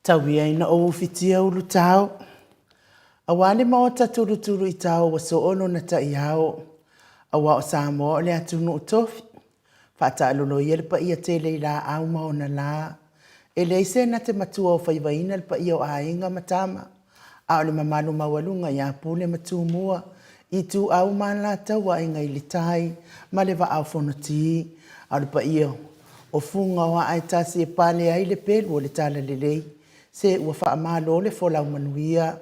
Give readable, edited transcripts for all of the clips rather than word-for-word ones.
Tawia ina o fitia ulu tau. Awale MAOTA turu i tau wa so ono na ta iao. Awa o Samoa le atunu utofi. Fata alono yele pa ia tele ila au maona la. Ele ise na te matua o whaiwaina le pa ia o ainga matama. A ole mamalu mawalunga ya pule matumua. I tu au mana tawa inga ili tai. Maleva au fonoti. A ole pa ia o funga wa ai tasi e pale ai le pelu o le tala lelei. Se ua wha amalo le folau manuia.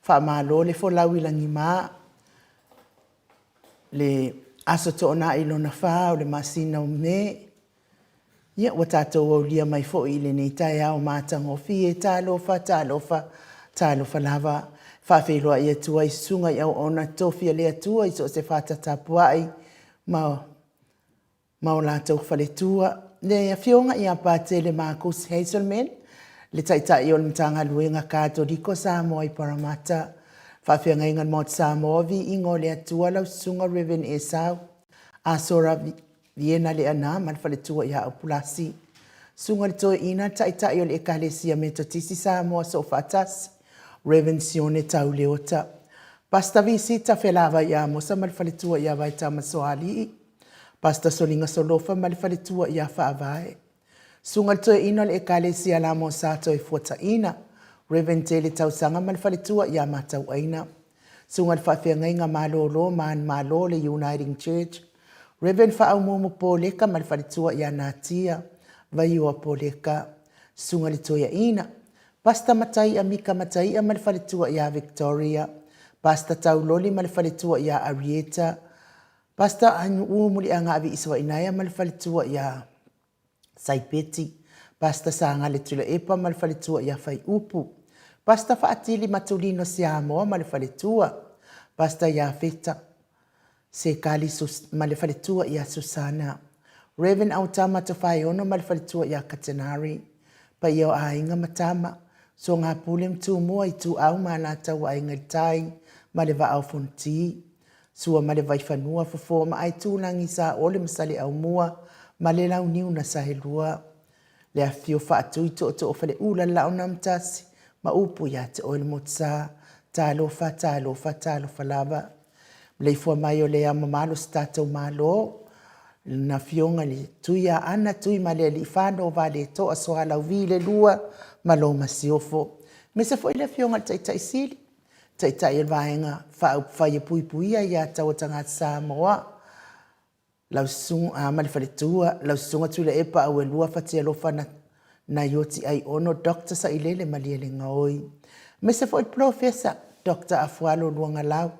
Wha amalo le folau ilangi maa. Le aso toona ilona wha o le masina o me. Ia ua tātou au lia mai fo i le nei tai au mātango fie tālofa lava. Whawheroa i atua i sunga i au ona tofia le atua i so se whatatapua ai. Mau lātou whaletua. Le fionga i a pātele Marcus Hazelman. Le taitai o le mtanga luenga Katoliko Samoa i Paramata. Whawhianga ingan mot Samoa vi ingo le atua lau sunga Reverend Esau. Asora viena le ana malwhaletua i hao pulasi. Sunga le toi ina taitai o le ekalesia metotisi Samoa so fatas. Reverend Sione tau leota. Pasta visita whelava i amosa malwhaletua i a vaitama soali. Pasta solinga solofa malwhaletua i a whaavae. Sunga le toi ina le ekalesia la mo sato i fuata ina. Reverend Tele tau sanga malwhaletua i a matau aina. Sunga le whawhianga inga malolo malo le Uniting Church. Reverend whaau mumu poleka malwhaletua i a natia. Vai ua poleka. Sunga le toi ina. Pasta matai a mika matai a malwhaletua i a Victoria. Pasta tau loli malwhaletua i a Arieta. Pasta anu uumuli anga avi iswa inaya malwhaletua i a Saipeti. Pasta sanga le tula epa malwhaletua i a Whai Upu. Pasta whaatili matulino Samoa malwhaletua. Pasta i a Feta. Se kali malwhaletua i a Susana. Reverend Autama to whai ono malwhaletua i a Katanari. Pa i o a inga matama. So ngā pulem tu mua i tu au mana tau a inga tai. Malewa au fonti. Sua malewa i whanua fufoma ai tūlangi sa ole masali au mua. Male lau niu na sahilua. Le a fio whaatu i to o whale ula lau namtasi. Ma upu ya te oile motsa. Tālofa lava. Le fua mai o le a mamalo statou malo. Na fionga li tui a ana tui male li whano vale to a soa lau vile lua. Malo masiofo. Me se fo ile fionga taitai sili. Taitai el vaenga whai puipuia i a tau tanga Samoa. Lau sunga malwhaletua, lau sunga tula epa au e lua whatia lofa na yoti ai ono Dr. Sailele maliele ngaoi. Me se fo profesa Dr. AFUALO LUAGALAU,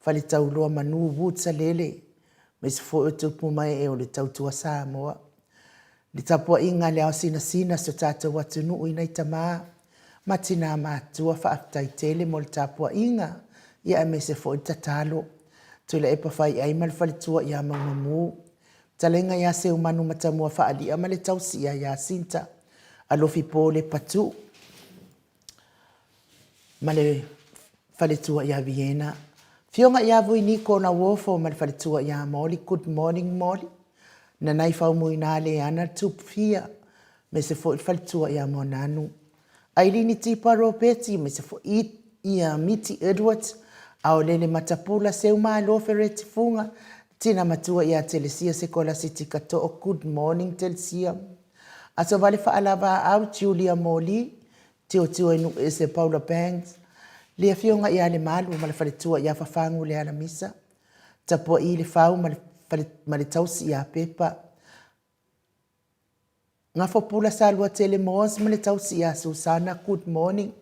whaletau loa manu wood SALELE. Me se fo tupu mai e o le tautua Samoa. Li tapua inga le au sina so tātou watunu uina i tamaa. Matina mātua whaaftai tele mo le tapua inga. Ia me se fo tatalo. Tula epa whai ai malwhaletua i a maumamu. Talenga ia se umanu matamua whaali ama le tausi ia sinta. Alofi po le patu. Male whaletua ia Vienna. Fionga ia vui niko na wofo malwhaletua ia Molly. Good morning Molly. Na nai whau muina le ana tupfia. Me se fo whaletua ia monanu. Ailini tipa ropeti me se fo ia Miti Edwards. Ao lele matapula se umalo fereti funga. Tina matua ia telesia sekola siti kato. Good morning telesia. Aso vale whaalava au Julia Molly. Tio inu ese Paula Banks. Lea fionga ia le malu malwhaletua ia whafangu le ana misa. Tapua i le whau maletausi ia pepa. Nga fopula salua tele moos maletausi ia Susana. Good morning.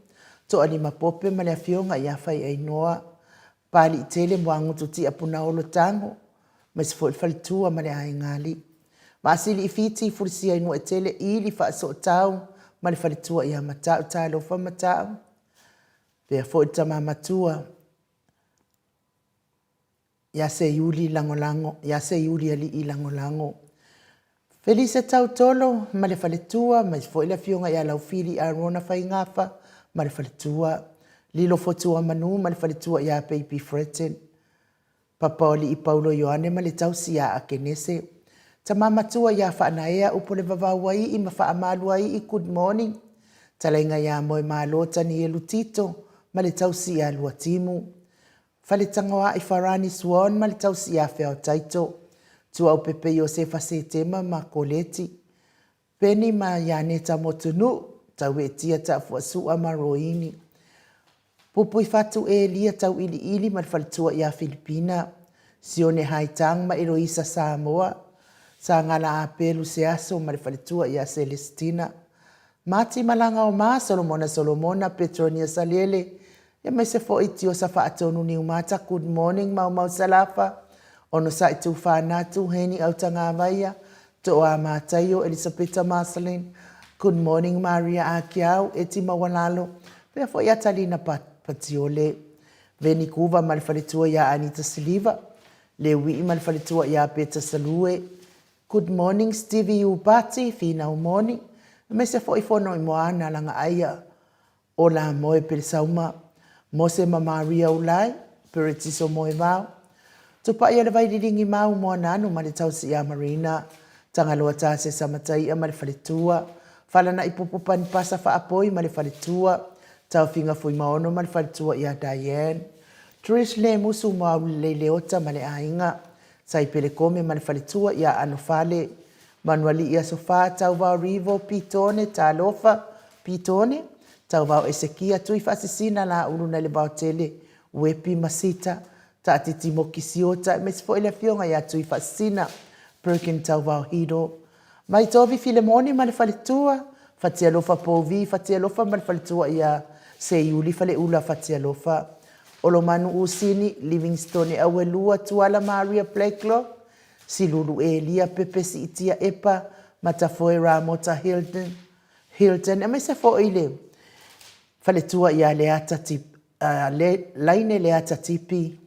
To anima pope malea fionga ia whai ainoa. Pali tele mwangu tuti apuna olo tango. Mas fo faltua male ai ngali. Masili ifiti furisia inu etele ili fa so tau male faltua ia matau talo fa matau. Pe fo tama matua. Ya se yuli langolango, ya se yuli ali ilangolango. Felice tau tolo male faltua mas fo ila fionga ia lau fili arona fa ingafa male faltua. Lilo fotua manu malwhaletua ia baby Fretten. Papaoli i Paulo Ioane maletausi ia akenese. Ta mamatua ia whaanaea upo le vavawai i mawha amalua i good morning. Talenga ia moe mālota ni e lutito, ma le tausi a lua timu. Fale tangoa i Farani Swan ma le tausi a Feo Taito. Tua au pepe Josefa Setema ma Koleti. Peni ma Yaneta Motunu, tau e tia ta fuasua ma Roini. Pupui fatu e lia tau ili ma le faletua ia Filipina. Sione Haitang ma Eloisa Samoa. Sa ngala a pelu se aso ma le faletua ia Celestina. Mati malanga o ma Solomona Petronia Salele. Ya mai se fo iti o sa faatonu ni umata. Good morning mau salafa. Ono sa itu whanatu heni au tanga vaia. To a matayo Elisabetta Marceline. Good morning Maria Akiau. Eti mawalalo. Pea fo ia talina patiole. Veni kuva malfalitua ya Anita Siliva. Lewi malfalitua ya Peter Salue. Good morning Stevie Upati. Fina umoni. Me se fo ifono i moana langa aia. O la moe pelisauma. Mose ma Maria ulai. Peritiso moe vau. Tupa ia le vaidiringi mau moana anu ma le tausi ia Marina. Tangaloa tase samatai ma le falitua. Falana ipupupani pasa fa apoi ma le falitua. Tau finga fui maono ma le falitua ia Diane. Trish le musu mau le leota ma le ainga. Sai pele kome ma le falitua ia Anofale. Manuali ia sofa tau vau Rivo Pitone talofa Pitone. Tau vau Esekia tui fasisina la uruna le bautele. Wepi masita. Ta titi mokisiota. Mes fo ele fionga ia tui fasisina. Perkin tau vau hido. Mai tovi Filemoni ma le falitua. Fatia lofa povi. Fatia lofa ma le falitua ia se iuli fale ula fatia lofa. Olomanu usini Livingstone awelua tuala Maria Pleklo. Silulu Elia Pepe si itia epa matafoe Ramota Hilton. Eme se fo ile. Faletua ia leata tipi. Laine leata tipi.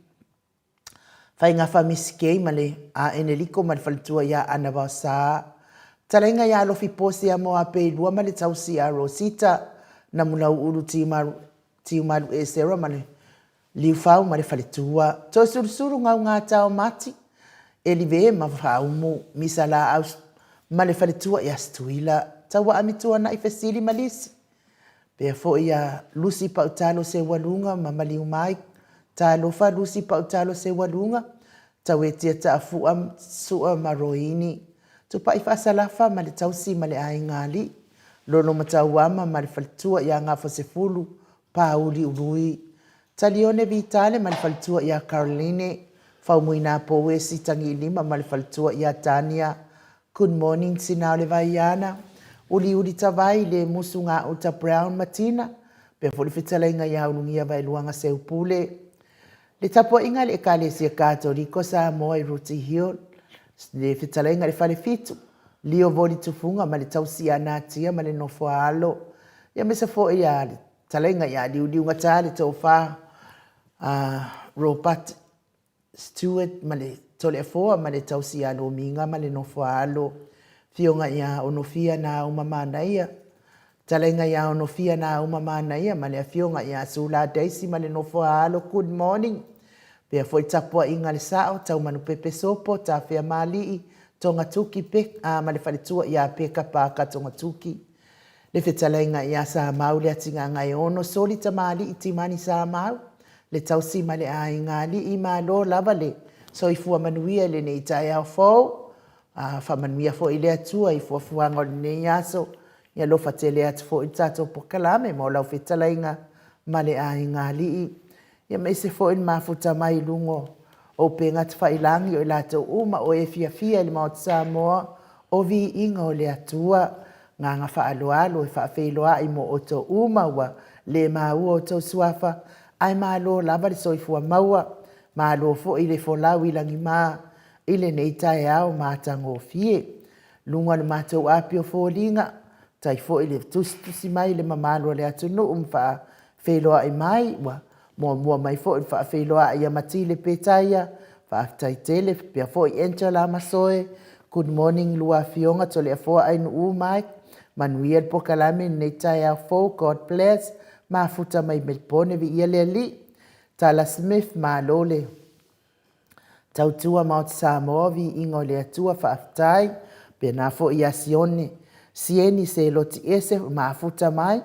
Whainga whamisikei male a eneliko ma le faletua ia anawasa. Talenga ia alofi posi a moa peilua ma le tausi a Rosita. Na mulau uru tiumaru e sera ma le liufau ma le faletua. To surusuru ngau ngā tau mati. Elive ma whaumu misala aus ma le faletua ia stuila. Tawa amitua na i fesili malisi. Pea fo ia Lucy Pautalo se walunga ma maliu mai. Ta lofa Lucy Pautalo se walunga. Tawe tia ta afua sua maroini. Tupa ifa salafa ma le tausi ma le aingali. Lono matauama ma le faletua ia ngā fosefulu pauli urui. Talione vitale ma le faletua ia Caroline. Faumuina powe si tangi lima ma le faletua ia Tania. Good morning sinau le vaiana. Uli tawai le musu ngā uta Brown Matina. Pea foli fitalainga ia ulungia vai luanga se upule. Le tapua inga le ekale si Katoriko Samoa i Ruti Hill. Le fitalainga le fale fitu. Lio voli tufunga ma le tausi a natia ma le nofoalo. Ia mesa fo ia le talainga ia liunga tale tau wha Ropat Stewart ma le tole foa ma le tausi a lo minga ma le nofoalo. Fionga ia onofia na umamana ia. Talenga ia onofia na umamana ia. Ma le fionga ia sula daisi ma le nofoalo. Good morning. Pea foi tapua inga le sao. Tau manu pepe sopo. Ta fea malii. Tonga tuki pe. Ma le faletua ia peka paka tonga tuki. Le fetalenga ia sa mau le atinga ngai ono. Soli ta mali iti mani sa mau. Le tausi ma le a inga li i ma lo lava le. So ifua manuia le ne itai au fau. Whamanuia fo i lea tua i fuafuanga o ne yaso. Ia lo fatele atu fo i tato po kalame mo lau fetalainga ma le a inga li. Ia meise fo i mafuta mai lungo. O penga te whailangi o i lato uma o e fia li maot Samoa. O vi inga o lea tua. Ngā ngā whaaloalo e whaafeiloa i mo o to uma ua. Le maua o to suafa. Ai maa lo lava li soifua maua. Maa lo fo i le fo lau i langi maa. Ile nei tae au mātango fie. Lunga le mātou apio fōlinga. Tai fo ile tusi mai le mamalo le atunu umwha wheloa i mai. Mua mai fo i wha wheloa i amati le petaia. Wha tai tele pia fo i encha la masoe. Good morning lua fionga to le afoa ainu u mai. Manuel pokalame nei tae au fo. God bless. Mafuta mai melpone vi ia le li. Tala Smith malole. Tautua maot Samoa vi ingo le atua whaaftai. Pea nā fo i asione. Sieni se loti ese maafuta mai.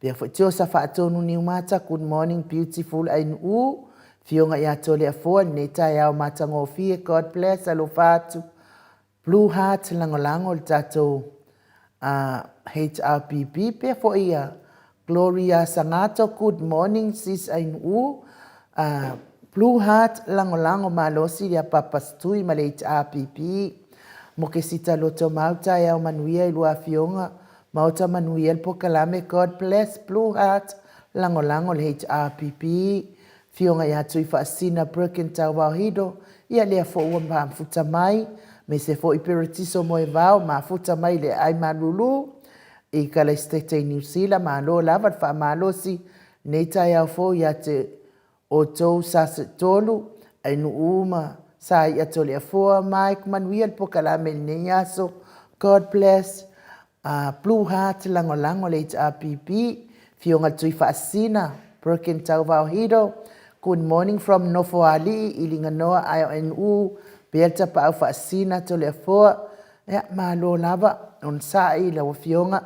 Pia fo tio sa whaatonu ni umata, good morning, beautiful ainu u. Fionga ia tole a fua, ne tai au mata ngofie, God bless, alo fatu. Blue Heart, langolango, tato HRPP, pia fo ia. Gloria Sangato, good morning, sis ainu u. Blue Heart, langolango, malosi, lia papastui, male HRPP. Mo ke sita loto mauta ia o manuia ilua fionga. Mauta manuia po kalame, God bless, Blue Heart, langolango, le HRPP. Fionga ia tui whaasina Birkin tau wauhido, ia lea fo ua maafuta mai, me se fo iperitiso moe vau, maafuta mai le ai malulu, i kala stete New Zealand, maalo lava, wha maalosi, nei tai au fo ia te o tou sa se tolu, ai nu uma, sa ia tole a foa, Mike Manuel po kalame nei aso, God bless, Blue Heart, langolango le HRPP, fionga tui whaasina, Birkin tau wauhido, good morning from Nofoali, Ilinganoa, IONU, Belta pa au whaasina tole a foa, malo lava, on sai la fionga.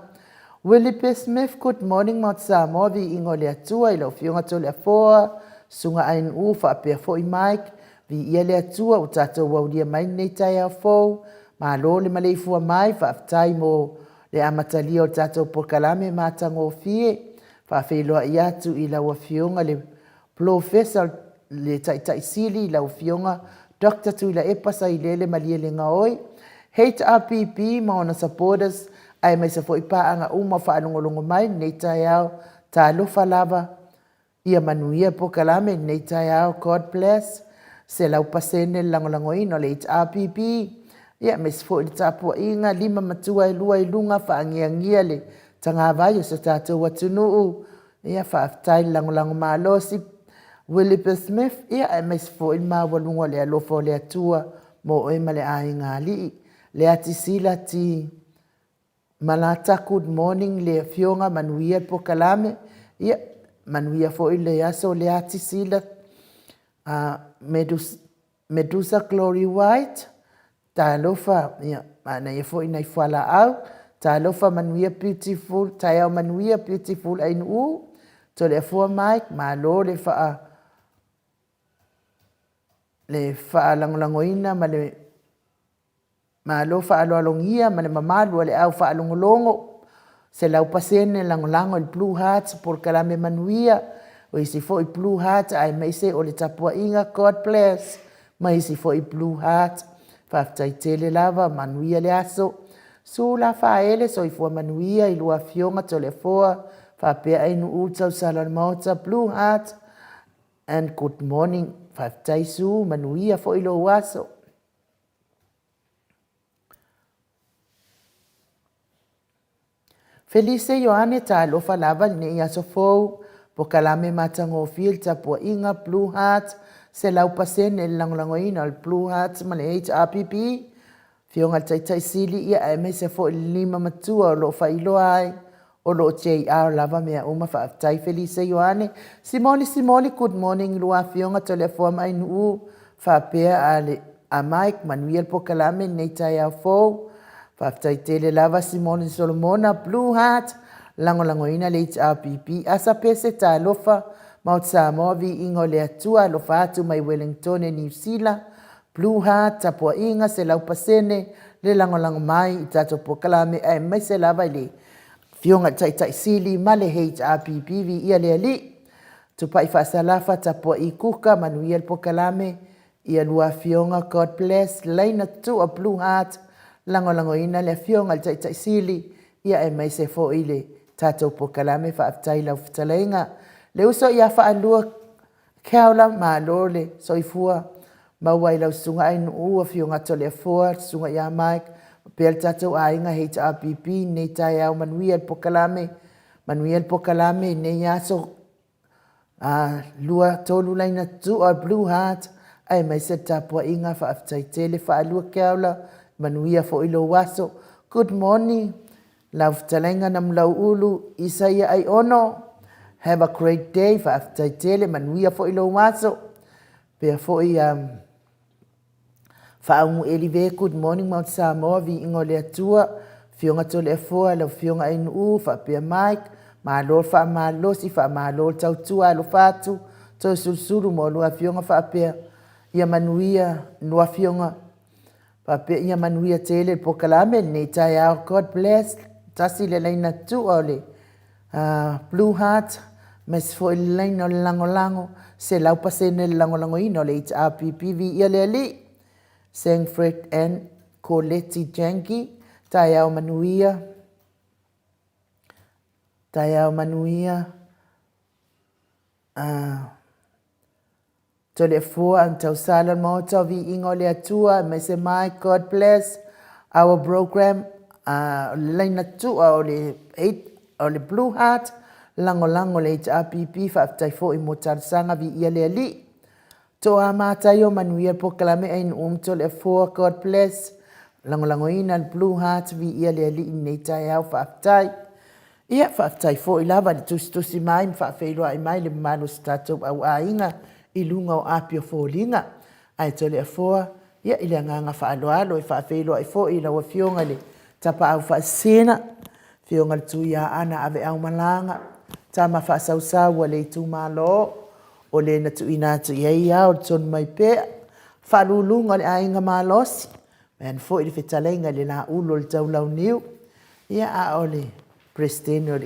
Willie P. Smith, good morning, Mount Samoa, vi ingo le atua, ila fionga tole a foa, sunga IONU, whaapea fo i Mike, vi ia le atua, o tato waulia mai nei tai au fo, malo le maleifua mai, whaaftai mo le amatalia o tato pokalame matango fie, whaafeiloa iatu ila ua fionga le Professor le tai sili la ufionga Dr. Tuila Epasa i lele malia le ngaoi. HRPP maona supporters ai mai sa foi paanga uma whaalongolongo mai nei tai au ta lofa lava ia manuia po kalame nei tai au God bless se lau pasene langolangoino le HRPP ia mai sa foi tapua inga lima matua lua ilunga whaangiangia le tanga vaio sa tatou watunuu ia whaaftai langolango maalosi Willie P. Smith, ia e mais fo il mawalunga le alofa le atua mo o ema le ainga li. Le atisila ti malata good morning le fionga manuia po kalame. Ia manuia fo il le aso le atisila Medusa Glory White. Ta alofa, ia mana ia fo ina ifuala au. Ta alofa manuia beautiful, ta iau manuia beautiful ainu u. To le afua Mike, ma lo le faa le whaalangolangoina ma le lo whaalongia ma le mamalu le au whaalongolongo se lau pasene langolango il Blue Hearts por kalame manuia o isi fo i Blue Heart ai meise o le tapua inga God bless ma isi fo i Blue Heart whaftai tele lava manuia le aso su la whaele so i fua manuia i lua fionga to le foa whapea inu utau salamota Blue Heart and good morning whaftai su manuia fo ilo waso. Felice Ioane ta alofa lava ne ia sofou po kalame matango fil tapua inga Blue Heart se lau pasene langolangoina al Blue Heart ma le HRPP fionga tai sili ia eme se fo lima matua o lo whailo ai o lo JR lava mea uma whaftai Felice Ioane. Simoni, good morning, lua fionga telefona mai nuu whapea a Mike Manuel po kalame nei tai au fou. Whaftai tele lava Simoni Solomona, Blue Heart, langolangoina le HRPP. Asa pese ta lofa, Mount Samoa vi ingo le atua, lofa atu mai Wellington e New Zealand. Blue Heart, tapua inga se lau pasene, le langolango mai, i tato po kalame, ai mai se lava le fionga tai sili male HRPP vi ia le ali. Tupai whaasalafa tapua i kuka Manuel po kalame ia lua fionga God bless leina tu a Blue Heart langolangoina le fionga tai sili ia e mai se fo ile tato po kalame whaaftai lau fitalenga. Le uso ia whaalua keaula ma lole soifua mawai lau sunga ainu ua fionga tole fua sunga ia Mike Pel tato ainga HRPP nei tai au Manuel po kalame nei aso lua tolu laina tu a Blue Heart ai mai se tapua inga whaaftai tele whaalua keaula Manuia fo ilo waso. Good morning. Lau fitalenga nam lau ulu Isaia ai ono. Have a great day. Whaaftai tele Manuia fo ilo waso. Pea fo i whaungu elive. Good morning Mount Samoa vi ingo le atua. Fionga tole e foa lau fionga ainu whapea Mike. malo malo si malo tautua lo fatu to susuru mo lo afionga fa pe ia manuia lo afionga pa pe ia manuia tele po kalame nei tai au God bless tasi le leina tu ole Blue Heart mes fo leina lango se lau pasene lango ino le HRPPV ia le ali Sengfred and Colette Janki tai au manuia tole fua antau sala mota VIIGA le ATUA me se mai God bless our program leina tu o le Blue Heart lango le HRPP fa tai fo i motar sanga vi le ali to amata yo manuia poklame ein tole fua God bless lango ina Blue Heart vi le ali nei tai au fa tai ia whaatai fo i lava ni tusi mai whaafeilua i mai le manu statou au ainga i lunga o apio fo linga. Ai tole a foa, ia i le nganga whaaloalo i whaafeilua i fo i lawa fionga le tapa au whaasena. Fionga le tuia ana ave au malanga. Tama whaasausau le tu malo o le na tuina atu iei au ton mai pea. Whaalulunga le ainga malosi. Mean fo i le whetalenga le la ulo le tau lau niu. Ia a ole. Presidente o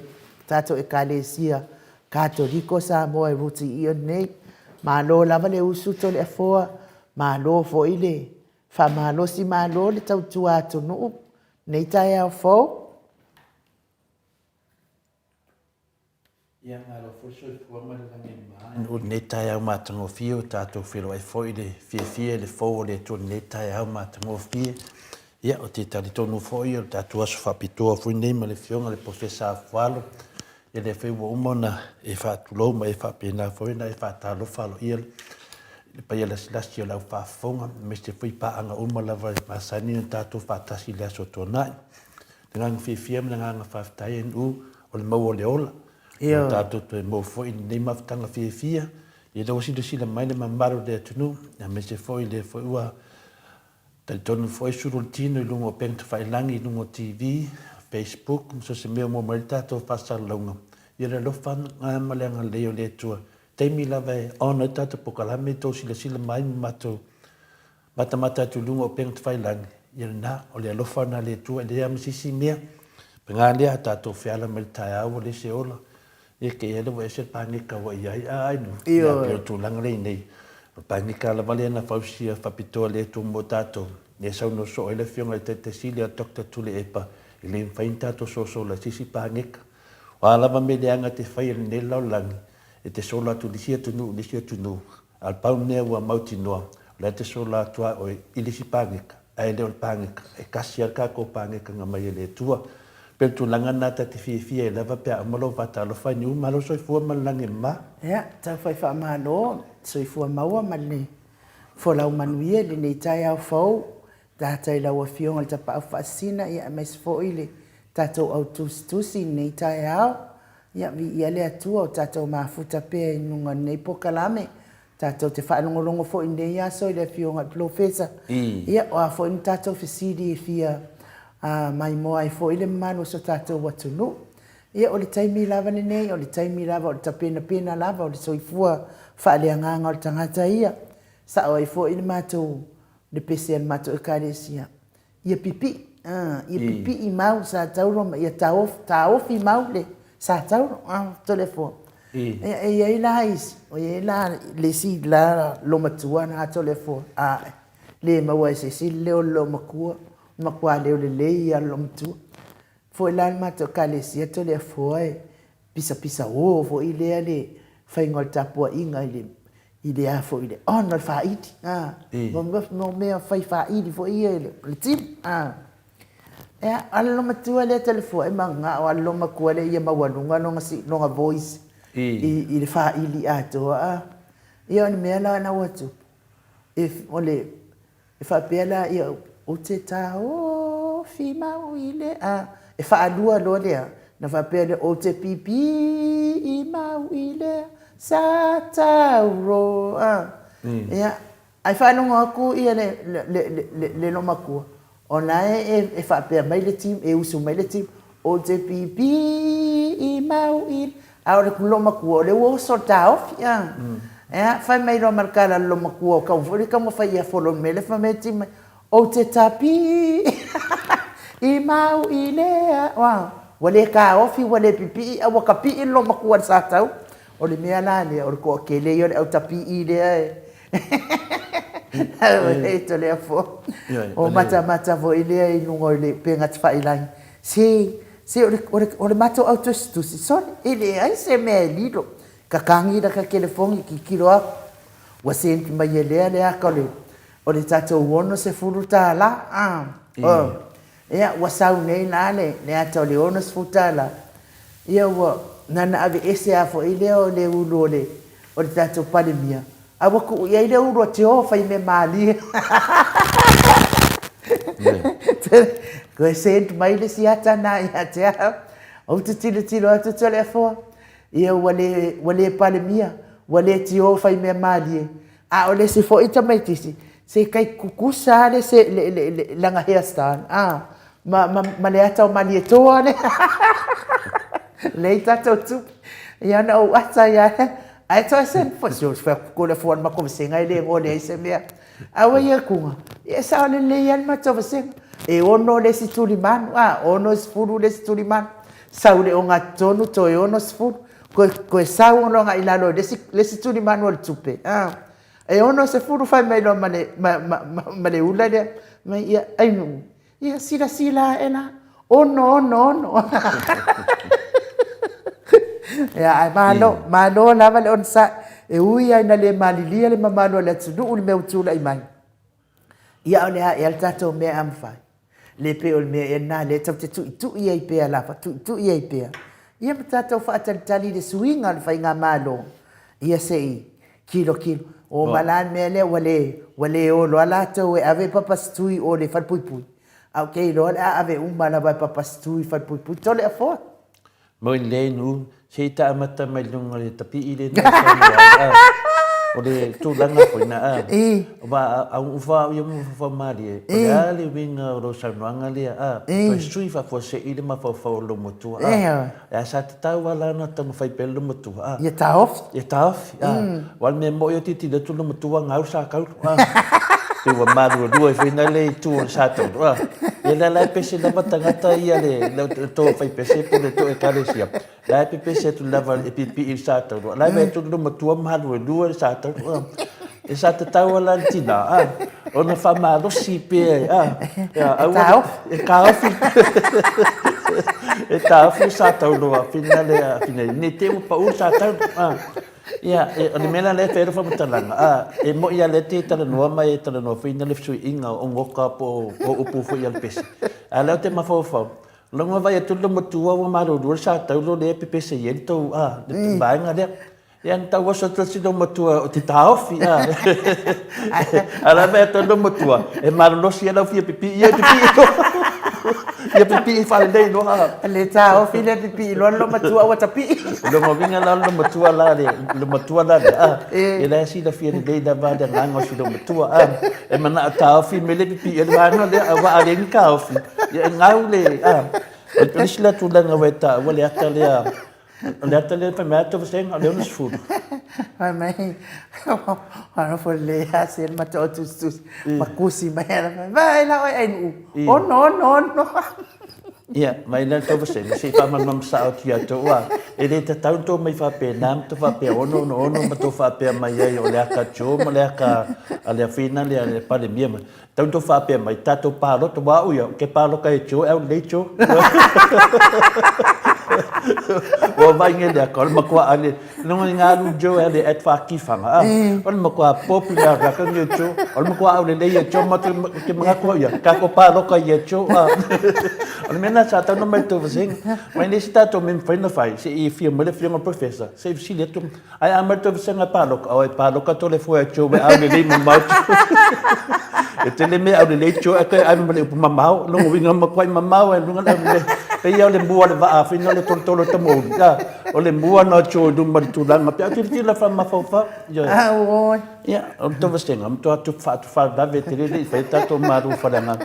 tato ekalesia Katoliko Samoa e ruti i nei malo lava le usu to le afoa malo fo ile fa malo si malo le tau tuato no nei tai au fo ia malo fo so fo ma le ma o nei tai au matango fio tato filo ai fo ile fie le fo le to nei tai au matango fie ia o te tali tonu foi o tatua so fapitua foi nei ma le fionga le professor AFUALO ia le fei wo umona e fatulo ma e fapena foi na e fatalo falo ia le pa ia la silasi o lau fafonga me se foi pa anga uma lava masani o tatu fatasi le aso tonai le ngang fifia me ngang faftai en u o le mau o le ola ia tatu to mo foi nei maftanga fifia ia le wasi sila mai le mamaro le tunu na me se foi le foi ua tonu foi surultino i lungo pento failangi i lungo TV, Facebook, so se meo mo maritato pasar launga. Ia le lofan ngā maleanga leo le tua. Teimi lava e ona tata pokalame tō sila mai mato. Mata tu lungo pento failangi. Ia na o le lofana le tua le amasisi mea. Ngā lea tato fiala maritai awa le se ola. Ia ke ele wa ese pangika wa iai ainu. Ia peo tūlanga le nei. Pangika la vale na fausia fapitoa le tu mo tato ne sau no so ele fionga te silia Dr. Tule Epa ile fain tato so la sisi pangika wala va me le anga te fai ne laulangi e te sola tu lisia tu nu al pau ne wa mauti noa le te sola tua o ilisi pangika ai le pangika e kasi ka ko pangika nga mai le tua per tu langa nata te fie lava pe amalo vata lo fai ni malo so fu malangi ma ya ta fai fa malo so fu maua mali fo la manuia le nei tai au fo ta tai la wa fiong ta pa fasina ya mes fo ile tato au tusi nei tai au ya vi ia le atua tato mafuta pe nunga nei pokalame tato te fa longo fo inde ya so ile fiong professor ya o fo in tato fisidi fia mai mo ai fo ile manu so tato watunu ia o le taimi lava nei o le taimi lava o le tapena lava o le soifua faaleagaga o le tagata ia sa o ai fo ile matou le pese al matou ekalesia ia pipi i mau sa tauro ma ia taofi mau le sa tauro tole fo ia ila is o ia le si la lo matua na tole fo le maua se si le lo makua le ia lo matua foi lá mato kalesia to le foi pisa o foi ile ale fai ngol tapua inga ile a foi ile on fa it no me fai fa it foi ile le tim allo matua le telefone manga o allo makua le ia mawalunga no ngasi no voice ile fa ile ato ia ni me la na watu if ole fa pela ia o te tao fi mau ile e fa alua lo lea na fa pele o te pipi i mau ile sa tauro ia ai fa no aku ia le no maku ona e fa pe mai le tim e usu mai le tim o te pipi I mau I au le kuloma kua le wo so tau ya fai mai ro markala loma kua ka fo ka mo fai folo mele fa meti o te tapi I mau I le wa wale ka ofi wale pipi a waka pi loma kua sa tau o le mea la le o ko ke le yo au tapi I le e le fo o mata vo ile I lungo le penga tfa ilai se o le mato autostu si son ele ai se me lido kakangi da ka telefoni ki kilo wa sent mai le aka o le tato wono se furuta la ya wa sau nei na le ato le ono se furuta la ia wa nana ave ese afo ile o le ulo le o le tato pandemia awa ku ia ile ulo te o fai me mali ko sent mai le siata na ia te o te tilo atu telefo ia wale pandemia wale ti o fai me mali a o le se fo ita mai tisi se kai kukusa le se le langa hairstyle ma le ata o mali to ne le tato tu ia na o ata ia ai to sen fo so fa ko le fo ma ko senga ile o le se me awa ia kunga ia sa le yan ma to senga e ono le si tuliman ono sfuru le si tuliman saule o ngatonu to e ono sfuru ko sa ono nga ilalo le si tuliman o tupe e ono sfuru fai mai lo mane ula de mai ia ai no ia sila ena ono ya ai malo lava le onsa e uia ina le malilia le mamano le tsudu le meutula imai ia ole ha el tato me amfai le pe ol me na le tau te tu ia pe ala fa tu ia pe ia tato fa tali de swing al fa nga malo ia sei kilo o malan me le wale o lo ala to e ave papastui o le fa pui okay lo ave mala ba papastui fa pui to le fo mo le nu se ta mata mai lunga le tapi ile na o le tu langa ko na ba au fa yo mo fa mari o le winga ro sa nanga le ko stui fa fo se ile ma fa lo motu ya sa ta wala na ta mo fa pe lo motu ya taof wal me mo yo titi le tu lo motu nga sa ka pe wa maru due fina le tu sa to ia la pese la batangata ia le to fa pese po le to e kalesia la pese tu lava e pipi il sa to la me tu lo motu maru due sa to e sa te tau alantina ona fa malo si pe e kaofi e kaofi sa tau loa fina ne te pa u sa tau ia e ona mela le fero fa mutalanga e mo ia le te tala noa mai tala noa fina le sui inga o ngoka po o upu fo ia le pese ala te mafo longa vai tu lo motua o malo do sa tau lo le pese yento de bainga le yang tahu wasat sino matua o te taofi ala me to lo matua e malo si ala fi pipi ia pipi fa le no le taofi le pipi lo matua o tapi lo mo vinga lo matua la e la si la fi le da va da lango si lo matua e mana taofi me le pipi e va no le va ale ni kaofi e ngaule e sila tu langa weta wale atale Lihatlah pemain tu pasang ada uns food. Mai, orang boleh hasil macam tus makusi bayar. Baik lah, NU. Oh no. Iya, mainan tu pasang. Si paman mamsau dia tu Ini tahun tu mai fape nam tu fape ono betul fape mai ya oleh kacu oleh oleh final ya oleh pandemia. Tahun tu fape mai tato palo tu bau ya ke palo kai cu lecho. Wa vai dia kol makwa ali nung ngalu jo ali et fa kifanga on makwa popular ka kan yecho on makwa ali le yecho matu ke mangako ya ka ko palo ka yecho on mena sa ta no mai to sing when this start to min friend fai se e film le film professor se si le to ai amar to sing palo ka to le fo yecho be ali le mamau e tele me ali le yecho ai me mamau no winga makwa mamau e lunga pe ia le bua le va fina le tontolo tamo o le bua no cho du martulang ma pe la fa ma fa ya o to vesteng am to fa da vetele le fe ta to maru fa danga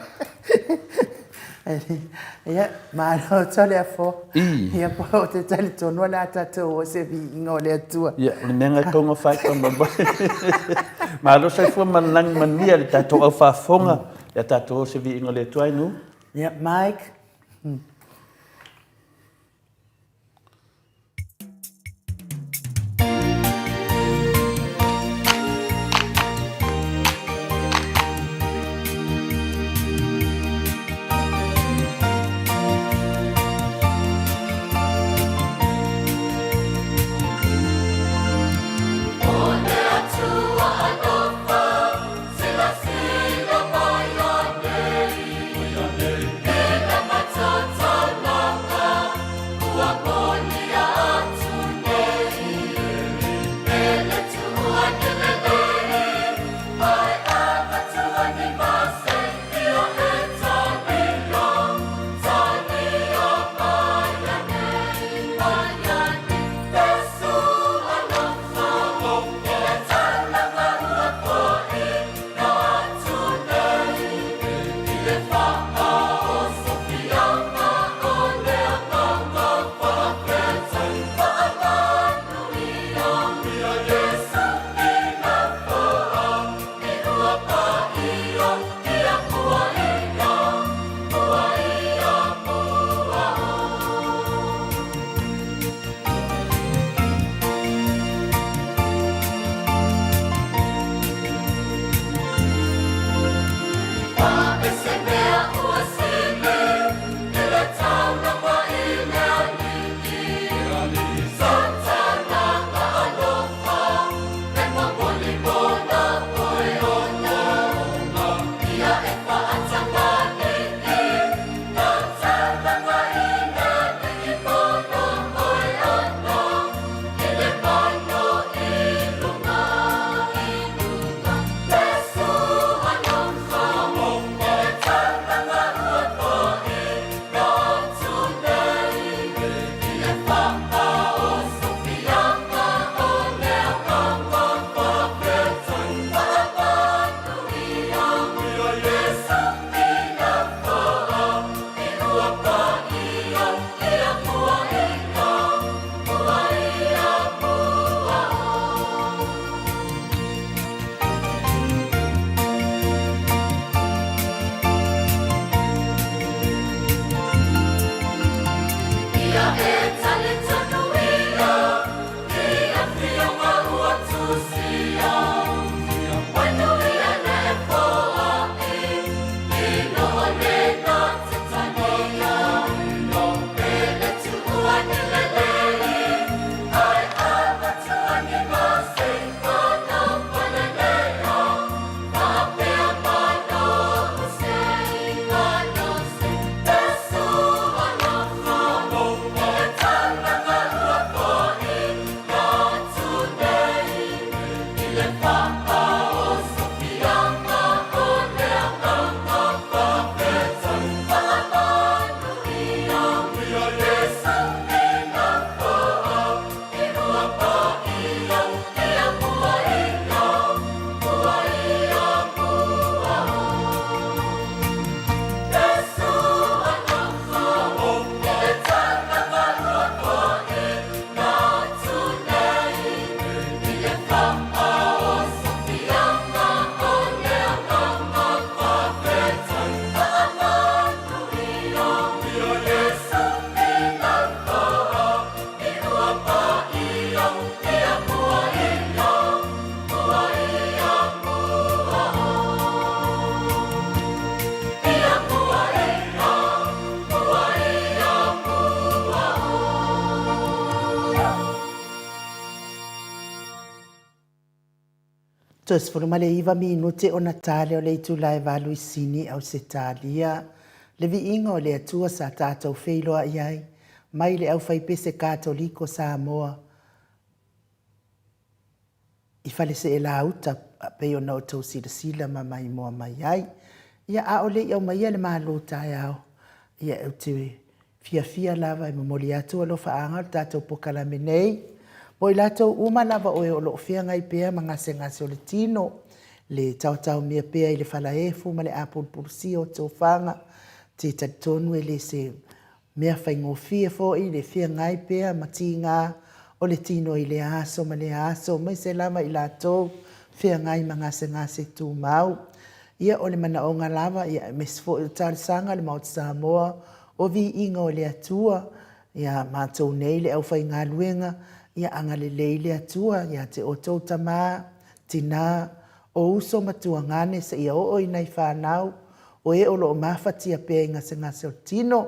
Ia, malo tole afo. I. Ia po te tele tonu la tatou o se vi ingo le atua. Ia, le nenga konga whai konga ba. Ma lo sai fua manang mania le tatou au whafonga. Ia tatou se vi ingo le tuai nu. Ia, Mike. Tos formale iva minute o Natale o le itulai valu isini au se talia. Le viinga o le atua sa tātou wheiloa iai. Mai le au whaipese Katoliko Samoa. I whale se e la uta pe o nau tau sila ma mai moa mai ai. Ia a o le iau mai le malo tai au. Ia au te fia lava i mamoli atua lo whaanga tātou pokala menei. Mo i latou uma lava o e o loo fia ngai pea mangase o le tino. Le tau mia pea i le falaefu ma le apulpulsi o tō whanga. te tatonu e le se mea whaingofia fo i le fia ngai pea ma tinga o le tino i le aso ma le aso mai se lama i la tō fia ngai ma ngase tu mau. Ia o le mana o ngā lava ia mes fo i tari sanga le MAOTA Samoa o VIIGA o le atua ia mātou nei le au whai ngā luenga ia anga le le atua ia te o tō tamā tina o uso matua ngane sa ia o i nei whanau o e o lo mawhatia pēa i ngase o tino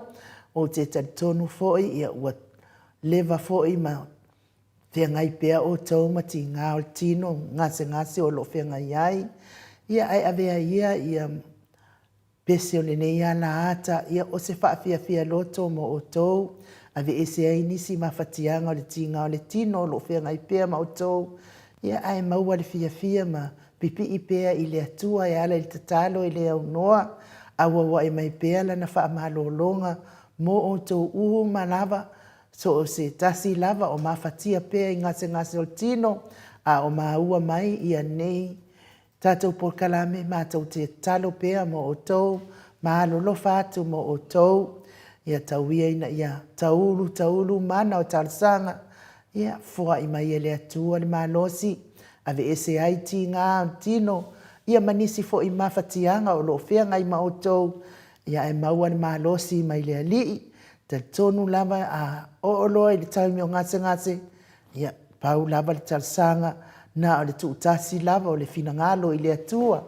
o te tonu foi ia ua leva foi ma fia ngai pēa o tau mati ngā o tino ngase o lo fia ngai ai ia ai avea ia pese o le nei ala ata ia o se fia loto mo o tau ave ese ai nisi mawhatianga o le tinga o le tino lo fia ngai pēa ma o tau ia ai maua le fia ma pipi i pēa i le atua e ala i tatalo i le au noa awa wa e mai pēa lana wha mahalolonga mo o tau uhu malava so o se tasi lava o mawhatia pēa i ngase o tino a o maua mai ia nei tātou porkalame mātou te talo pēa mo o tau mahalolo fatu mo o tau ia tauia ina ia taulu mana o talasanga ia fua i mai e le atua le malosi ave ese ai ti ngā tino ia manisi fo i mawhatianga o lo fea ngai ma o tau ia e maua le malosi mai le alii te tonu lava a oolo i le taimi o ngase ia pau lava le talasanga na o le tuutasi lava o le finangalo i le atua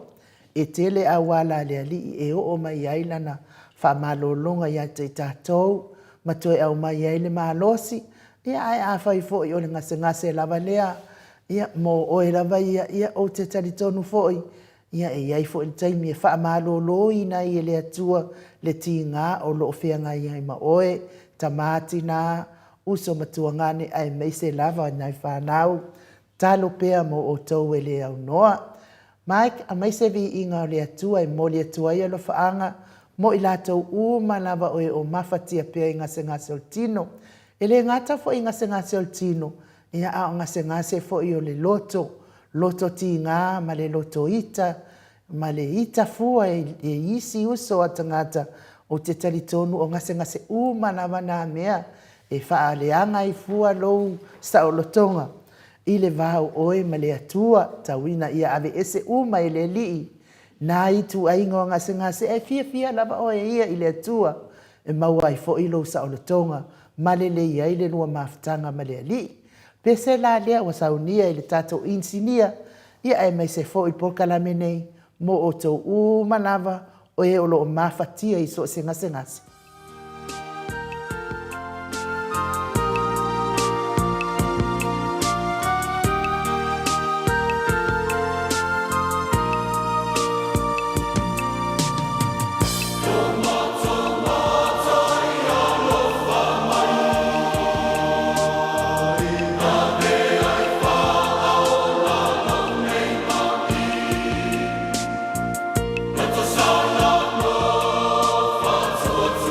e tele awala le alii e o mai ai lana whamalolonga ia te tātou ma toe au mai ai le malosi ia ai awhai fo i o le ngase lava lea ia mo oe lava ia o te taritonu foi ia e iai fo i taimi e wha malolo i nei e le atua le ti ngā o lo fea ngai ai ma oe tamati nā uso matua ngane ai meise lava nei whanau talo pea mo o tau e le au noa. Mike, a meise VIIGA o le atua e mo le atua ia lo whaanga mo i lātou uma lava oe o mawhatia pea i ngase o tino. E le ngata fo i ngase o tino ia a o ngase fo i o le loto ti ngā ma le loto ita ma le ita fua e isi uso a tangata o te taritonu o ngase uma lava nā mea e wha leanga i fua lou sa o lotonga. I le vau oe ma le atua tauina ia ave ese uma i le lii nā i tu aingo ngase e fia lava oe ia i le atua e maua i fo ilo sa o lotonga ma le ia i le nua mawhitanga ma le lii. Pese la lea wa saunia i le tatou insinia ia e mai se fo i pokalame nei mo o tau uma lava o e o lo mawhatia i so se ngase. What's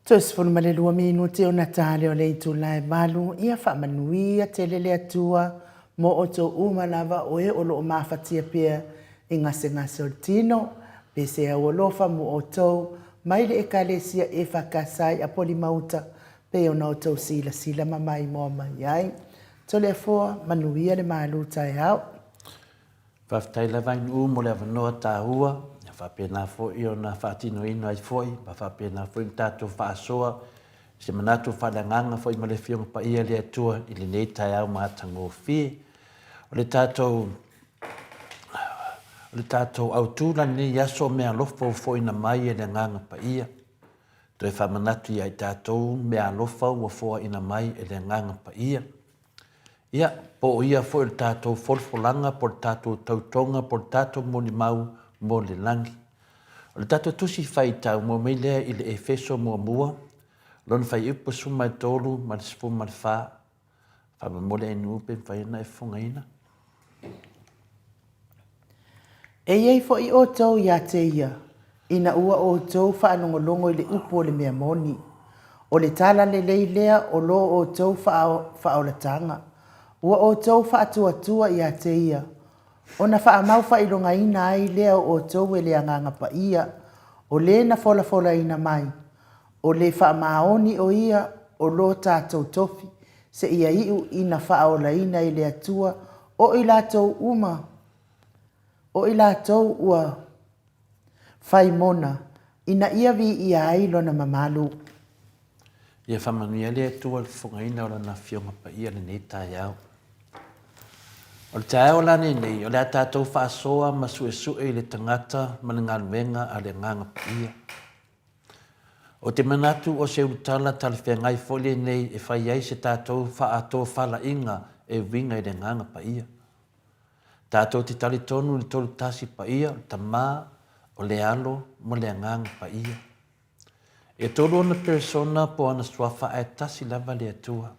Tos fulu male 2 minuti o Natale o le itulai malu ia whamanuia te lele atua mo o tō umalava o e o loo mawhatia pia i ngase o tino pe se au olofa mo o tō maile e kalesia e whakasai a poli MAOTA pe o nau tō sila mamai moa mai ai. Tole fua manuia le malu tai au. Whaftai lava inu mo le avanoa tāhua, whapena fo i o na whaatino ino ai foi, whapena fo i tātou whaasoa, se manatu whalanganga fo i male fionga pa ia le atua i le nei tai au mātango whie. O le tātou au tūla ni yaso mea lofo fo i na mai e le nganga pa ia. Toi whamanatu i ai tātou mea lofa ua fo i na mai e le nganga pa ia. Ia, po ia fo il tātou folfolanga, po il tātou tautonga, po il tātou moni mau mo le langi. O le tātou tusi whai tau mo mei lea i le efeso mua mua, lon whai upo suma e tolu, ma le sifu ma le wha, wha mo le enu upe whai na e funga ina. E iei fo i o tau ia te ia, ina ua o tau whaanongolongo i le upo le mea moni. O le tala le leilea o lo o tau whaolatanga. Ua o tau whaatuatua ia te ia. O na whaamau whailonga ina ai lea o tau e le anganga pa ia. O le na fola ina mai. O le whaamaoni o ia o lo tātou tofi. Se ia iu ina whaola ina i le atua. O i lātou uma. O i lātou ua whaimona. Ina ia vi ia ai lona mamalu. Ia whamanuia le atua le whungaina o na fionga pa ia le nei tai au. O le tae o lani nei, o le tātou whaasoa ma sue i le tangata ma le ngaluenga a le nganga pa ia. O te manatu o se utala tali whengai foli nei e whai ai se tātou whaato whala inga e winga i le nganga pa ia. Tātou te tali tonu le tolu tasi pa ia, o ta mā, o le alo, mo le nganga pa ia. E tolu ona persona po ana swafa e tasi lava le atua.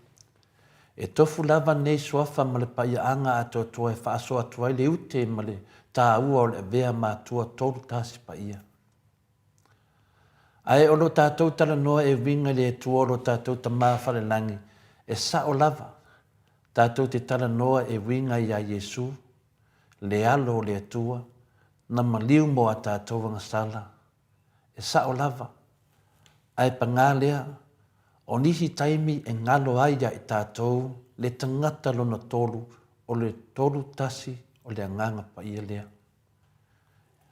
E tofu lava nei swafa ma le paia anga ato toa e whaaso atua i le ute ma le tā ua o le vea mātua tolu tasi pa ia. Ai o lo tātou tala noa e winga le atua o lo tātou ta māwhare langi e sa o lava. Tātou te tala noa e winga i a Yesu, le alo o le atua, na maliu mo a tātou wanga sala. E sa o lava. Ai pangalea, o nisi taimi e ngalo aia i tātou le tangata lona tolu o le tolu tasi o le anganga pa ia lea.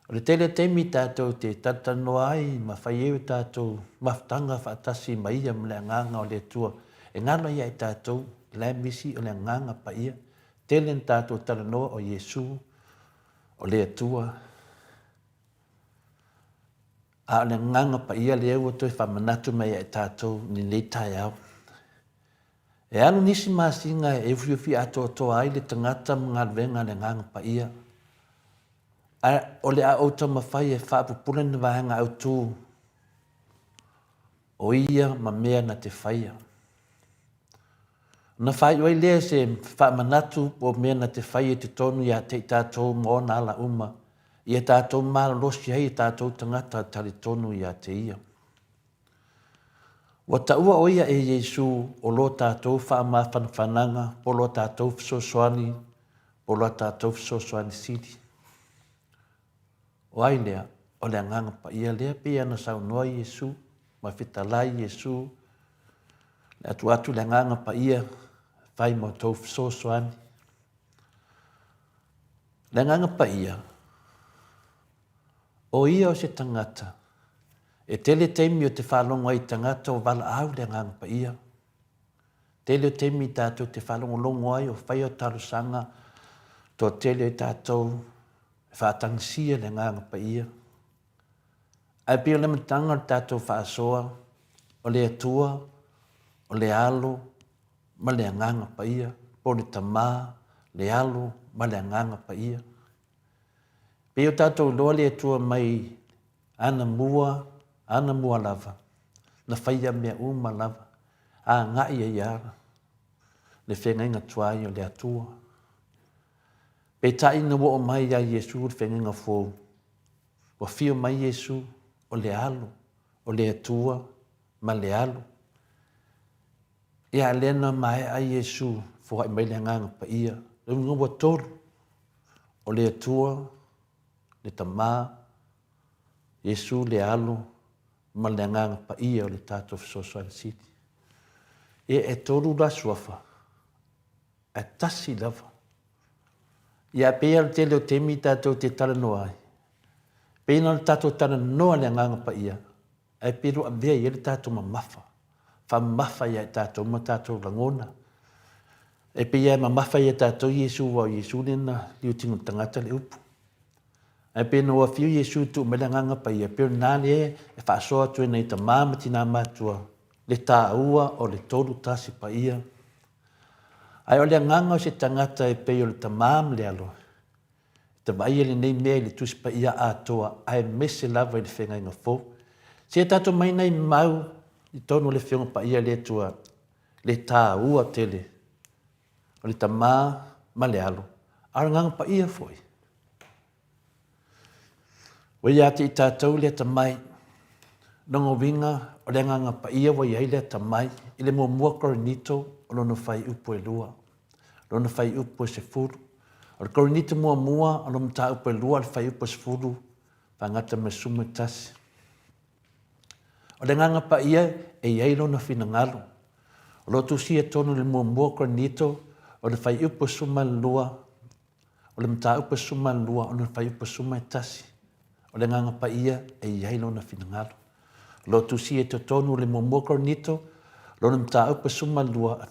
O le tele teimi tātou te tatano ai ma whaieu tātou maftanga whaatasi ma ia ma le anganga o le tua. E ngalo ia i tātou le misi o le anganga pa ia. Tele tātou talanoa o Yesu o le tua. A le nganga pa ia le ua toi whamanatu mai e tātou ni nei tai au. E anu nisi māsinga e uwhiuwhi ato ai le tangata mga venga le nganga pa ia. O le a auta mawhai e whaapupula ni wahanga au tū. O ia ma mea na te whaia. Na whai oi lea se whaamanatu o mea na te whaia te tonu ia te tātou mo na ala uma. Ia tātou māla losi hei tātou tangata tali tonu ia te ia. Wa taua o ia e Yesu o lo tātou whaama whananga, o lo tātou fsoswani, o lo tātou fsoswani sidi. O ai lea, o lea nganga pa ia lea pe ana sau noa Yesu, ma whitalai Yesu, le atu lea nganga pa ia, whai mo tau fsoswani. Lea nganga pa ia, o ia o se tangata, e tele teimi o te whalongo ai tangata o wala au le ngang pa ia. Tele teimi tātou te whalongo longo ai o whai o tarusanga, to tele tātou whaatangsia le ngang pa ia. Ai pio le matanga o tātou whaasoa, o le atua, o le alo, ma le ngang pa ia, po le tamā, le alo, ma le ngang pa ia. Peo tātou loa le atua mai ana mua lava, na whaia mea uma lava, a ngai e iara, le whenga inga tuai o le atua. Pe ta ina wo o mai a Yesu le whenga inga fōu, wa whio mai Yesu o le alo, o le atua, ma le alu. Ia lena mai a Iesu fo ai mai le nganga pa ia. Le ngua tolu o le atua, le tamā, Iesu le alu, ma le nganga pa ia o le tātou Fesoasoani City. E tolu la suafa, e tasi lava. Ia pea le tele o temi tātou te tala noa ai. Pea na le tātou tala noa le nganga pa ia. E pero a vea ia le tātou mamafa. Fa mafa ia tātou ma tātou langona. E pea ma mafa ia tātou Iesu wa Iesu lena liu tingu tangata le upu. E pea no a fiu Iesu tu me le nganga pa ia. Pero nāne e whaasoa tu e nei ta māmati nā mātua. Le tā ua o le tolu tasi pa ia. Ai o le nganga o se tangata e peo le tamam le alo. Te vai ele nei mea le tusi pa ia ATUA ai mese lava i le whenga inga fō. Se tato mai nei mau i tonu le whenga pa ia le tua le tā ua tele. O le tamā ma le alo. Ara nganga pa ia fōi. Wa ia te i tātou le tamai. Nongo winga o le nganga pa ia wa ia le tamai. I le mua koronito o lono whai upo e lua. Lono whai upo e se furu. O le koronito mua o lono tā upo e lua le whai upo e se furu. Pangata me sume tasi. O le nganga pa ia e iei lono whina ngalo. O lo tusi e tonu le mua koronito o le whai upo e suma lua. O le mta upo e suma lua o le whai upo e suma tasi. O le nganga pa ia e iei lono whina ngalo. O lo tusi e tonu le mua koronito lona mta upa suma lua,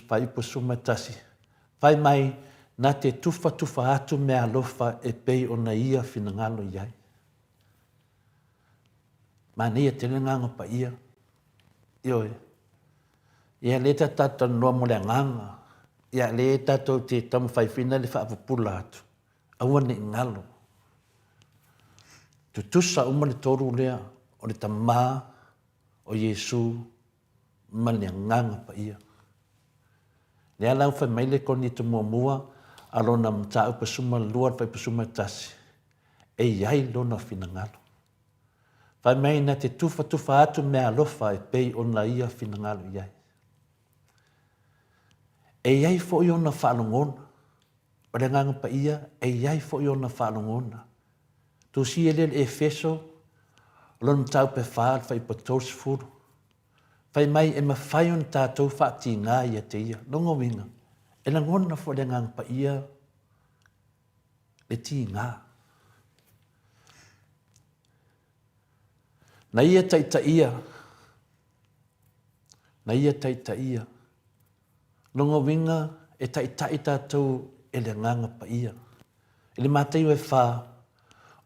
fai upa suma tasi. Fai mai, na te tufa atu me alofa e pei o na ia finangalo iai. Ma nia te nganga pa ia. Ioe. Ia le tata noa mo le nganga. Ia le tato te tamu fai fina le whaapupula atu. Aua ne ngalo. Tutusa uma le toru lea, o le tamā, o Iesu, ma le nganga pa ia. Le alau fai mai le koni te mua, alona mta upa suma lua, fai pasuma tasi. E iai lona finangalo. Fai mai na te tufa atu me alofa e pei o na ia finangalo iai. E iai fo i ona whaalongona. O le nganga pa ia, e iai fo i ona whaalongona. Tu si ele le Efeso, lona mta upa whaal, fai patos furu. Fai mai e mawhai on tātou whaati ngā ia te ia. Nongo winga. E la ngona fo le ngang pa ia le ti ngā. Na ia taita ia. Na ia taita ia. Nongo winga e taita i tātou e le nganga pa ia. E le mātai e wha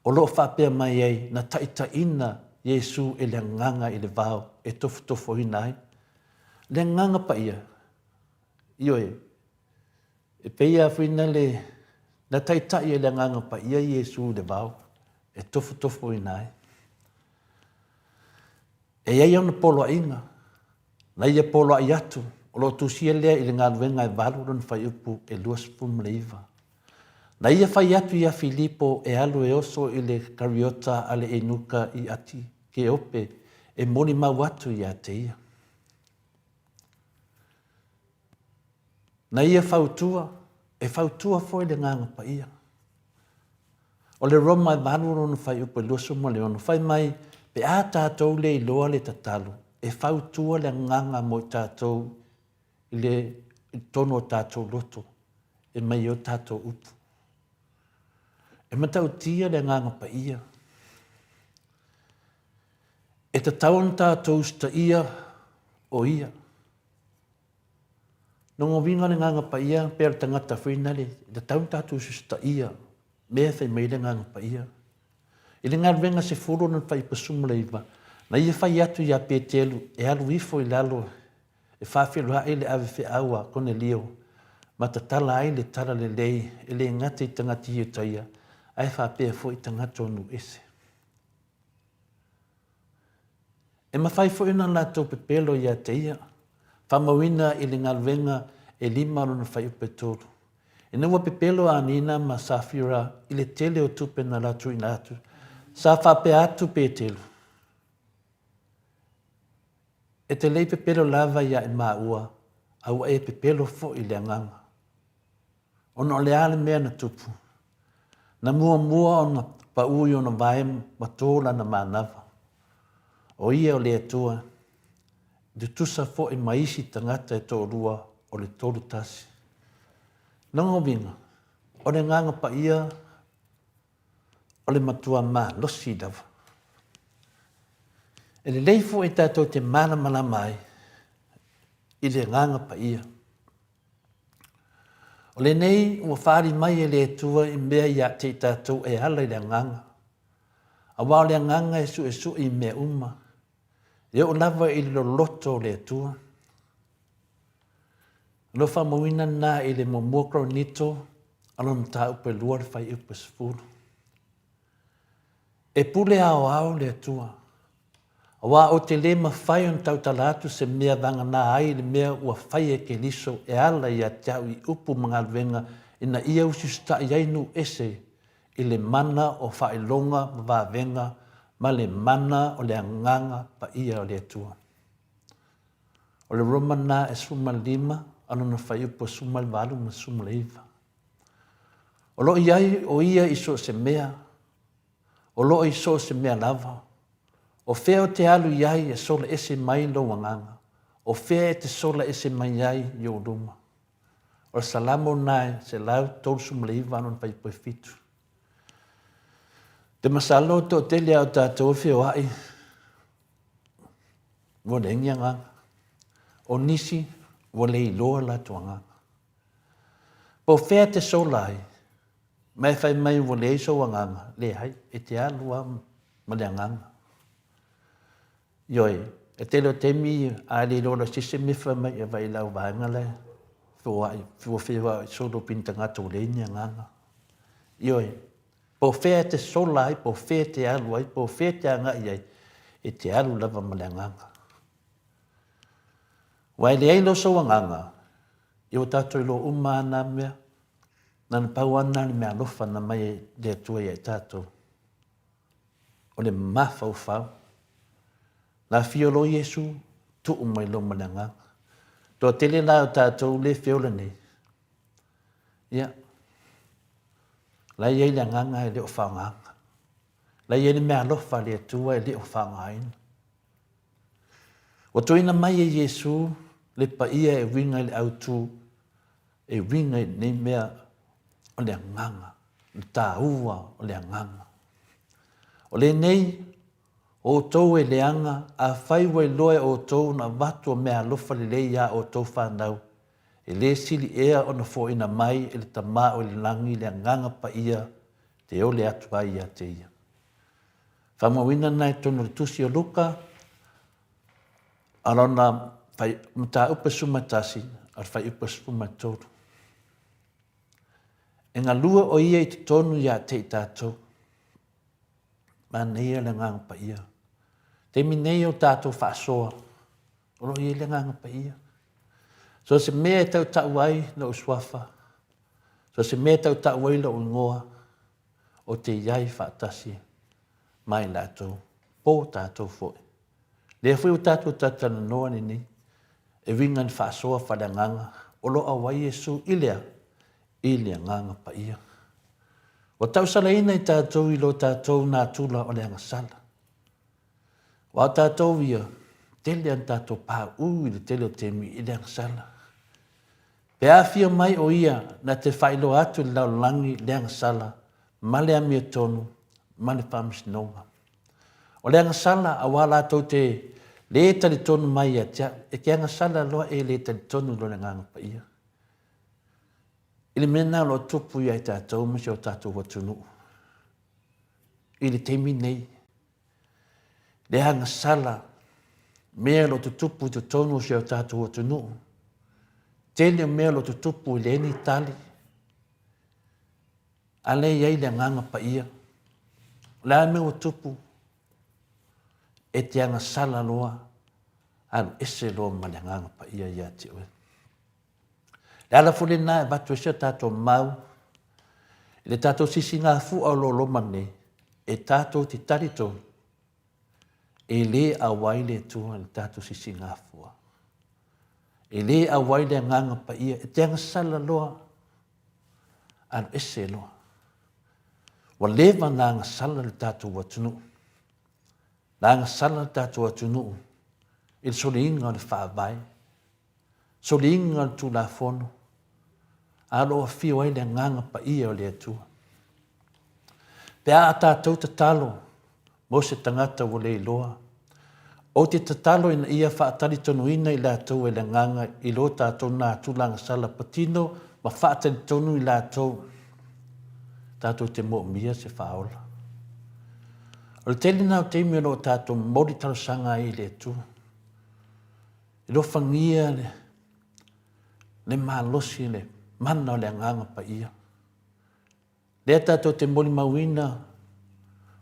o lo whapea mai ei na taita ina Iesu e le nganga i le vau e tofu hinai. Le nganga pa ia. Ioe. E peia whina le na taitai e le nganga pa ia Iesu le vau e tofu hinai. E iei ona polo a inga. Na ia polo a iatu. O lo tusia lea i le ngā luenga e valu ron whai upu e luas pumleiva. Na ia whai atu ia Filipo e alu e oso i le kariota ale e nuka i ati. Ke ope e moni mau atu ia te ia. Na ia whautua, e whautua foi le nganga pa ia. O le roma e maru ronu whai upo e luasu mo le ono. Whai mai, pe a tātou le i loa le tatalu. E whautua le nganga mo i tātou i le tono o tātou loto. E mai o tātou upu. E matau tia le nganga pa ia. E ta taun tātou sta ia o ia. Nongo winga le nganga pa ia, pēr tangata whina le, ta taun tātou sta ia, mea whai mai le nganga pa ia. I le ngā wenga se furu na whai pasuma le iwa, na ia whai atu ia pētelu, e alu ifo i lalo, e whawhiru hae le awe whi aua, kone leo, ma ta tala ai le tala le lei, e le ngata i tangati i taia, ai whapea fo i tangata onu ese. E mawhai fo ina la tō pepelo ia te ia. Whamawina i le ngalwenga e lima rona whai upe tōru. E nua pepelo a nina ma sawhira i le tele o tupe na latu ina atu. Sa whape atu pe telu. E te lei pepelo lava ia e maua, au e pepelo fo i le nganga. Ona o le ale mea na tupu. Na mua o na pa ui o na vai matola na manava. O ia o le atua, de tusa fo i maisi tangata e tō rua o le tolu tasi. Nango vinga, o le nganga pa ia, o le matua ma losi dava. E le leifo e tātou te mana mai, i le nganga pa ia. O le nei, ua whaari mai e le atua i mea ia te tātou e hala i le nganga. A wao le nganga e su i mea uma. E o lava i le loto le atua. Lo wha mawina nā i le momokro nito, alo mta upe lua le whai upe sifuru. E pule ao le atua. A wā o te le mawhai on tau talatu se mea vanga nā ai le mea ua whai e ke liso e ala i a tiau i upu mga alwenga ina ia ususta i ainu ese i le mana o whailonga ma venga ma le mana o le anganga pa ia o le atua. O le romana e suma lima, ano na whai upo suma le walu ma suma le iwa. O lo iai o ia iso se mea, o lo iso se mea lava, o whea o te alu iai e sola ese mai lo wanganga, o whea e te sola ese mai iai i o ruma. O salamo nai se lau tolu suma le iwa ano na whai upo e fitu. Te masalo to te lea o tātou whio ai. Wo le ingia nganga. O nisi, wo le iloa la tuanga. Po whea te solai, mai whai mai wo le iso wanganga, le hai, e te alua ma le nganga. Ioi, e te leo temi a le iloa sise miwha mai e vai lau vaenga le, whio whio solo pintanga tō le ingia nganga. Ioi, po whea te sola ai, po whea te alu ai, po whea te anga i ai, e te alu lava maleanganga. Wai le eilo so wanganga, i o tātou ilo umana mea, nana pauana ni mea lofa na mai le atua i ai tātou. O le mawhau whau, la fiolo Yesu, tu umai lo maleanganga. Tō tele la o tātou le whiola nei. Ia. La iei le nganga e leo whaonganga. La iei le mea lofa le atua e leo whaongaina. O toina mai e Yesu, le pa ia e winga le autu, e winga nei mea o le nganga, le tā ua o le nganga. O le nei, o tau e leanga, a whaiwa e loe o tau na watu o mea lofa le leia o tau whanau, e le sili ea o na fo ina mai e le tama o le langi le nganga pa ia te o le atu ai a te ia. Whamawina nai tono le tusi o luka, arona mta upa sumatasi, ar whai upa sumatoru. E ngā lua o ia i te tonu ia te i tātou, ma neia le nganga pa ia. Te minei o tātou whaasoa, o lo ia le nganga pa ia. So se mea e tau tau ai na uswafa, so se mea tau tau ai la ungoa, o te iai whaatasi, mai lātou, pō tātou foe. Lea fui o tātou tātana noa ni, e wingan whaasoa whadanganga, o lo awai Yesu ilea nganga pa ia. O tau salaina i tātou i lo tātou nā tula o leanga sala. Wa tātou ia, tele an tātou pā ui le tele o temi i leanga sala. Pe awhia mai o ia na te whailo atu lau langi leanga sala, ma lea mea tonu, ma le whamisnonga. O leanga sala a wala tau te le tali tonu mai a tia, e ke anga sala loa e le tali tonu lo le nganga pa ia. Ili mena lo tupu ia i tātou masi o tātou watunu. Ili temi nei. Le hanga sala, mea lo tupu te tonu si o tātou watunu. Tele mea lo tupu i le eni tali. Ale iai le nganga pa ia. Le ame o tupu. E te anga sala loa. Anu ese loa ma le nganga pa ia ia te oe. Le ala fule nā e watu ese tātou mau. Le tātou sisi ngā fu au lo loma nei. E tātou ti tari tonu. e le awai le tua le tatu sisi ngafua. E le awai le nganga pa ia, e tenga sala loa, an ese loa. Wa lewa nanga sala le tatu watunu. Nanga sala le tatu watunu, il soli inga le whaavai, soli inga le tula fono, alo a fio ai le nganga pa ia o le atua. Pea a tātou te talo, mo se tangata wo le iloa. O te tatalo ina ia whaatari tonu ina i lātou e le nganga i lo tātou nā tūlanga sala patino, ma whaatari tonu i lātou. Tātou te mo mia se whaola. O le tele nao teimi o tātou mori tarasanga i le tu. I lo whangia le mālosi le mana o le nganga pa ia. Lea tātou te mori mawina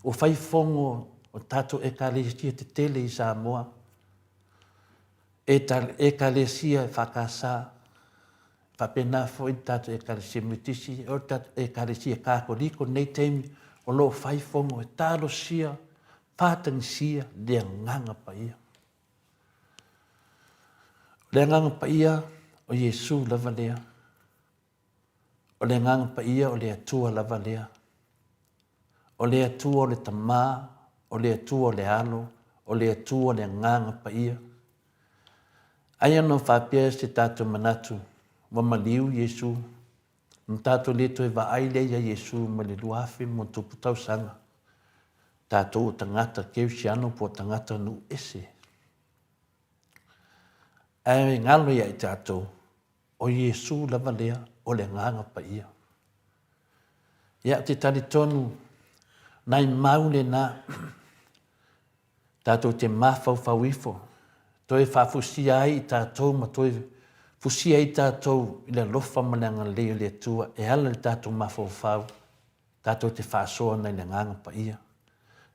o whaifongo o tātou e kālesia te tele i Samoa. E kālesia e whakasā. Whapena fo i tātou e kālesia mitisi. O tātou e kālesia kākoriko nei teimi o lo whaifongo e tālo sia, pātangisia, lea nganga pa ia. Lea nganga pa ia o Yesu lava lea. O le nganga pa ia o le atua lava lea. O le atua o le tamā, o le atua o le alo, o le atua o le nganga pa ia. Aia no whapea se tātou manatu, wa maliu Yesu, n tātou le toi wa aile ia Yesu ma le luafi mo tupu tau sanga. Tātou o tangata keu si ano po tangata nu ese. Ai ngalo ia i tātou, o Yesu lava lea, o le nganga pa ia. Ia te tari tonu, nai maule na, tātou te mafau fawifo, toi whafusia ai i tātou, ma toi fusia i tātou, i le lofa mananga leo le tua, e ala le tātou mafau fau, tātou te whasoa nei le nganga pa ia.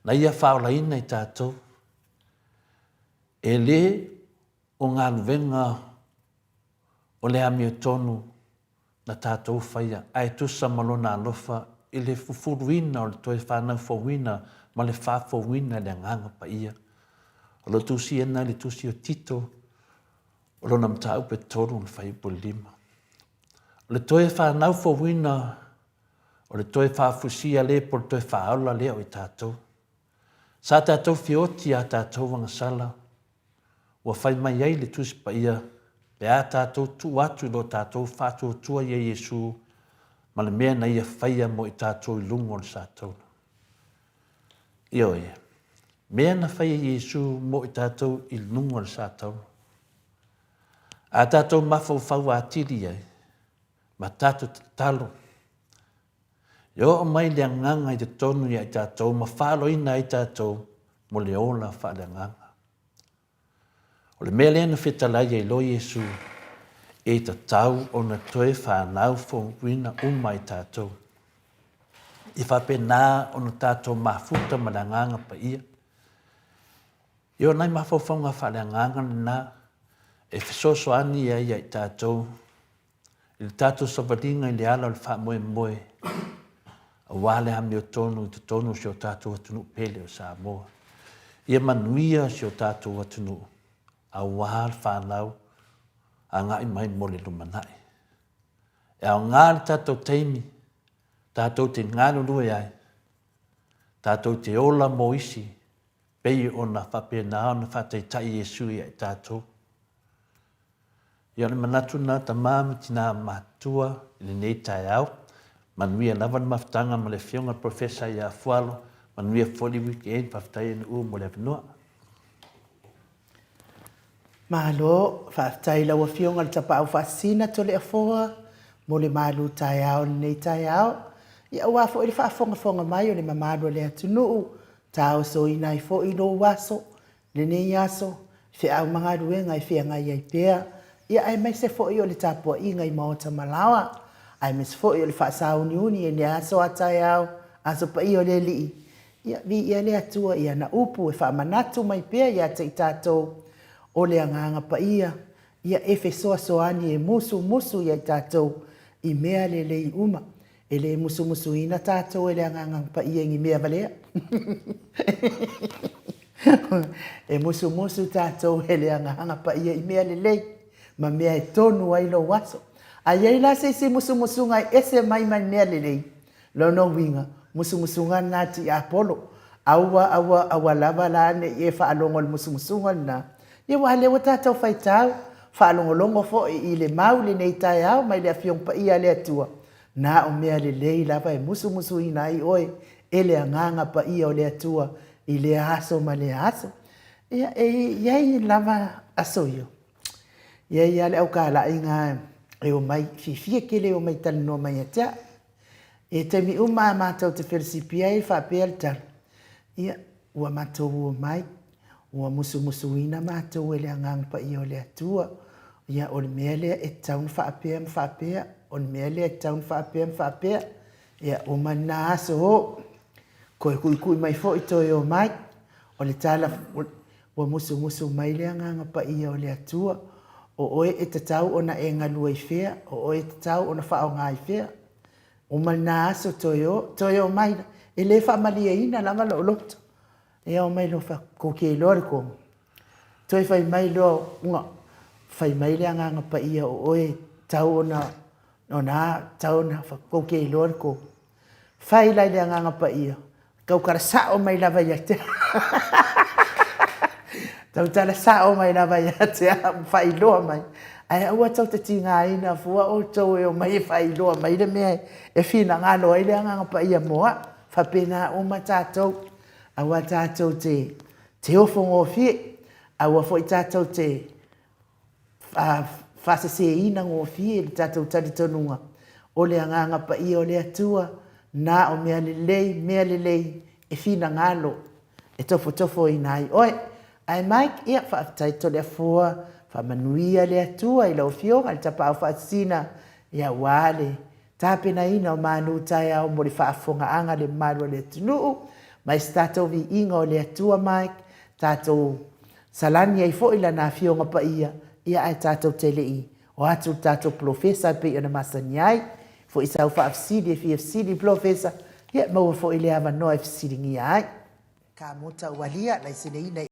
Na ia whaola ina i tātou, e le o ngā luwenga o le amio tonu, na tātou whaia, ai tusa malona alofa, i le fufuruina o le toi whanau fawina, ma le whafawina le nganga pa ia. O le tusi ena, le tusi o tito, o lo nam tau pe toru le whaipo lima. O le toi whanau fawina, o le toi whafusia le, po le toi whaola le o i tātou. Sa tātou fioti a tātou wangasala, wa whai mai ai le tusi pa ia, pe a tātou tu atu lo tātou whātua tua ia Yesu, ma le mea na ia whaia mo i tātou i lungo le sātou. Io ia, mea na whaia Yesu mo i tātou i lungo le sātou. A tātou mafau whau a tiri ai, ma tātou te talo. Io o mai le nganga i te tonu ia i tātou, ma whalo ina i tātou, mo le ola wha le nganga. O le mea lena whetalai e lo Yesu, e ta tau o na toe whanau whawina umai tātou. I whapena o na tātou mafuta ma la nganga pa ia. Io nai mawhawhaunga wha la nganga na, e whesoso ani ia i tātou. I le tātou savalinga i le ala o le wha moe moe. A wale hami o tonu i te tonu si o tātou atunu pele o Samoa. Ia manuia si o tātou atunu. A wāl whanau, a ngai mai mole lumanai. E au ngāri tātou teimi, tātou te ngāru rue ai, tātou te ola mo isi, pei o na whapena o na whateitai Yesu i ai tātou. Ia le manatu nā ta māmi tina mātua, i le nei tai au, manuia lawan maftanga ma le whionga profesa i AFUALO, manuia foli weekend, paftai ina mo le avinua. Malo, whaftai lau a whionga le tapa au whaasina to le afoa, mo le malu tai au nei tai au. Ia ua fo i le whaafonga mai o le mamadu le atunuu, tau so ina i fo i lo waso, le nei aso, whi au mga ruenga i whia ngai ai pēa. Ia ai mai se fo i o le tapua i ngai MAOTA malawa, ai mes fo i o le whaasau ni uni e ne aso a tai au, aso pa i o le li. Ia vi ia le atua ia na upu e whaamanatu mai pēa ia te i tātou, o le anganga pa ia e whesoa soani e musu ia i tātou i mea le lei uma. E le musu ina tātou e le anganga pa ia ngi mea valea. E musu tātou he le angahanga pa ia I mea lelei, ma mea e tonu ai lo waso. A iei la se musu ngai ese mai mea lelei. Lono winga, musu nati I Apollo. Awa lava la ne e whaalongo le musu na. Ia wale wa tātou whaitau, whaalongolongo fo I le mau le nei tai au, mai le afiong pa ia le atua. Na o mea lelei lava e musu ina ai oe, e le anganga pa ia o le atua, I le aso ma le aso. Ia iei lava aso io. Iei ale au ka la inga e o mai fifia kele o mai tali no mai atea. E te mi uma mātou te wheresipia e whapea le tali. Ia ua mātou ua mai, ua musu ina mātou e le angang pa ia o le atua. Ia o le mea lea e taun whapea, o le mea lea e taun whapea. Ia o mana aso ho, koe kui mai fo I toi o mai, o le tala ua musu mai le angang pa ia o le atua. O oe e te tau ona e ngalua I whea, o oe te tau ona whao ngā I whea. O mana aso toi o mai, e le whaamalia ina lama lo loto. E o mai lo wha koke lore ko. Toi whai mai lo, whai mai le anganga pa ia o oe tau ona, tau ona wha koke lore ko. Whai lai le anganga pa ia, kau kara sa o mai lava ia te. Tau tala sa o mai lava ia te whai loa mai. Ai aua tau te tinga ina fua o tau e o mai e whai loa mai le mea e whina ngalo ai le anganga pa ia moa. Whapena o ma tātou. Aua tātou te ofongo fie. Aua fo I tātou te whasase ina ngō fie le tātou tari tonunga. O le anganga pa ia o le atua. Na o mea lelei e whina ngalo. E tofo ina ai. Oi, ai Mike ia whaaftaito le afua. Whamanuia le atua I lau fionga, le tapa au whaasina, ia wale. Tāpena ina o manu tai au mo le whaafonga anga le marua le tunuu, mai statou VIIGA o le atua Mike, tātou salani ai fo ila na fionga pa ia ai tātou telei. O atu tātou profesa pe ia na masani ai, fo isa au whaafsidi e FFCD profesa, ia maua fo ile ava no FFCD ngi ai. Ka mota walia, lai sine ina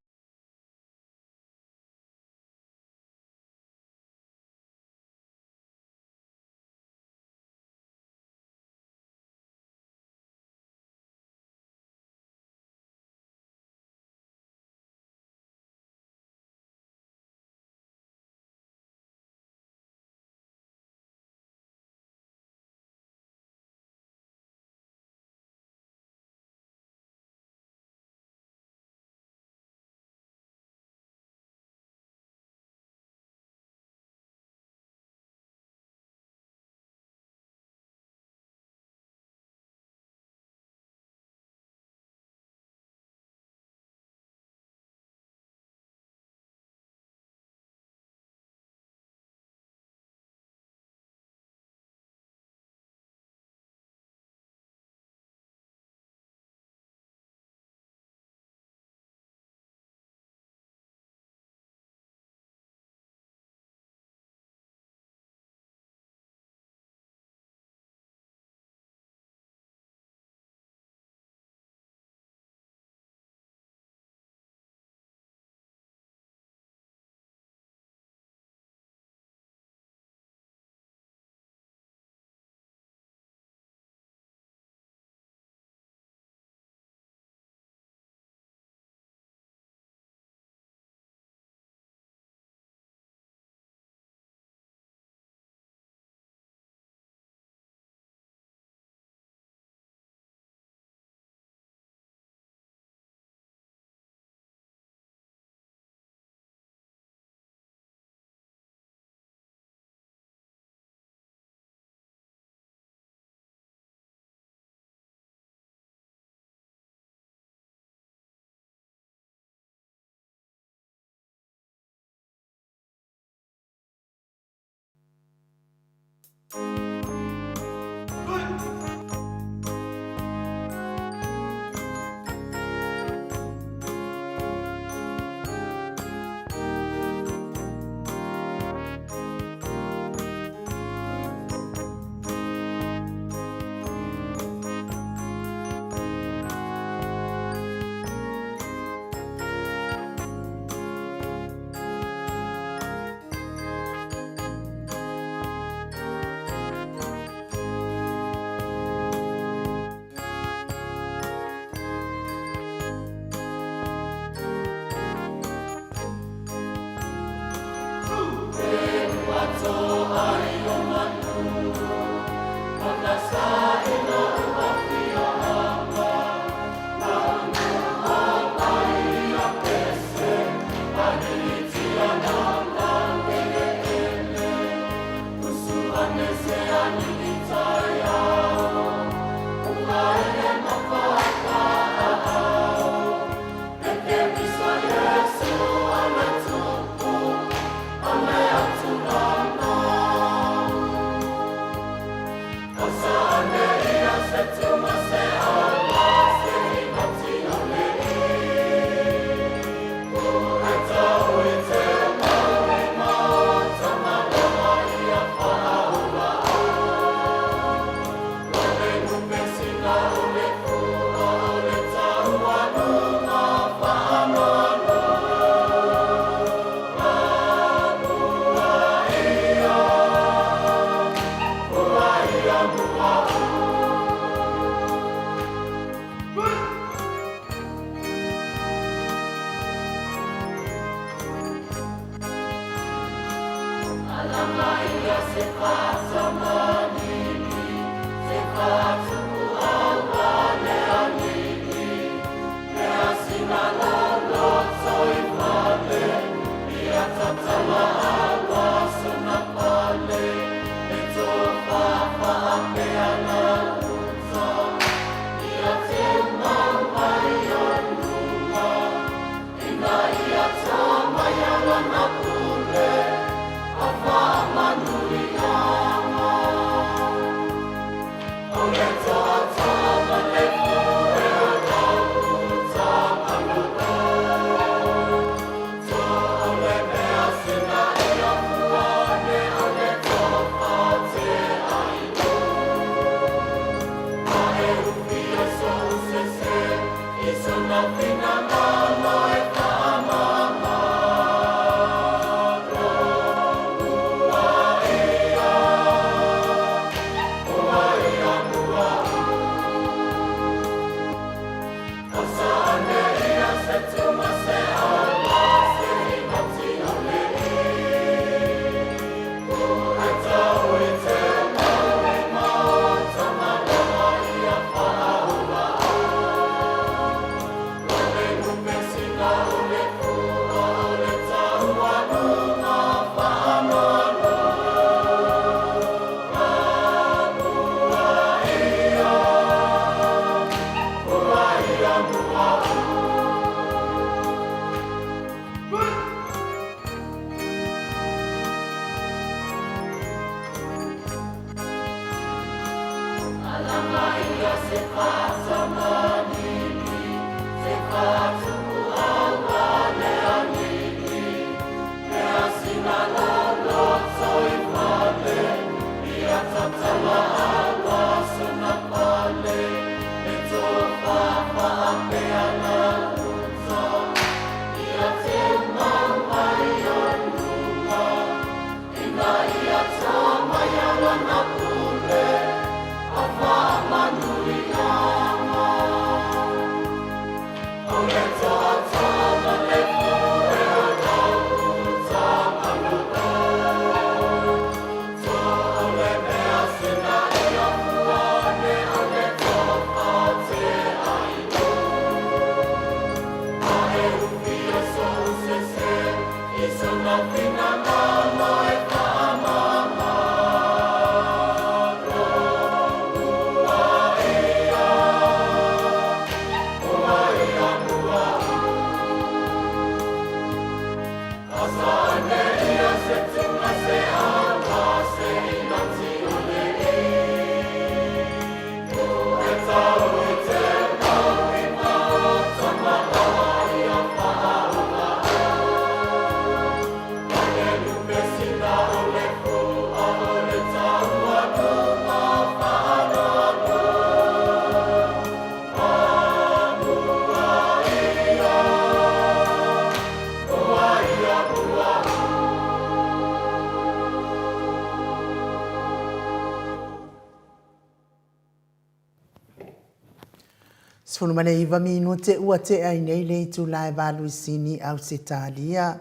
Sfunu mane iwa minute ua te ai nei le tu lai valu sini au se talia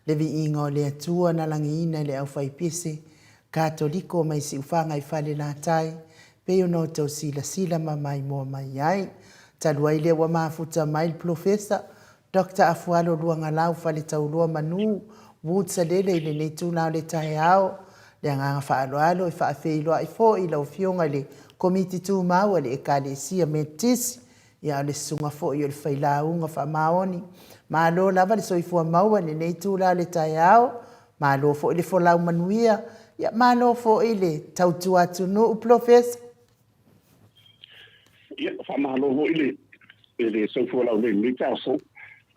le vi ingo le atua na langi ina le au fai pese katoliko mai si ufanga i fale la tai pe o no tau sila ma mai mo mai ai talua ile wa mafuta mai profesa Dr. Afualo LUAGALAU fale taulua manu wut SALELE ile le tu la le tai au le nganga faaloalo i faafeiloa i fo i lau fionga le komiti tu maua le ekalesia metisi ia le sunga fo i le whailaunga wha maoni. Ma lo lava le soifua maua le nei tūla le taiao. Ma lo fo i le folau manuia. Ia ma lo fo i le tautu atu no professor. Ia wha mahalo ho i le soifua lau le ni tāso.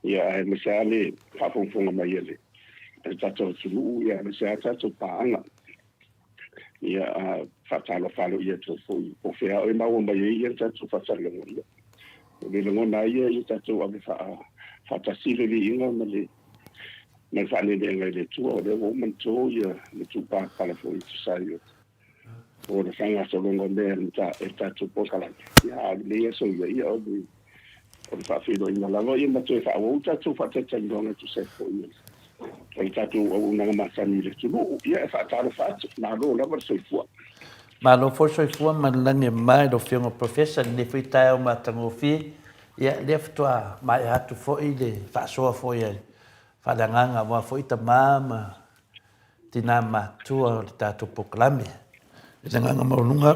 Ia me sea le whapongfonga mai ele. E tato tunu ia me sea tato paanga. Ia whatalo whalo ia to fo i o whea o e maua mai ia tato whatalo ia. Le ngona ia i tatou ave whatasile li inga ma le whanele ngai le tua o le woman tō ia le tūpā kala fo i tusai o le whanga solonga mea e tatou pokalani. Ia le ia so ia o le whawhiro inga lava ia ma tō e whawo tatou whatatani ronga tusai fo ia. O i tatou au nanga masani le tunu ia e whataro whatu nā lo lava soifua. Ma lo for soifua ma lange mai lo fionga professor ne fui tai o matangofi ia le ftoa mai atu fo i le whaasoa fo ia whalanganga wa fo i ta mama tina matua le tatou poklame le nganga maununga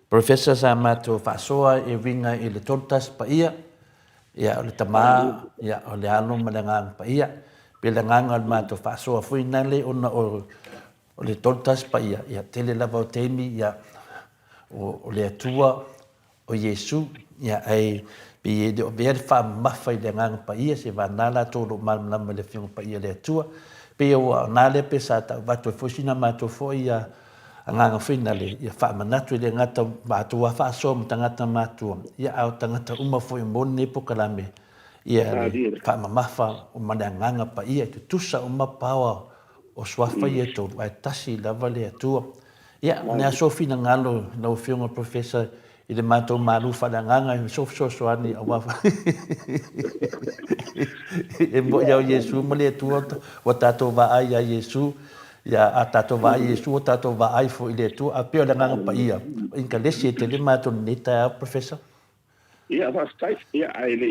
professor sa matua whaasoa e winga i le tontas pa ia o le tama ia o le alo malanganga pa ia pe le nganga le matua whaasoa fui nale ona o le tontas pa ia tele lava o teimi ia o le atua o Yesu ia ai pe de o ver fa mafa i le nganga pa ia se va nala todo mal lama le fiong pa ia le atua pe o nale pe sa ta va to fosina ma to fo ia nganga finale ia fa manatu le ngata va to fa so mtangata matu ia au tangata uma fo i mone pokalame ia fa mafa o mananga pa ia tusa uma pawa o swafa ia to ai tasi lava le atua ia na sofi na ngalo na fionga professor i le matou malu whananganga i so ani awa e mo ia o Yesu mo le atua o tatou va ai a Yesu ia a tatou va ai Yesu o tatou va ai fo i le atua a peo le nganga pa ia inka lesi e te le matou neta professor ia vastai ia ai le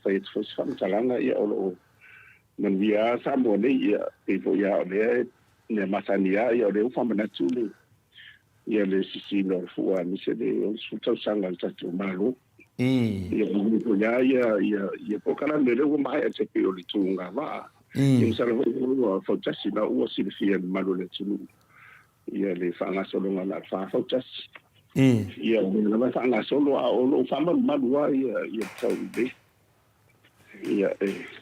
fai fos talanga ia o man via Samoa nei ia e fo ia le ne masania ia le ufa manatu le ia le sisi no fua ni se de sultau sanga tatu malu ia ni ko ia pokala le o mai a te pe o le tunga va ia sa lo fo tasi na o si fia malu le tulu ia le fanga solo na fa fo tasi ia le fanga solo a o fa malu ia tau be ia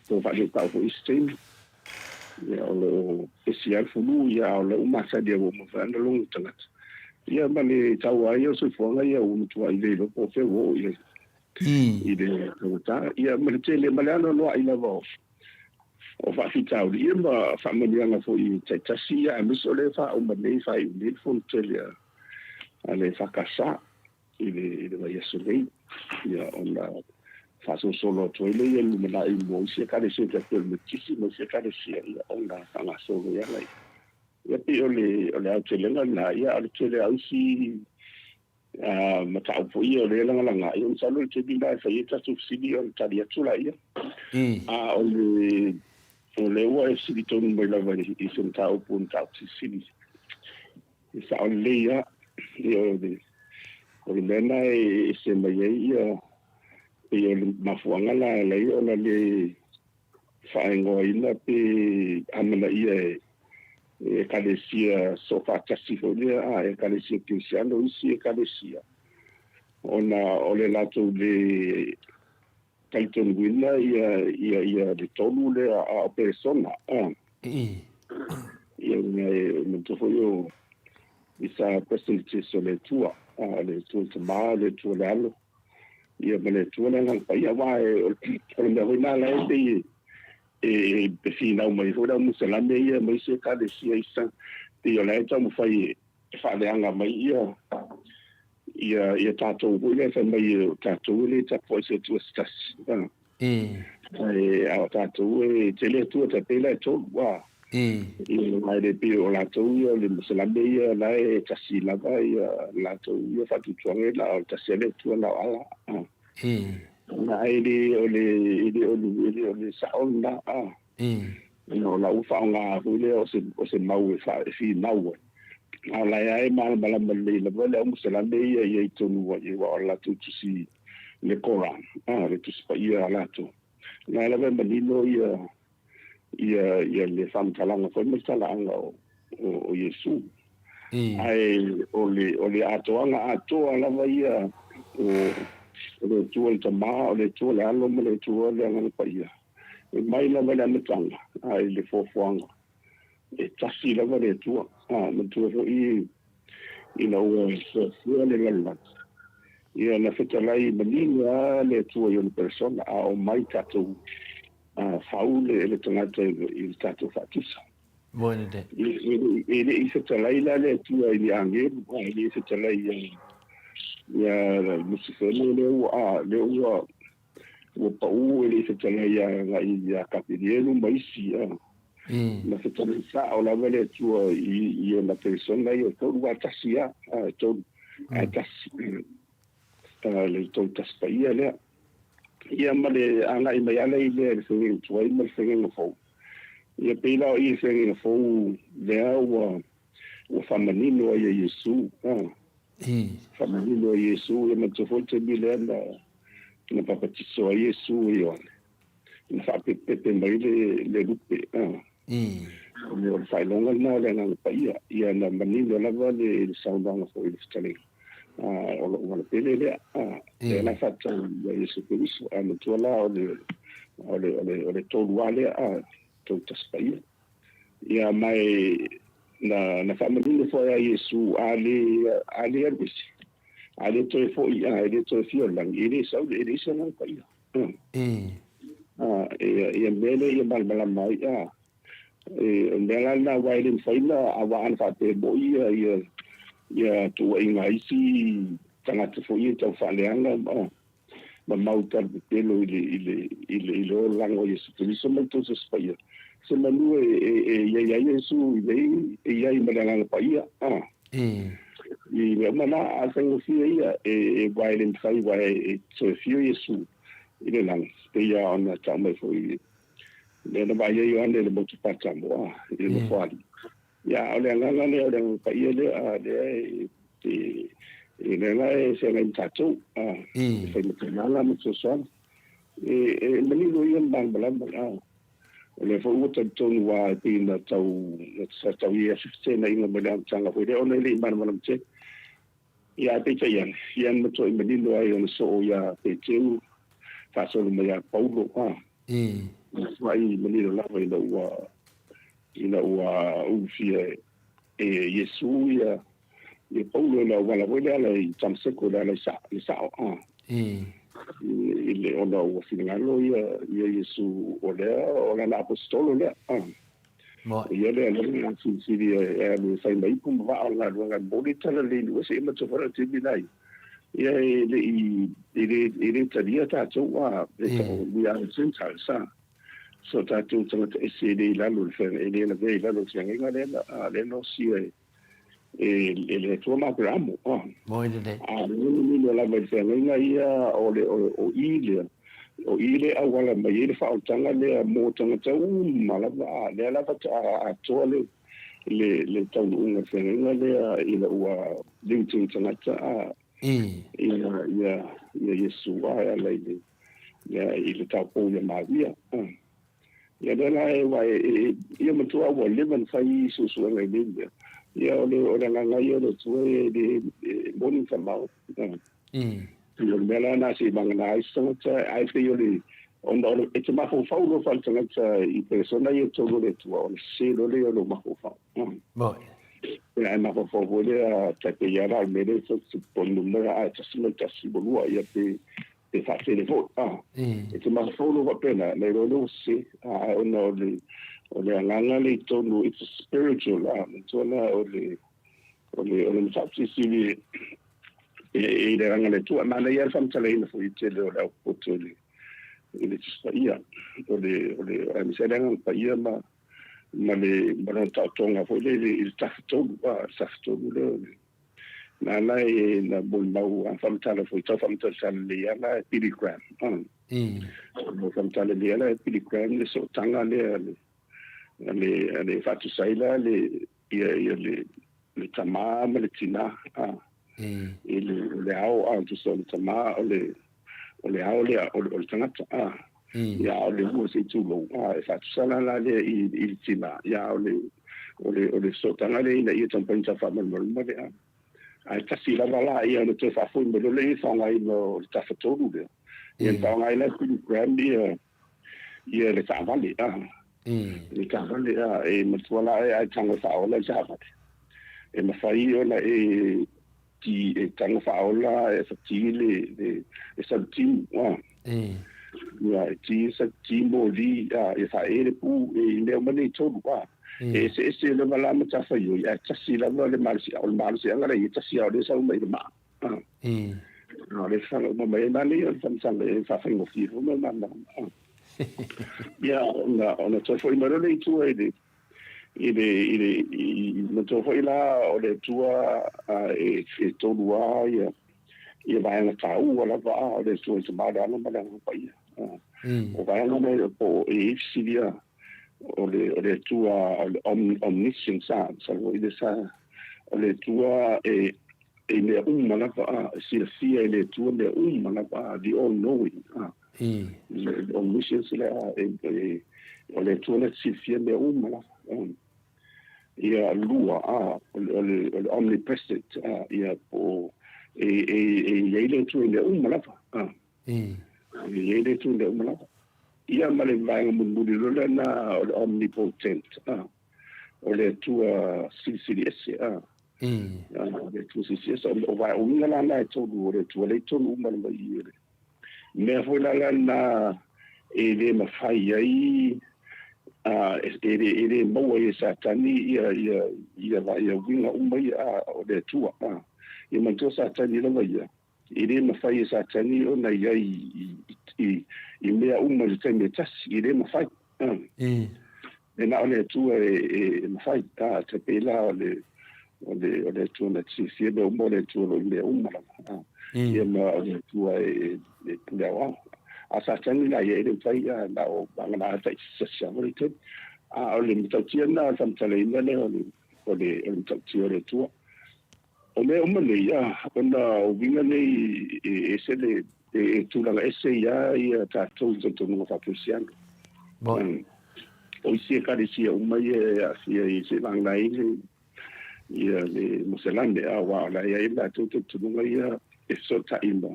to fa le tau fo istin ia o especial fulu ia o le umasa dia o mo fa no longo tanga ia mane tau ai o so fonga ia o tu ai le po fe o ia ile ta ia mane tele malano no ai la vo o fa fitau ia ma fa mane fo i tasi ia mi so le fa o mane fa i le fo tele ale fa kasa ile va yeso le ia ona fa so solo to ile ia mi la i mo si ka le se ka le tisi mo si ka le si ia ona fa la so ia lai ia pe ole au telenga na ia au tele au si mata au foi ole langa langa ia un salo te binda fa ia tatu sidi on tadia tula ia ole wa sidi tonu mai lava i son tau pun tau sidi sa ole ia ole mena e se mai ia pe ole mafuanga la ia ona le fa ngoina pe amana ia e kalesia sofa tasifo ia e kalesia cristiano isi e kalesia ona ole lato le Kaiton Wina ia de tolu le a persona ia me tofo yo isa personality sole tua le tua tama le tua lalo ia me le tua nang pa ia wa ole me hoina la e pefina mai fora musalame ia mai se ka de sia isa te yo la ta mo fai fa de anga mai ia ia tātou ile fa mai tātou ile ta po se tu stas a tātou te le tu te pela to wa mai de pi o la to ia le salame ia la tasi la vai la to ia fa tu tuange la tasi le tu la ala na ile sa ona no la ufa nga ile o se mau fa fi mau ala ai mal bala mali la bala musalame ia tonu wa la tu si le Koran le tu pa ia la tu na la benino ia le fam talanga foi mo talanga o Yesu ai o le ATUA la ia o le tu el tama o le tu la lo mo le tu le ngana pa ia mai la bala metanga ai le fofuanga e tasi la le tu mo tu so le la ia na fetalai maninga le tu yo persona o mai tatu faule le tangata il tatu fatusa bueno de e fetalai la le tu ai ange e fetalai ya musifelo le o pau ele fetalai ya capirielo mai sia na fetalai sa o la vele tu i la persona yo to wa tasia to le to taspaia le ia male ana i mai ala i le se tu ai mal se no fo ia pela i se no fo le o famanino ia Yesu famanino Yesu ia mo fo te bile na papatiso Yesu ia na fa pepe mai le lupe le o fai longa na le na paia ia na manino la vale saudanga fo il stale o pele le la fatta Yesu Cristo mo tu la o le tolu ale to taspaia ia mai na family fo ya Yesu ale arbisi ale to fo ia ale to fio lang ile sau ile sana pa ia ia mele ia balbala mai mela na wailin faina awan fa te boia ia tu inga isi tanga te fo ia tau faleanga ma MAOTA pelo ile lango Yesu Cristo mai to se spaia se manu ia Yesu ia malanga pa ia i mana asengo ia wailin fai wai so fio Yesu ile lang ia ona tama fo ile le ba ia ande le motu patamo ile fali ya ole nganga le ole pa ia le ile la se la tato se me nala mo so mani lo ia bang balam ole fo uta ton wa pina tau sa tau ia se na inga balam tanga fo ile ona ile man che ya pe che yan mo to mani lo ai on so ya pe che fa so mo ya paulo mai mani lo la ina wa ufia Yesu ya le paulo la wala wala la tamseko la sa ile ona o finalo ya Yesu ola na apostolo le ia le na si le sai mai pum va la nga bonita le lu se ma to fora ti bilai ia ile tadia ta to wa we are in sa so tatu tanga ese la lu fe ele la ve la lu tanga le no si ele to ma gramo bueno de ni la ve fe ia o ile a wala mai ele fa tanga le mo tanga tau mala le la fa a to le tau unga fe le ile wa linking tanga ia Yesu wa la ile ya ile tau po ya Maria ya dela ia matua wa levan fai susu ngai bimbe ya ole nga yo le tue de boni famau yo bela na si bangana so ai fe yo le on e te mafo faulo fa tanga I persona yo todo le tua on se lo le lo mafo fa bon ya mafo fo vole ta pe ya ra me le so pon numero a tassi bolua ya pe e fa le vo e te mafo lo va pena le lo se ona ole nganga le tonu it's a spiritual tona ole mtapsi sili e le ranga le tua ma le fam tale ina fu te le o potoli ile ia o le mi se ranga pa ia ma le ma ta tonga fo le il tafto le na lai na bol mau fam tale fu ta fam tale le ia la piligram fam tale le ia la piligram le so tanga le fatu saila le ia le tama ma le tina le au tu so le tama o le au le tangata ia o le hu se tu lo fatu sala la le il tina ia o le so tanga le ina ia tampa inta fa mal le ai kasi la la ia le te fa fu me le fa ngai no ta fa todo le ia fa ngai la ku grand ia le ta vale le ta vale e mo tuala ai tanga fa o le ja e ma fai ona ti tanga fa ola e fa ti le sa ti ya ti sa ti mo li e fa e le pu e le mani todo e se le mala ma ta fa yo ya ta si la le mal si o mal si ngara i ta si o le sa mai ma no le fa mo mai na le sam sam le fa fa mo fi mo ma ya ona to fo i mo le tu e ile to foi la o le tua e to lua ia vai na tau ala va o le tua se ma da no ma da pa ia o vai no me po e silia o le tua omniscient sa o ile sa o le tua e le ma va si le fia le tua le ma va the all knowing le omniscient la o le tua le si fia le ma ia lua o omnipresent ia po e ile tu le lava ile tu le lava ia male vai mun le na o omnipotent o le tua CCS le tua CCS o vai o ngala na to le tua le to le ile me foi la na e le mafai ai ele mau e sa tani ia winga umai o le tua ia mantua sa tani lava ia ele mawhai e sa tani o na ia i mea uma le taime tasi ele mawhai e na o le tua e mawhai te pela o le tua na tisi e uma o le tua lo mea uma lava ia ma o le tua e pulea asa tani la ye le fai na o bangana ta sa mo le o le mtautia na sam tale na le o le mtautia le tua o me o male ya ona o vinga le e se le tu la ese ya ta to no fa pusian o si ka de si o mai si se lang lai le muselande wa la ya ila tu no ya e so ta imba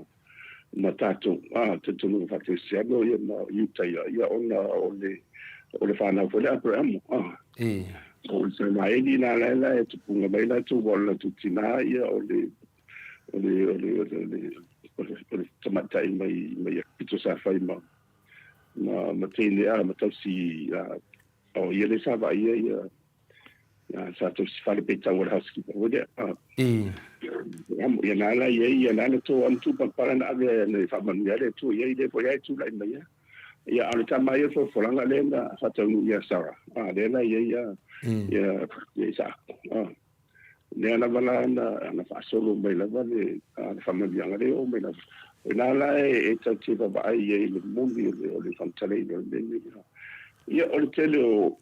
na tato tato no fatto sia no ia na yuta ia ona ole fana fole Abraham o se mai di la e tu punga mai la tu vola tu tina ia ole tomata mai pito sa fai ma tele ma tausi o ia le sa vai ia sa tu si fale pe tau housekeeper wode ia na la ia na to am tu para na ave ne fa man ia le tu ia le po ia tu la ia ia ala ta mai fo langa le na fa tau ia sara le la ia sa ne la bala na fa solo mai la vale fa man ia le o mai na la e ta ti va ia le mundi le fantale le ia o tele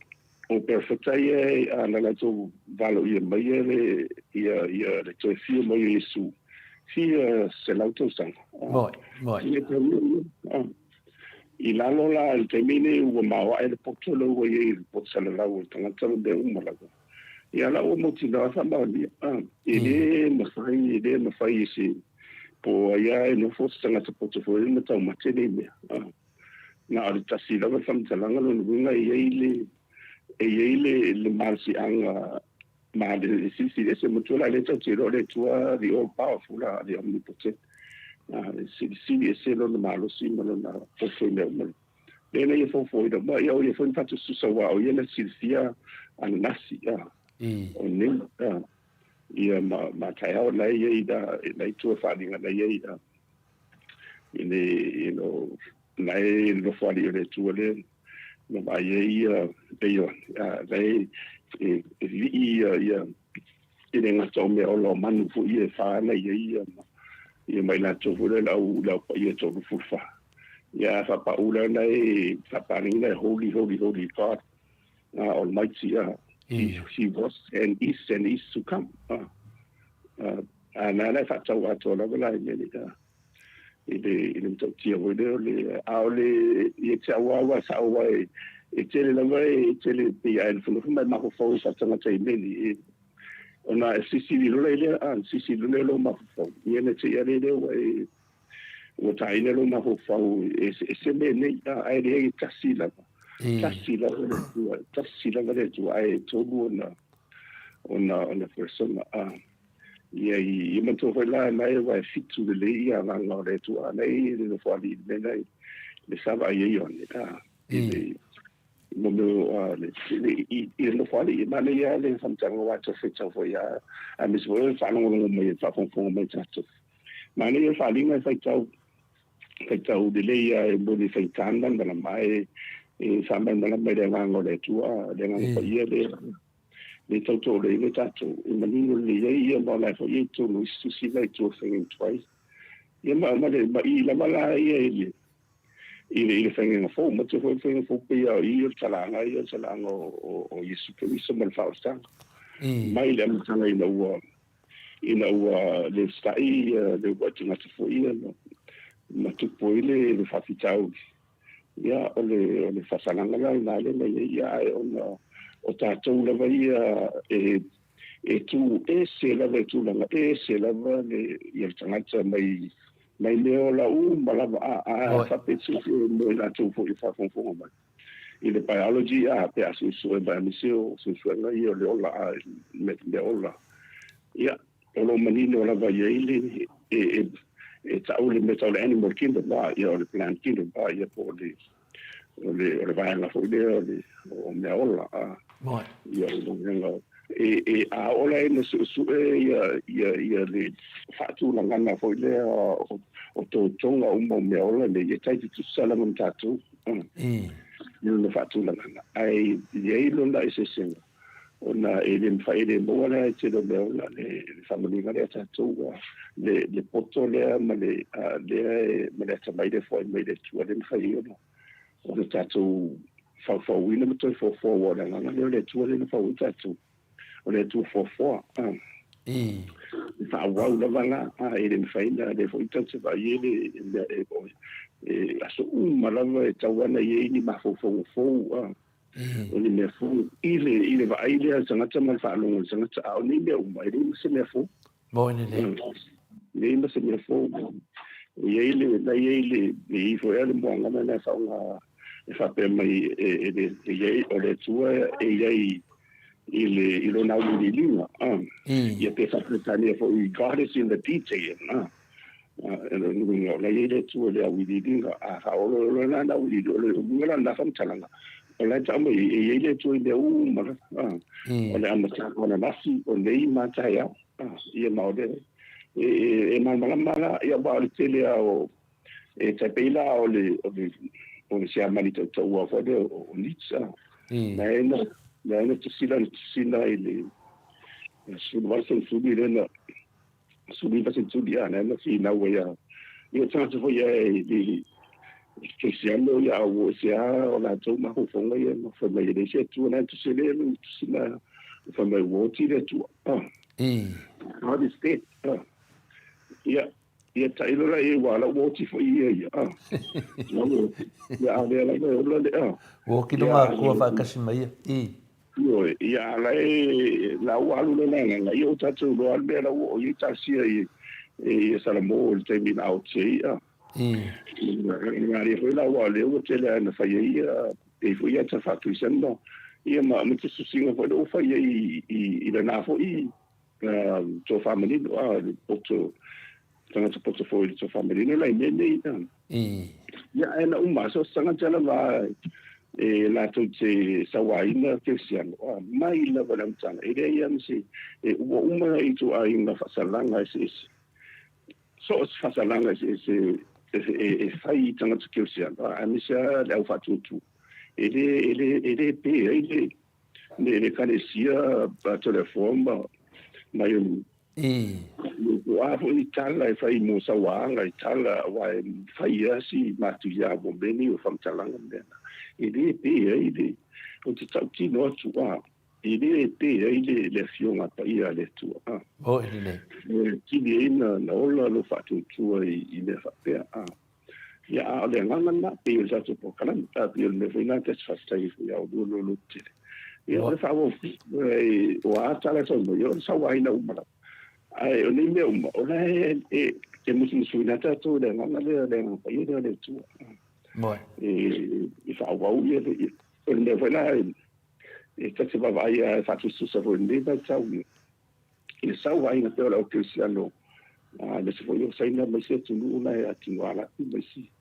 o perfecta ia ana la to valo ia mai ia le to fio mai Yesu fia se l'auto sang moi i la lola il termine o mau e le potolo o ia pot sala la o tanga talo de uma la ia la o motiva fa ba dia ele ma fai si po ia no fosse tanga te portfolio na tau matele na ala tasi la fa mtalanga no winga ile le marsi anga ma de sisi ese mutula le tiro le tua the all powerful the omnipotent sisi ese lo malo si mo na posso me le ne fo do ma io fo fatto su sa wa o ile silfia an nasi o ne ia ma kai ho nei ia da nei tu wharinga nei ia ini nei no whari le tu le no mai ia ia nei ia ini ngato me o lo manu fu ia fa nei ia mai la tu le lau pa ia tu fu fa ia fa pa ula nei fa pa nei holy God Almighty he was and is to come and I fa tau ato la la ni ele to tia wo le aule e tia wa sa wa e tele la vai tele pe ai fu ma ma ko fo sa tanga tai meli ona sisi lo le sisi lo ma fo ye ne tia le o tai le lo ma fo e se me ne ai le tasila le tu ai to ona persona ia man to la mai vai fitu de le ia la le tu nei le fuali nei le sava ia on mo le le fuali ma le ia le samtanga wa to fitu fo ia a mis wo fa no mo fa fo mo tato ma le fa linga fa tau de le ia mo le fa tanda na mai e samba na mai de ngango le tu de ngango ia le tauto le tato i manino le ia ma la fo ia tu no si vai tu thing twice ia ma i la mala ia ile thing fo ma tu fo thing fo pe ia talanga o Yesu Cristo mal fausta mai le mtanga ina le stai le watching at fo ia ma tu po ile le fatitau ia ole fasalanga la ia o tātou lava ia tu se lava tu langa se lava le ia tangata mai leo la malava whapetsu mo la tau fo i whafonfonga mai. I le biology pe asu sue ba miseo suenga ia le ola me ola. Ia olo manino lava ia ile tau le metal animal kingdom ba ia o le plant kingdom ba ia po le vaenga fo le o me ola Right. Ia longa a ola ina su ia le fatu langana fo le o to tonga mo me ola le ia tai tu sala mo tatu le fatu langana ai ia longa ese senga ona ele fa ele mo la te do me ola le family ngale tatu le poto le ma le mai de fo mai de tu le fa ia o tatu fa wina mo to fo wala nga le tu le fa wita tu o le tu fo fa wa la vanga ele fa ina le fo ita se va ele aso malava tawana ye ni ma fo o ni me fo ile va ile sanga tama fa lo sanga ta ni me mai ni se me fo Mo ni ni me se me fo ye ile ni fo ele mo nga na fa nga fa pe mai e o le tua e ilo na uli linga ia pe fa pretania for God is in the detail la ile tua le uli linga ha o na uli le na fa mtalanga o la tamo e ile tua le ma o le amata o na nasi o le mata ya ia ma de e mala ia ba le tele o e tapela o le o se amalito tau fo de o litsa na tu sila ile su va sen subi na subi va sen subi na si na we ya io tanto fo ya che siamo ya o se o la tu ma fo ya no fo me de se tu na tu se le tu sila fo me wo ti de tu how this state ia tailora e wala woti fo ia ia ia ale la le wo ki no ma ko fa kasi mai yo ia la walu le nga ia tatu lo albe la wo ia tasia e salamo il termine out ia ngari fo la wale o tele na fa ia e fo ia ta fatu sendo ia ma me tu singa fo do fa ia i le na fo to family poto tanga to portfolio to family no la nei ya ena uma so sanga tala va la tu te sawaina ke sian mai la valam tana yam si o uma I tu ai na fasalanga so fasalanga fai tanga tu ke sian amisa la fatutu ele pe le canesia pa telefone mai o avo Itala fai mo sawanga Itala wa fai asi matu ya bombeni o famtalanga mena ele pe o te tau kino tua ele pe le fiona pa ia le tua o ele kini ina na ola lo fatu tua I le fa pe ya le nganga na pe o sa po kana ta pe le fina te fastai ya o lo tele ya le fa o ata so yo sa wa ina umara ai o ni me o la ke musu na ta to le nganga le pa ia le tua moi fa wa u ye le fina ta se va vai fa tu su sa vo ni ba ta u sa wa ina pe o cristiano le se foi o sai na me se tu na ati wala me si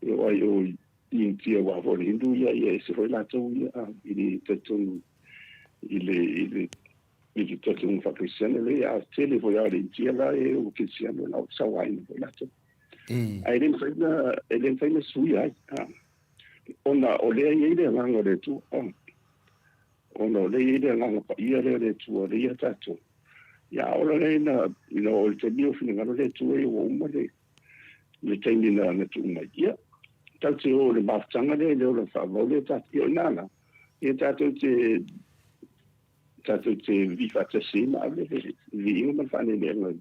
eu ai o intia wa vo hindu ya se foi la tu ya ili tetu ili tetu fa cristiano le a tele foi a intia la o cristiano la sa wa ina la tu ai den foi na sui ai ona o le ile nganga le tu ona le ile nganga pa ia le tu le ia tatu ya ola le na o te bio fina ngalo le tu e o umale le teini na tu mai ia tau te o le maftanga le o fa vole tatu o nana e tatu te vifa te sima le vi o fa ne le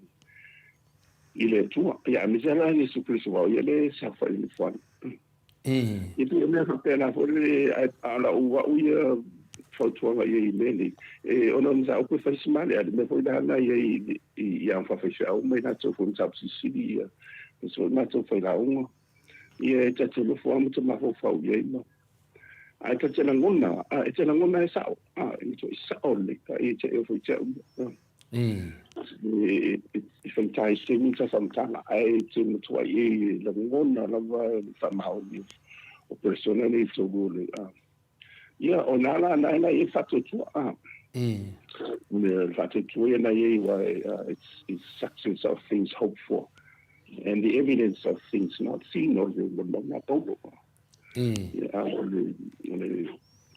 ile tu ya misala ni su kristo wa ia le sa fa ni fo e tu me fa pena for le ala o ia fotoanga I mele ona nza o fa simale a me foi da na ia fa fa o me na to fun tap sisi so na to fa la un ia ta te lo fo mo to ma fo fa ia no ai ta te na ngona te na ngona sa I to sa o le ka te e fo te fa tai se mi ta samtana ai te mo to ai la ngona la va fa ma o persona ni to go le ia o nala na I fatu tu me fatu tu na it's substance of things hoped for and the evidence of things not seen or not over ia o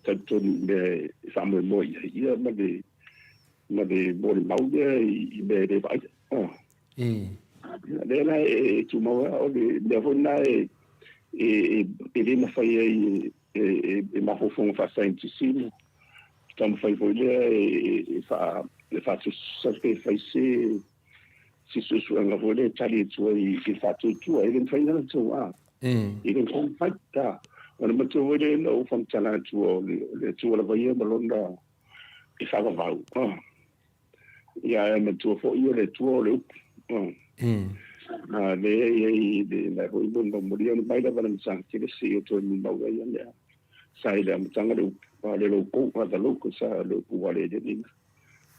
tanto me famo mo ia ma de mo mau I me de vai le na tu mo o le vona na fai ma fofo fa scientismo tam fai voile fa tu sa che fai si su nga voile tali tu I fa tu I fai na tu I con fatta ona ma tu voile no fam tala tu le tu la vai ma londa I fa va ya ma tu fo io le tu le le la voi bon morio no baila para san que se yo to mi bawa ya sai le mtanga le lo ko da lo ko sa lo ku wale de ni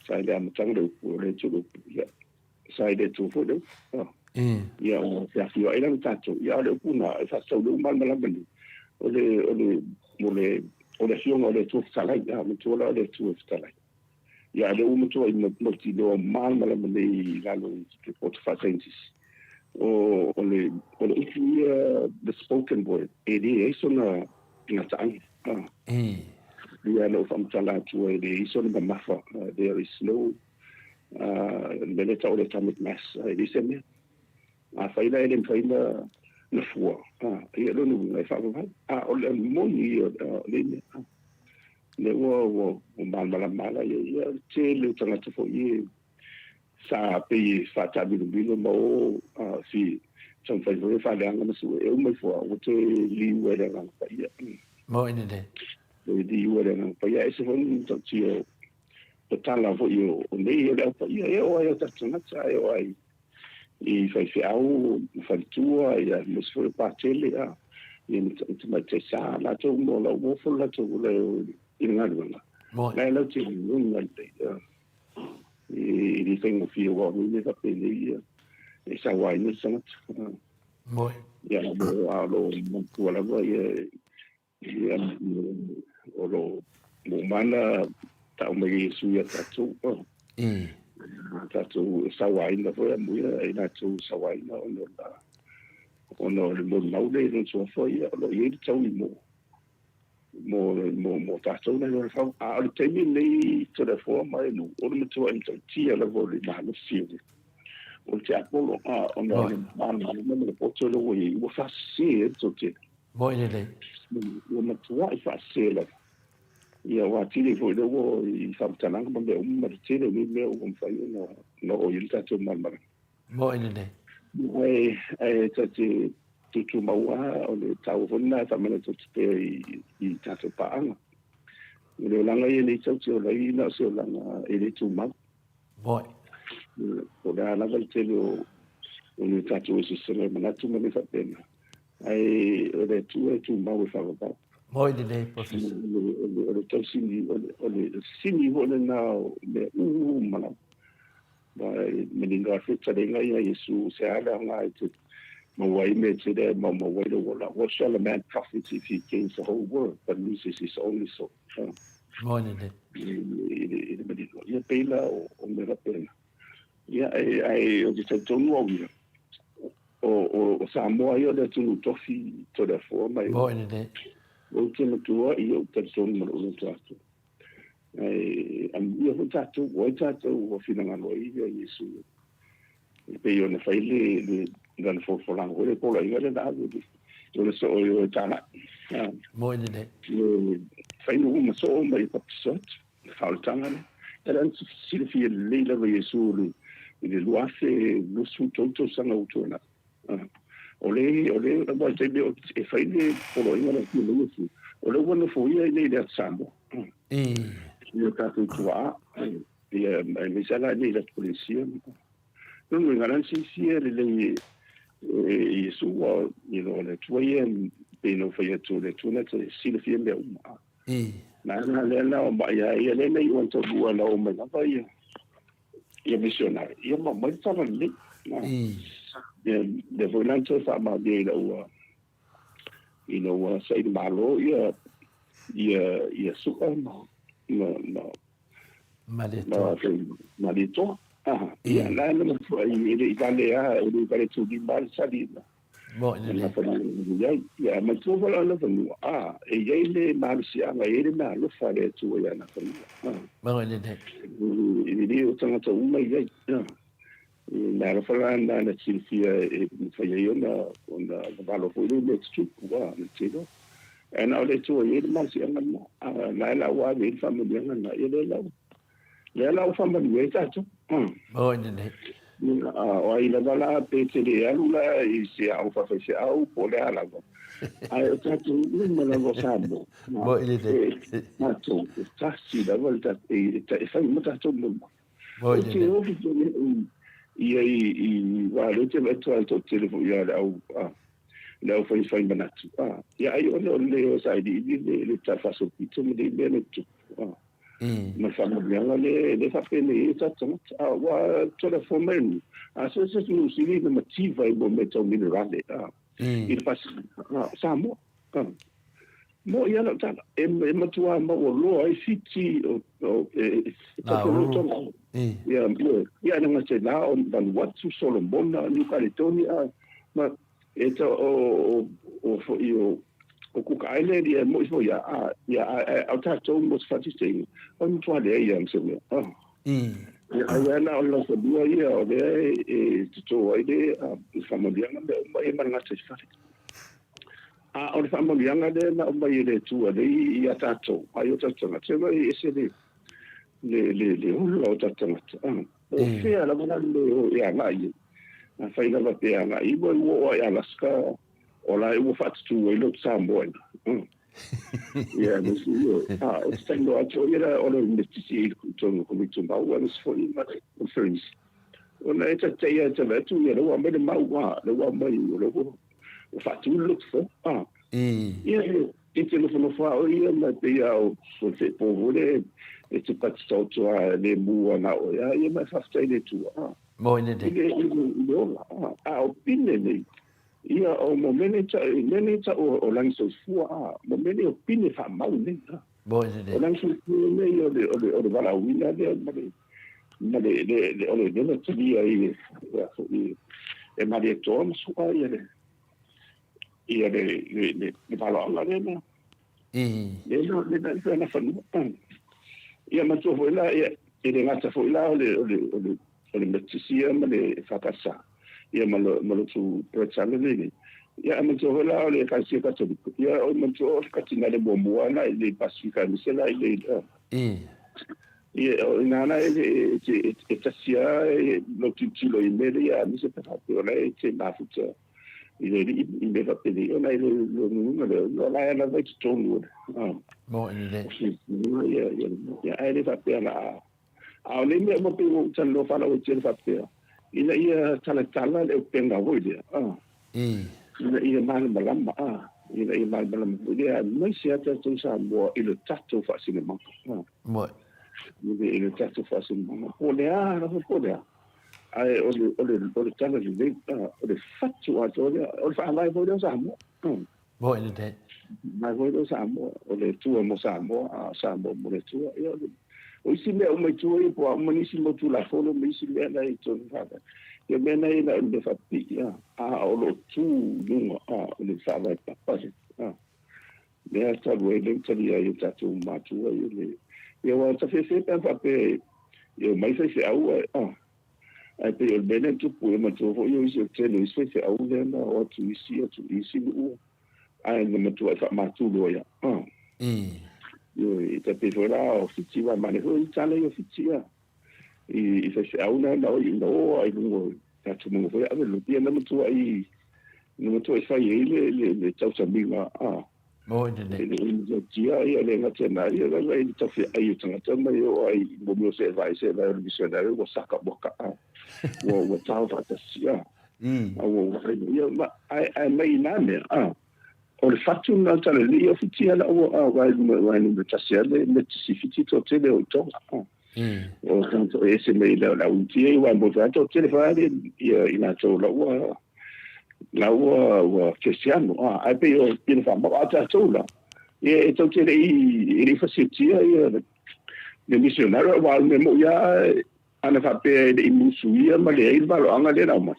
sai le mtanga le tu ya sai de tu fo de ya o ya fi ai la tanto ya le kuna fa so lo mal mal bali o le fiona le tu sala ya mo tu la le tu sala ya le mo tu mo ti do mal mal bali la lo ke pot fa sentis o le the spoken word eso na tang ya no from tala to eso na mafa there is no beneta o le tamit mass disem a faila ele faila na fua ia lo no fa o le moni le wo mala ia te le tanga to fo ia sa pe fa ta bilo mo si son fa vo fa le anga su e mo fo o te li we le anga pa ia mo ine de di we le anga pa ia se fon to tio to tala vo io o nei le pa ia o ia ta tsana tsa e o ai I fa au fa tua ia mo se pa tele ia ma te sa la to mo la mo fo la to le ina ngana la la ti no ngante I tengo fio wa ni ka pe ni e sa wa ni sa moi ya lo mo ku la wa o lo mo mana ta o mai su ya tatu tatu sawaina foi mu ina tu sawaina ono le mo mau le no so foi lo ye tau mo tatu na lo fa a le temi nei to the form mai no o le to en tia la vo le ma no fiu o te apolo ono le mana le poto lo o fa se to te Voi le. o ma tua fa se la ia wa tili foi le wo I famtana ko me ma tili me o fa no o yita to mama Voi le. ai te tu maua o le tau hona fa mana to te I tato paanga le langa I le tau tio lai na so langa I le tu ma Voi. o da na val te o le tato si se le mana tu me fa pena ai o le tu ma o fa ba Voi le professor. o tau sini o le na me mana ba meninga fita de ngai Yesu se ala ngai te mawai me te de mawai de wala what shall a man profit if he gains the whole world but loses his only soul Voi le. Ele me dijo ia pela o me la pena ia ai o te tonu o Samoa ia de tu tofi to the forma Voi le. o te matua ia o te tonu mo o tatu am ia ho tatu o finanga no ia Yesu pe yo na faile le dan for lang o le pola ia le da o le so o tana Voi le. faile o ma so mai pa sot fal tanga era si le fie le la Yesu le luafe no su tonto sanga utona ole ba te be e faile polo ia le Yesu ole wona fo ia nei le sambo io cato tua mi sala nei la polizia non mi garantisce sia le Yesu le tue peno fai tu le tue te si le fie me na le la ba ya le nei o to bua la o me la ba ia missionario ia ma mai tava ni de volante fa ma de la sai malo ia super no Malito. Ia la no foi ele galea, ele vai tu di mal salida. Voi le. Ia ma tu vola no venu. E ele mal si anga ele na lo fare tu ia na famiglia. Voi le. Ele o tanga tu uma ia. Na lo fala na Silvia e foi io na valo foi no next week wa no tiro. E na le tu ele mal si anga na la wa le famiglia na ele la le la o famba ni eta tu Voi le. o ai la bala pe te le alula I se au fa se au po le ala go ai o tatu no la go sabo Voi le. ma tu sta si la volta e fa mo tatu mo Voi ti le. o vi I wa le te metto al to telefono ya au la fa banatu ya ai o le o sai di le ta fa so pizzo mi dei bene tu ma famiglia le fa pene esatto wa to la formen se tu si vive motiva I momento minerale il passo Samoa mo ia la tana e matua ma o lo ai fiti o ia na se la on dan watu Solomona New Caledonia ma eta o kuka island ia mo ifo ia au tatou mo fatiste on toile ia mseme ia na on la sabua ia o le to ide famiglia na e mana se fati o le famiglia na mai le tu le ia tatou ai o tatou na se vai ese le o tatou o fea la mana le ia mai na fai la papea na I mo ia Alaska o la eu faço tu e lo Samoa ia no io stando a gioia o lo investisi con tu ma o so ma conference ona eta te ia te vetu ia lo ma lo mai lo fa tu look for ia e telefono fa o ia ma te ia o so te povole e te patsto tu a le mu na o ia ma fa stai de tu Voi le. o pinne nei ia o mene ta o lang so fua mo mene o pine fa mau ne Bo ine o lang so fua ne o de bala wina de ma de o de tsi ai e ma de to mo su ai de bala ala ne le na fa no ia ma to voila ia de ngata voila le metisia ma le fakasa ia malo tu pretsale ni ia ma to voila le kasi ka to ia o ma to ka tina le bomboa na le pasifika mi se la ile ia o nana e tasia lo tilo i media mi se pa to le te na futa ile i me va pedi ona ile lo la na vai to no mo ile ia ai va pe la a le me mo pe tan lo fa la o te fa pe ia tala le penga wo dia ia mal malamba ia mal malamba ia mai sia ta tu sa mo ile tato fa sinema mo ile tato fa sinema po le po le ai o le tala le o le fatu a to o fa lai vo dia sa mo mo ile de mai vo dia sa mo o le tu mo sa mo mo le tu ia o isi me o mai tu i po mo ni si mo tu la folo me isi me na i to fa ia me na ina le fa pi o lo tu no o le fa vai pa le ta go le tali ai ta tu ma tu le ia wa ta fe pa pe ia mai se au ai pe il bene tu pu ma tu vo io isi te no isi se au le na o tu isi no ai no ma tu fa ma tu lo ia io te pe vola o fiti va ma ne ho tale io fiti i se au na no ai no ta tu mo vo ave lo pia na tu ai no tu fa le tau sa mi ma mo ine le dia ia le na te na ia la i ta fi ai tanga tama io ai mo se vai visionario o saka boka o tau fa ta sia o ia ma ai mai na me o le fatu na tale li o fiti ala o vai no ta sia le si fiti to te le o to o tanto ese mai la uti e wa mo to te le fa ia ina to la o cristiano ai pe o pin fa ma ta to la e to te i facetia le missionario wa me mo ya ana fa pe i musuia ma le il valo anga le na ma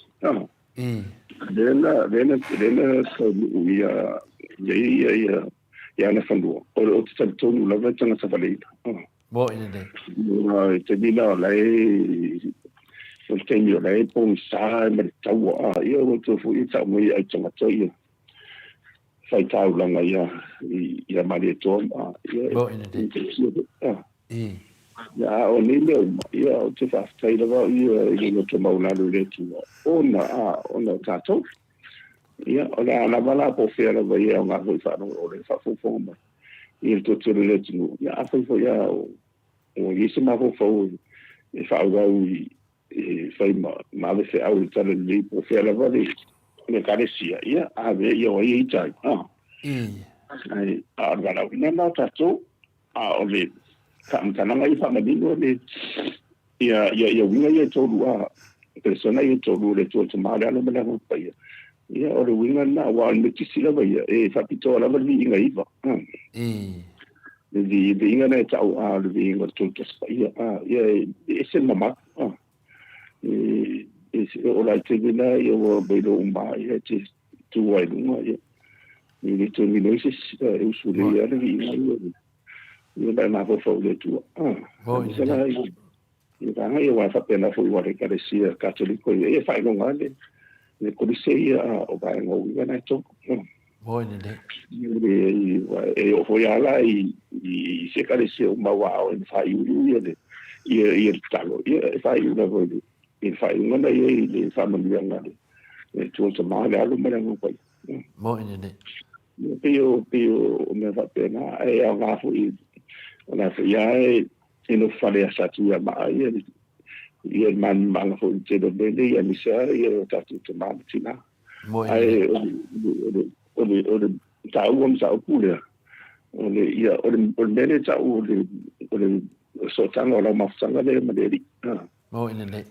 dena so ia na fandu o te to no la tanga sa vale mo ine de te dina la o te mio lai po sa ma tau ia o to fu i tau mai ai tanga toi fai tau langa ia ma le to mo ine de ya o ni le ia o te fa tai la ia no to mau na le tu ona tato ia o la bala po fe la ia nga ho fa no o le fa fo ma ia to te le tu ia fa fo ia o i se ma fo e fa fai ma le fe au tale le po fe la vale le carecia ia ave ia o ia tai ai agora na tato o le kana ngai fa madino le ia winga ia to lua persona ia to lua le to mala le mala pa ia o le winga na wa le tisila ba ia e fa pito la vali ngai va le inga na tau le winga to pa ia ese mama o la te na ia o belo umba ia te tu ai lunga ia ni to ni no se e usu le ia le winga ia ba na fo le tu ia nga ia wa fa pena fo wa le carecia católico ia fa no ngale le coliseia o ba ngo ia na to ine de e o fo ya la i se carecia o ma wa o fa ia talo ia fa na vo il fa una ia le fa ma ia ngale e tu se ma le alu ma ngo pa mo ine de pio me fa pena e a nga fo ona ia e no fale asa tu ya ma ia man fo te do bene ia mi sa ia tatu te ma tina ai o ta u sa pule o ia o bene ta o so tanga o ma sanga le ma de Mo ina nei.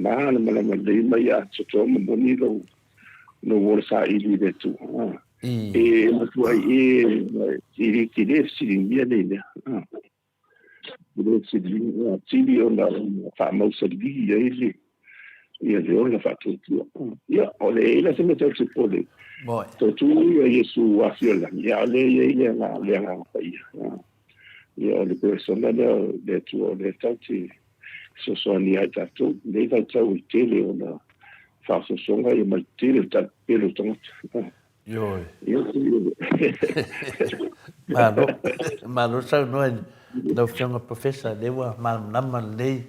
Mana malama dei mai a tso mo boni no wor sa ili de tu. E matua i kire siringia nei. Bro siri ona fa mo servi ili. Ia de ona fa tu. Ia ole ila se me tso pole. Boy. To tu Yesu wa fiola. Ia ole ia nga pa ia. Ia ole persona de tu ole tati. So ni ai tatu le vai tau I tele ona fa so songa I mai tele ta pelo tong Yo malo sa no fianga professor le wa mal nama le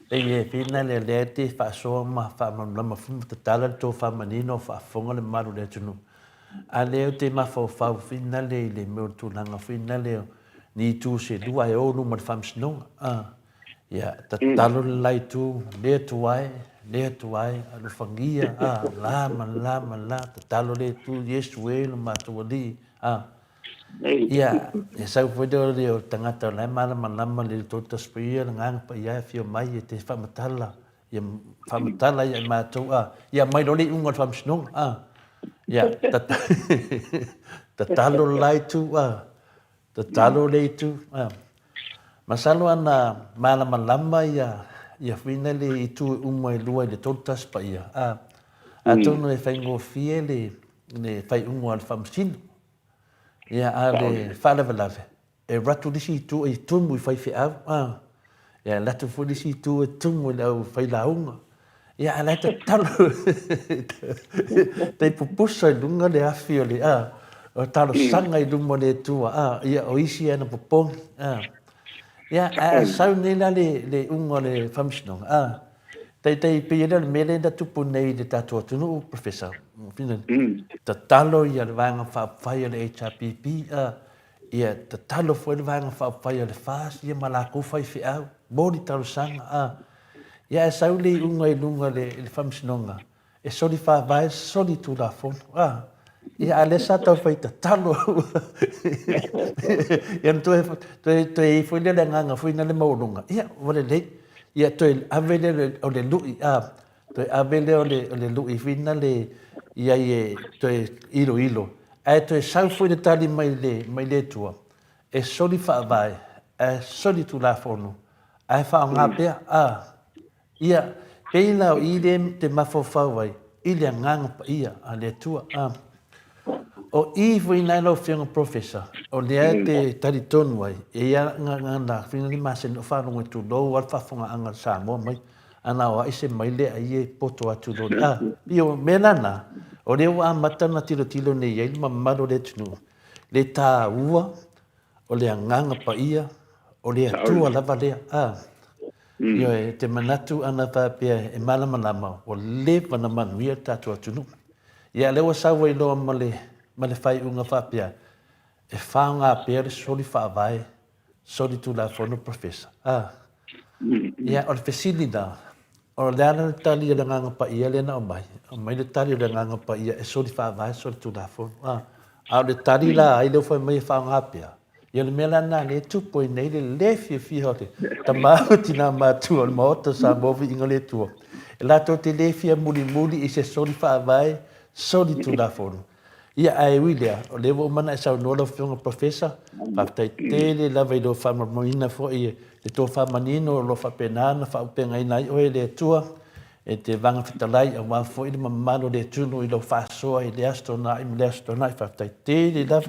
e fina le te fa so ma fa nama fu tala to fa manino fa fonga le maru le tunu ale te ma fa fina le me tu langa fina le ni tu se lua e o no ma fam sno ya talo lai tu le tu ai alu fangia la talo le tu Yesu e no ma tu ali ya sa foi de tangata lai mala le to ta spia ngang pa ya fio mai te fa matala ya ma tu ya mai do le un fam sno ya talo lai tu talo le tu Masalo ana malama ia fina le itu umai lua le totas pa ia. Atono e fai ngofie le fai ungo al famsino. Ia le falavelave. E ratu disi tu e tumu I fai fe au. Ia latu fu disi tu e tumu le au fai launga. Ia ala te talo. Te pupusa I lunga le afio le o talo sanga I lunga le tua. Ia o isi ana popongi. Ya, sau ni la le ungo le famsino. Tai pia le mele da tupu nei de tato tunu professor. Fina. Talo ia le vanga fa le HRPP ia talo foi le vanga fa le fas ia malako fa fi au. Bodi talo sanga ya sau le ungo e lunga le famsino. E soli fa vai soli tu la fon. Ia alesa tau fai talo. Ia toi foi le nganga foi na le maunga. Ia wale le. Ia toi avele o le lui toi avele o le lui fina le ia toi ilo. Ai toi sau foi le tali mai le tua. E soli fa vai. E soli tu la fono. Ai fa nga pe ia peina o ile te mafofa vai. Ile nganga pa ia ale tua O foi na lo fianga professor. O le te tari tonu ai. E ia ngana fina ni masen o fa no tu lo wa fa fonga anga Samoa mai. Ana o ise mai le ai poto atu lo. Io melana. O le wa matana tilo nei ai mamalo le tunu. Le ta ua o le nganga pa ia o le tua lava le Io te manatu ana pa pe e malama o le pana manuia tatu atunu. Ia le wa sa wa lo ma le fai unga whapia, e whaanga pere soli whaavai, soli tu la fono professor. Ia, o le fesilina, o le ana tali le nganga pa ia le na o mai le tali le nganga pa ia, e soli whaavai, soli tu la fono. A le tali la, ai leo whai mai whaanga pia. Ia le mela na, le tupo I nei le fia hote, ta mahu tina mātua, le maota sa movi inga le tua. E lato te le fia muli I se soli whaavai, soli tu la fono. Ia ai wilia o levo mana sa no lo fiona professor fa tai tele la vai do fa moina fo e to fa manino lo fa penana fa penga ina o le tua e te vanga fitalai a wa fo I mamano le tuno I lo fa so e le astona fa tai tele la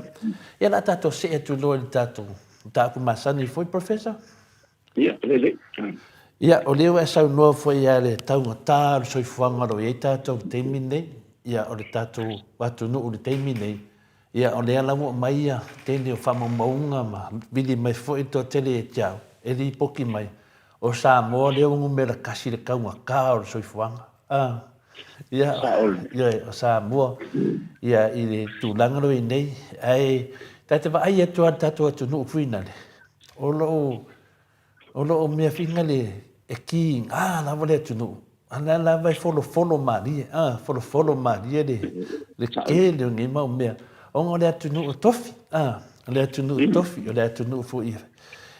e la tato se tu lo il tato ta ku masani foi professor ia lele ia o levo sa no fo ia le tau ta so fuanga lo e tato temine ia o le tatu watu no le teimi nei ia o le ala mo mai ia tele o fama maunga ma bili mai fo to tele tau e li poki mai o Samoa le ungu mera kasi le kaunga ka o soifuanga ia o Samoa ia I le tūlanga I nei ai tate wa ai atua tatu atu no fuina le o lo mea finga le e ki la wale atu no ana la vai follow Maria follow Maria le ke le ngi mau mea o le atu no tofi le atu no tofi o le atu no fo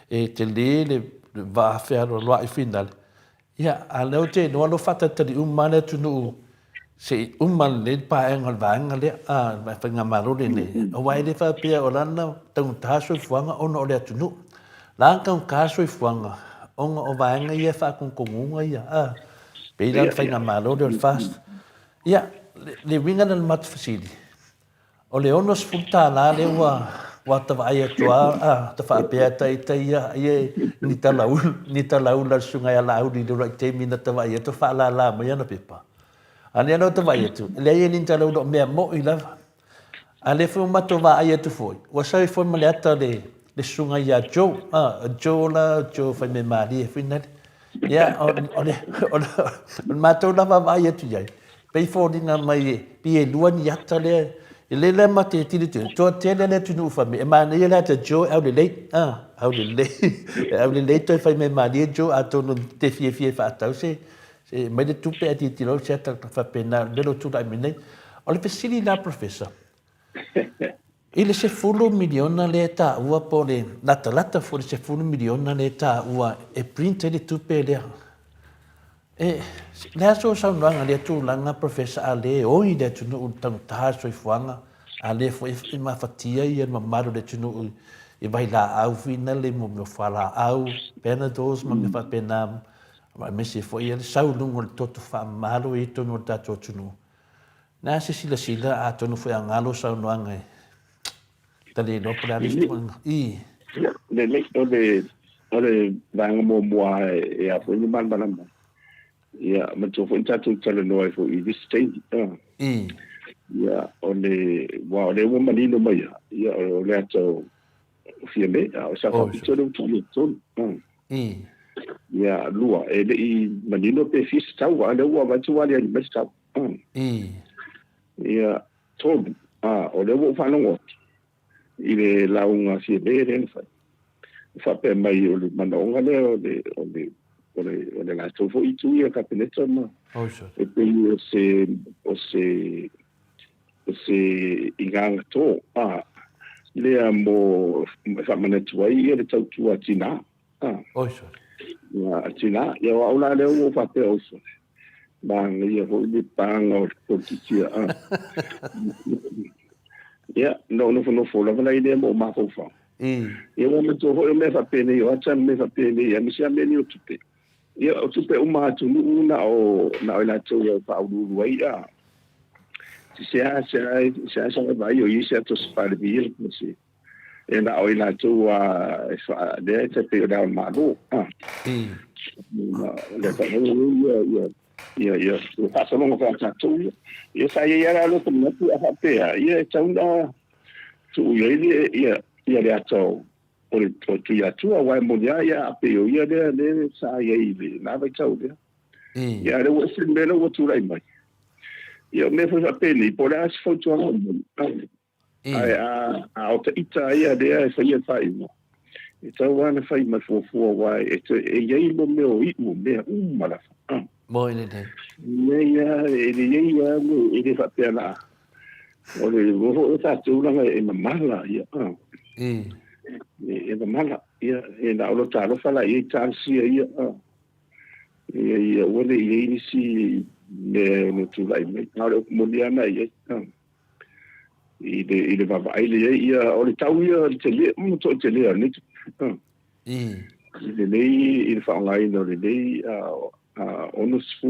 e te le va fer lo ai final ia a leo te no lo fata tali umane tunu se umman le pa engal vanga le a ma fanga maro le ne o wai le fa pia o lana tau taso fuanga ono le tunu la ka kaso fuanga onga o vanga ia fa con comunga ia a pe dan fanga maro le fast ia le winga na mat fasili o le ono sfuta la le wa ta vai atua a ta fa pe ta ia ie ni ta lau la sunga ya la udi do te mina ta vai to fa la ma ya na pepa ani ano ta vai tu le ie ni ta lau do me mo i la ale fu ma to vai tu foi wa sai foi ma le ta le sunga ya jo la jo fa me mari fina ya on ma to la vai tu ya pe fo dinga mai pi luan ya ta le le mate tili to tele le tu fa me ma ne la ta jo au le au le to fa me ma di jo a to no te fie fa ta se me de tu pe ti lo se ta fa pena de lo tu da mine o le pesili la professor il se fullo miliona le ta ua po le lata fu se fullo miliona le ta ua e print le tu pe le le so sa no nga le tu langa professor ale o i de tu no tang ta so fuanga ale fo e ma fatia i ma maro de tu no e vai la au fina le mo me fala au pena dos ma me fa pena ma me se fo i sa lu ngol to fa malo e to no ta to tu no na se sila a to no fo ngalo sa no nga tali no pra i le vanga mo e a fo ni man banamba ya ma to fo tatu tele no fo I this stage ya ole wo mani no mai ya ole to fieme o sa fa to do to ya lua e le mani no pe fis tau wa le wa tu wa le mai tau ya to ole wo fa no I le launga fieme ren fa pe mai ole manonga le ole la to fo I tu ya kapenetra ma e pe o se inganga to le mo fa manetua I le tau tua tina ya tina ya wa ula le o fa pe o so bang ya ho ni pang o ko kitia ya no fo la la ide mo ma fo fa ya mo to ho me fa pe ne yo acha me fa pe ne ya mi sia me ni o tupe ya o tupe o ma tu na o la to ya fa u wai ya se vai yo I se to sparvir così e na o la to fa de te pe da ma do le fa ya o fa so no fa to ya sa ya la lo como tu a pe ya chaunda tu ya le ato o tu ya tu wa mo ya pe yo ya de sa ya I na va chau ya le wo se me lo tu rai mai ia me foi a pele por as foto ai a o te ita ia de ai foi fai mo ita wana fai ma fo wai e ia mo me o I mo me mala mo ile de ia ia mo ile fa pela o le wo ta tu la e mala ia e mala ia e na o ta lo fa la ia ta si ia ia o le ia si no tu lai mai na mo dia na ia ile va vai le ia o le tau ia te le mo to te le ni ile il fa ngai no le ono sfu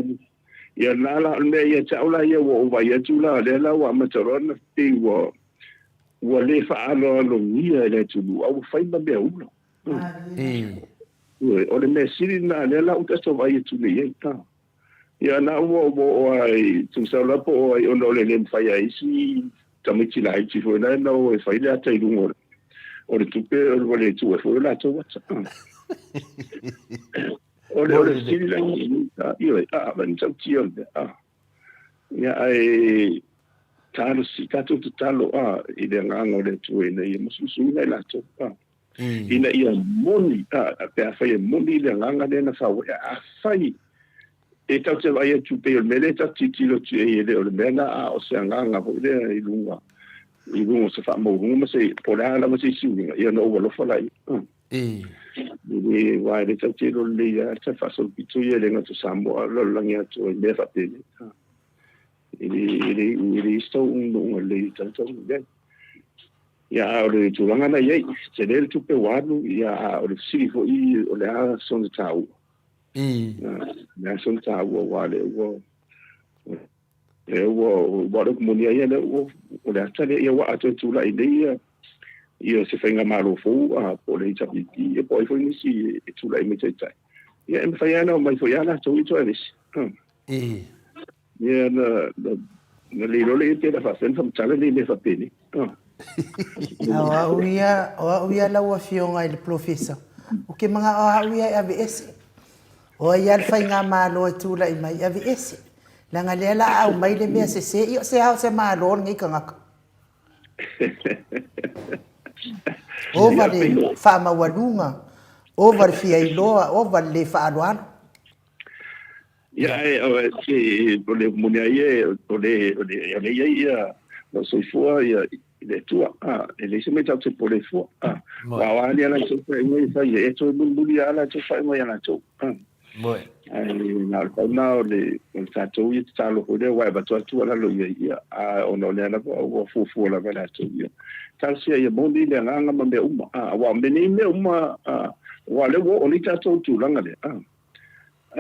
ia la me ia taula ia wo va ia tu la wa ma torona te wo le fa alo ia le tu au fai ma be uno o le me siri na la u ta so vai tu le ia ia na wo ai tu sa la po ai ono le fai ai si tamiti la ai fo na no e fai la tai lungo o le tupe o le tu fo la to wa o le si la io ben tau tio ia ai talo si tato talo I le nganga le tu e nei mo su la to ina ia moni pe a fai moni le nganga le na fa a fai e tau te vai tu pe o mele ta titilo tu e le o mena o se nganga po le I lunga se fa mo se por la ma se si ia no lo fa lai Ni wa le tau tiro le ya ta fa so pitu ye le ngatu Samoa lo langi atu e me fa pele. Ini sto un le tau le. Ya o le tulanga na ye te le tu pe wanu ya o le si fo I o le a son tau. Na son tau wa le wo. Wa le mo ni ya le wo o le ata le ya wa atu tu la idea. Ia se whainga maro fōu a po le tapiti e po i fo inisi e tula i me teitai. Ia e mwhai ana o mai fo iana tau I toa nisi. Ia na leiro le te da whasen wham tala le me whapeni. Awa uia lau a fionga I le professor. O ke mga o uia I AVS. O ia le whainga malo e tula I mai AVS. Langa lea la au mai le mea se io se hao se malo ngai ka ngaka. Ova le whamawalunga, ova le whiailoa, ova le whaaloano. Ia o le munia ie, o le ia, no soifua ia, le tua, le se me tau te po le fua. Wawani ala te whai ngoi whai, e toi mulmuli ala te whai ngoi ala tau. Nā kauna o le tātou I te tālo kore, wai batua tua la lo ia, o no le ala o fufu la vela tau ia. Tāsia ia mondi le nganga ma me uma, wa meni me uma, wa le wo o ni tātou tūlanga le.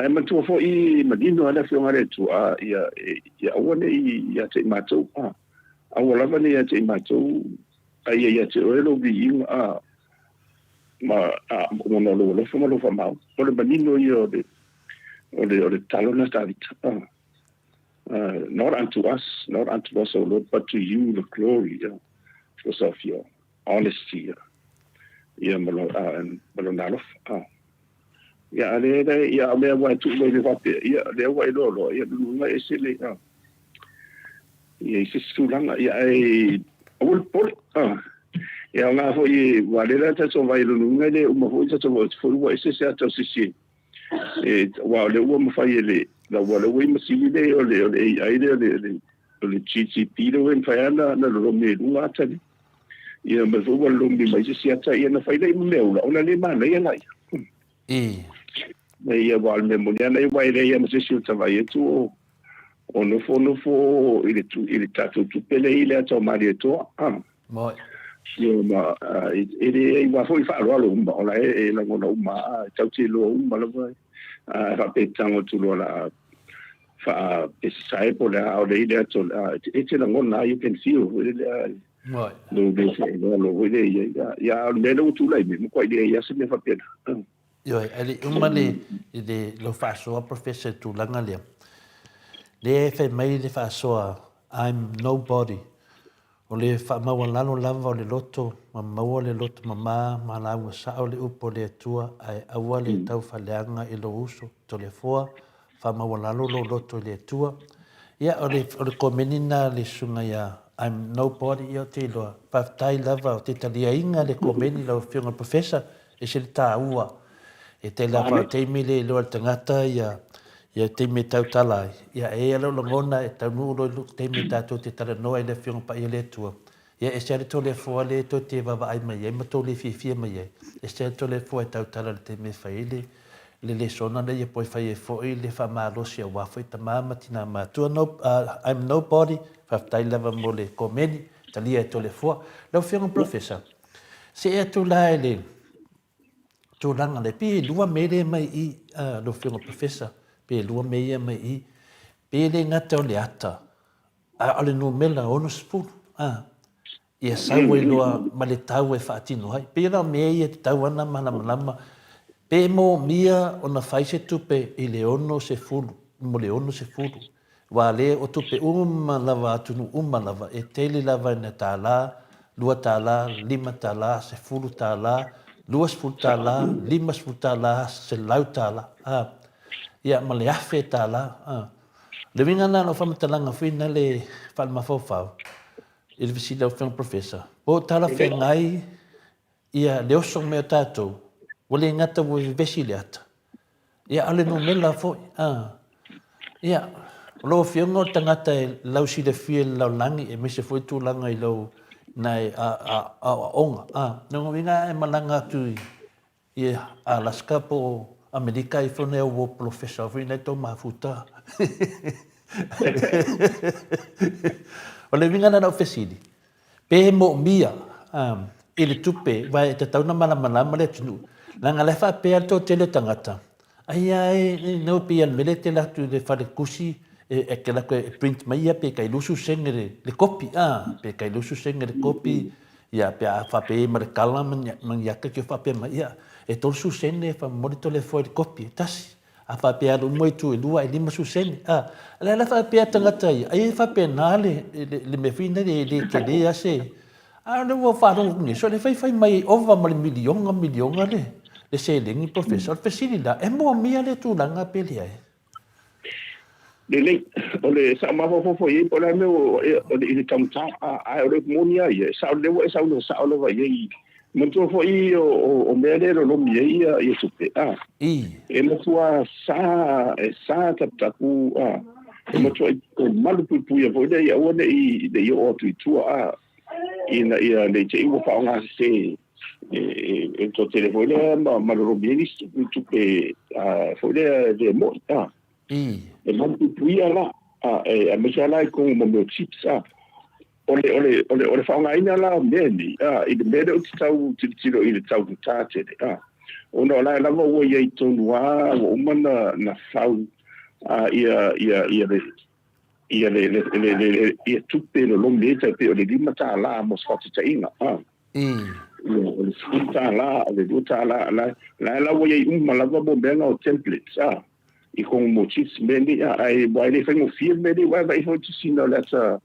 Ma tua fo I madino ala whionga le tu, ia awane ia te mātou, awa lava ni ia te mātou, ia te oelo vi inga, mona lo fa mau. O le manino ia o le talona tavita. Not unto us, O Lord, but to you the glory, because of your honesty. Ia malo nalof. Ia ia mea wai tu mai le wape. Ia le wai lolo. Ia lunga e sele. Ia I se sulanga. Ia awul poli. Ia ngā fo I walela tato vai lunga le uma fo I tato fo I se se ato sisi. Wa le ua mawhai le. La wale wai masili le o le AI le GGP le wen whai ana na loro me lunga atani. Ia ma fo wale lombi mai se ata ia na whai le ima meula. Ona le mana ia lai. Ia wale me moni ana I wai le ia ma se siuta vai e tu o nofo I le tatu tupele I le ato mari e toa. Ia ma I wafo I whaaro umma. Ola e langona umma. Tauti loa umma la vai. Whapetango tu loa la wha pesai po le hao le ile ato. E te langona you can feel. No be se lo wile ia le lo tu lai me ko ile ia se me whapena. Yo, ali umma le lo whaasoa professor tu langa lea. Le whai mai le whaasoa I'm nobody. O le whaamawalano lava o le loto, ma maua le loto ma launga sao le upo le atua, ai aua le tau whaleanga I lo uso, to le fua, whaamawalano lo loto le atua. Ia o le komenina le sunga ia, I'm nobody ia te loa, paftai lava o te talia inga le komeni lau whiunga professor, e se le tā ua. E te lava o teimi le loa tangata ia teimi tau talai. Ia e alo langona e tau nuu lo teimi tātou te tala noa I le whiunga pa ia le tua. Ia e se to le fua le to te wawa ai mai, e mato le fia mai e. E se to le fua e tau tala le teimi whaile, le sona le ia poi whai e fwoi le whamalosi a wafoi ta mama tina mātua. I'm nobody, whaftai lava mo le komeni, talia e to le fua. Lau whiunga professor, se e tu lai le, tu langa le pi lua mele mai I lo whiunga professor, pe lua meia mai I, pe le ngata o le ata, ale no mela ono spulu, ia sau e loa ma le tau e whaatino hai, pe la meia te tau ana malama, pe mo mia o na whaise tupe I le ono se fulu, mo le ono se fulu, wa le o tupe lava atunu lava, e tele lava na tāla, lua tāla, lima tāla, se fulu tāla, lua spulu tāla, lima spulu tāla, se lau tāla, ia ma le afe tāla. Le winga na no whamatalanga whina le whalamawhawhau. I le visila o whiunga professor. Po tala whengai ia le osong mea tātou. Wale ngata wo vesi le ata. Ia ale no mela fo. Ia lo whiunga o tangata e lau si le whie lau langi e mese fo tu langa I lau nai onga. Nunga winga e malanga tui. Ia, Alaska po Amerika I whone o professor whina tō mafuta. O le winga na ofesiri. Pe mo mia, I le tupe, vai te tauna mana le tunu. Nanga le wha pēr tō tele tangata. Ai, nau pia mele te latu le whare kusi, e ke lako e print mai ia pe kai lusu sengere, le kopi, pe kai lusu sengere kopi, ia pe a wha pe ma le kala man yaka ki o wha pe mai ia. E tolu su sene, wha morito le foi le kopi, tasi. A wha pe aru moi tu e lua e lima su sene. Le wha pe a tangata ia, ai wha pe nā le me whina le ke le ase. Le ua wharongo ni, so le whai mai ova ma le milionga le. Le se lengi professor, pesini da, e mua mia le tūlanga pe le ai. Le o le sa mafofo i po le meu o le tamta a o le monia ia sa le wa sa le wa ia mo to fo i o mele lo mi ia ia supe e mo tua sa ta ku mo to malu pu ia vo ia o le i de o tu ina ia le te i fa nga se e to telefone ma lo bien tu pe fo le mo e man puia la e me sala con mo chips ole fa nga ina la meni I de medo tau tiro I tau tate ono la wo ye to noa o mana na fau ia tupe lo meta pe ole di mata la mo fa tsainga ole sita la ole duta la wo ye la bo benga o templates I kong mo chis mendi ai boy le fengo feel mendi wa vai ho to sino la sa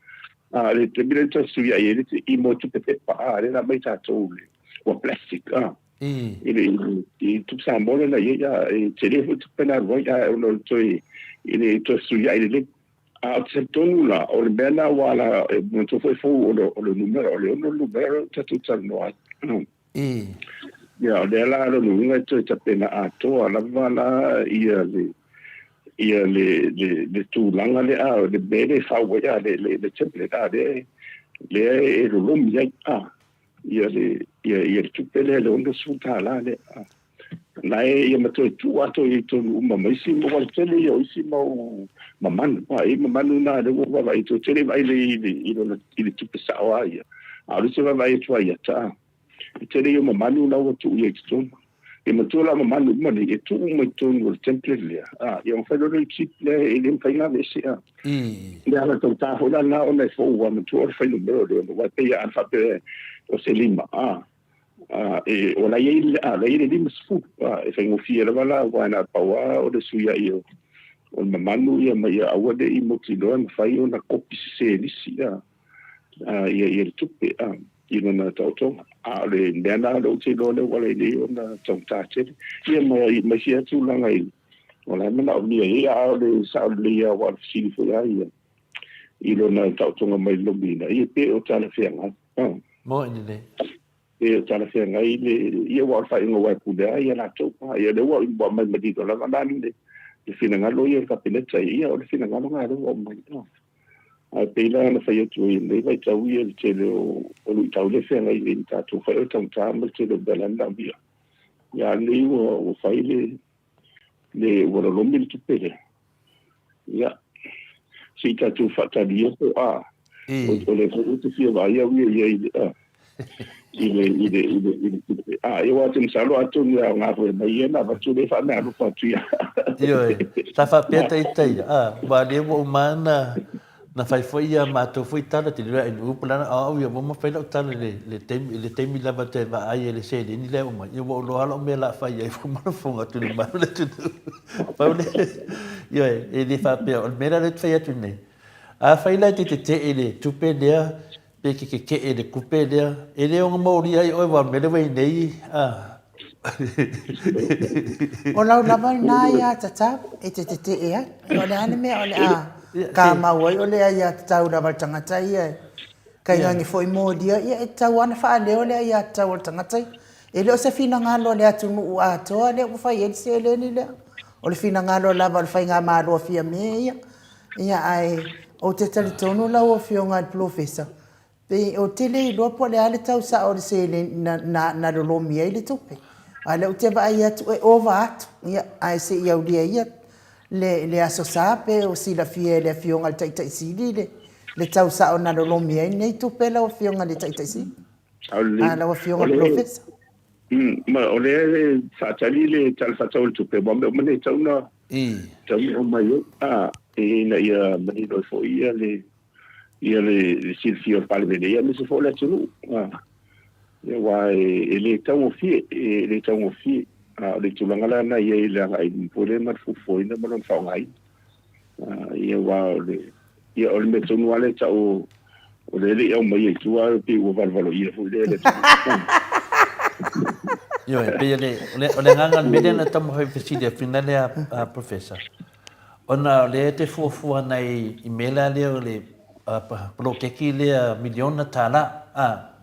le template su ya ye I mo tu pe pa le la mai ta to le o plastic I tu sa mo le ye ya telefone tu pena ro ya no to I to su ya le se tonu la o le bena wala mo to fo o le numero ta tu sa no ya le la lo nunga to ta pena ATUA la wala ia le tūlanga le bere whau ia le template le e rolom ia ia le tupele le onda suta la le nai ia mato tu ato I tonu maisi mo wal tele ia isi mo mamanu mamanu na le wa vai to tele vai le tupe sawa ia alu se vai tu ia ta tele ia mamanu na o tu ia exton e matula mamanu mani e tu mai tonu le template le ia fa lo chip le ele fa nga le sia ia la ta hola na ona fo wa matu or fa no mero no wa pe ia fa pe o se lima e o la ile di msfu e fa ngo fie la wala wa na pa wa o de suya io o mamanu ia mai a wa de I motilo na fa io na kopi se li sia ia tupe I na tauto le ndana lo te lo le wala le na tauta te ia mai sia tu langa I wala mana o ni ia le sa le ia wa si fo ia I lo na tauto mai lo bina ia pe o tala fianga Mo ni le. E o tala fianga ia wa fa ngo wa pu ia na to ia le wa bo mai mai do la na ni le fina ngalo ia ka peleta ia o le fina ngalo ngalo o mai a pela na fai tu le vai tau ia te o lu tau le fenga I ta tu fai tau tama te le belanda via ya le o fai le o lo mi tu pele ya si ta tu fata dia o o le fo tu fia vai ia ia eu acho que salo atu ya ngapo mai na va tu le fa na lu fa tu ya Io ta fa peta itai ba le mo mana na fai foi ia matou foi tala te lera en upa lana au ia mama fai lau tala le teimi lava te va ai le se ni le uma ia wo lo alo me la fai ai fu mana fonga tu le mana le tu pa le ia e le fa pe o mera le fai atu ne a fai la te ele tu pe dia pe ke ele kupe dia ele o mori ai o va me le vai nei O lau lava na ia tata e te ia o le ane me o le ka mawai o le ia tau lava tangata ia kai ngangi foi modia ia e tau ana wha leo le ia tau o tangata e leo se fina ngalo le atunu u atoa le u fai se le ni le o le fina ngalo lava le fai ngā māroa fia me ia ai o te tali tonu lau o fio ngā professor pe o tele I loa po le ale tau sa o le se le na lolomi ai le tupe A le te vai atu e ova atu. Ia, ai se iau lia ia. Le aso sape o sila fie le fionga le taitai sili le tau sa o nalo lomi ai nei tu pela o fionga le taitai sili. A la o fionga profesa. Ma o le whaatali le talwhatau le tupe. Wa me o mane tau na tau o mai o. Na ia mani roi fo ia le silfi o pale vene ia me se fo le atunu. Ia wa le tau o fie, le tau o fie. Le tulangala na ia i le anga i mpore marfufo ina malon whaongai. Ia wa ia o le me tonu ale tau o le au mai e tua pe o valvalo ia fu le Yo, pe le nganga mele na tamu hoi feside finale a professor. Ona le te fuafua nei i mela le o le prokeki le miliona tala.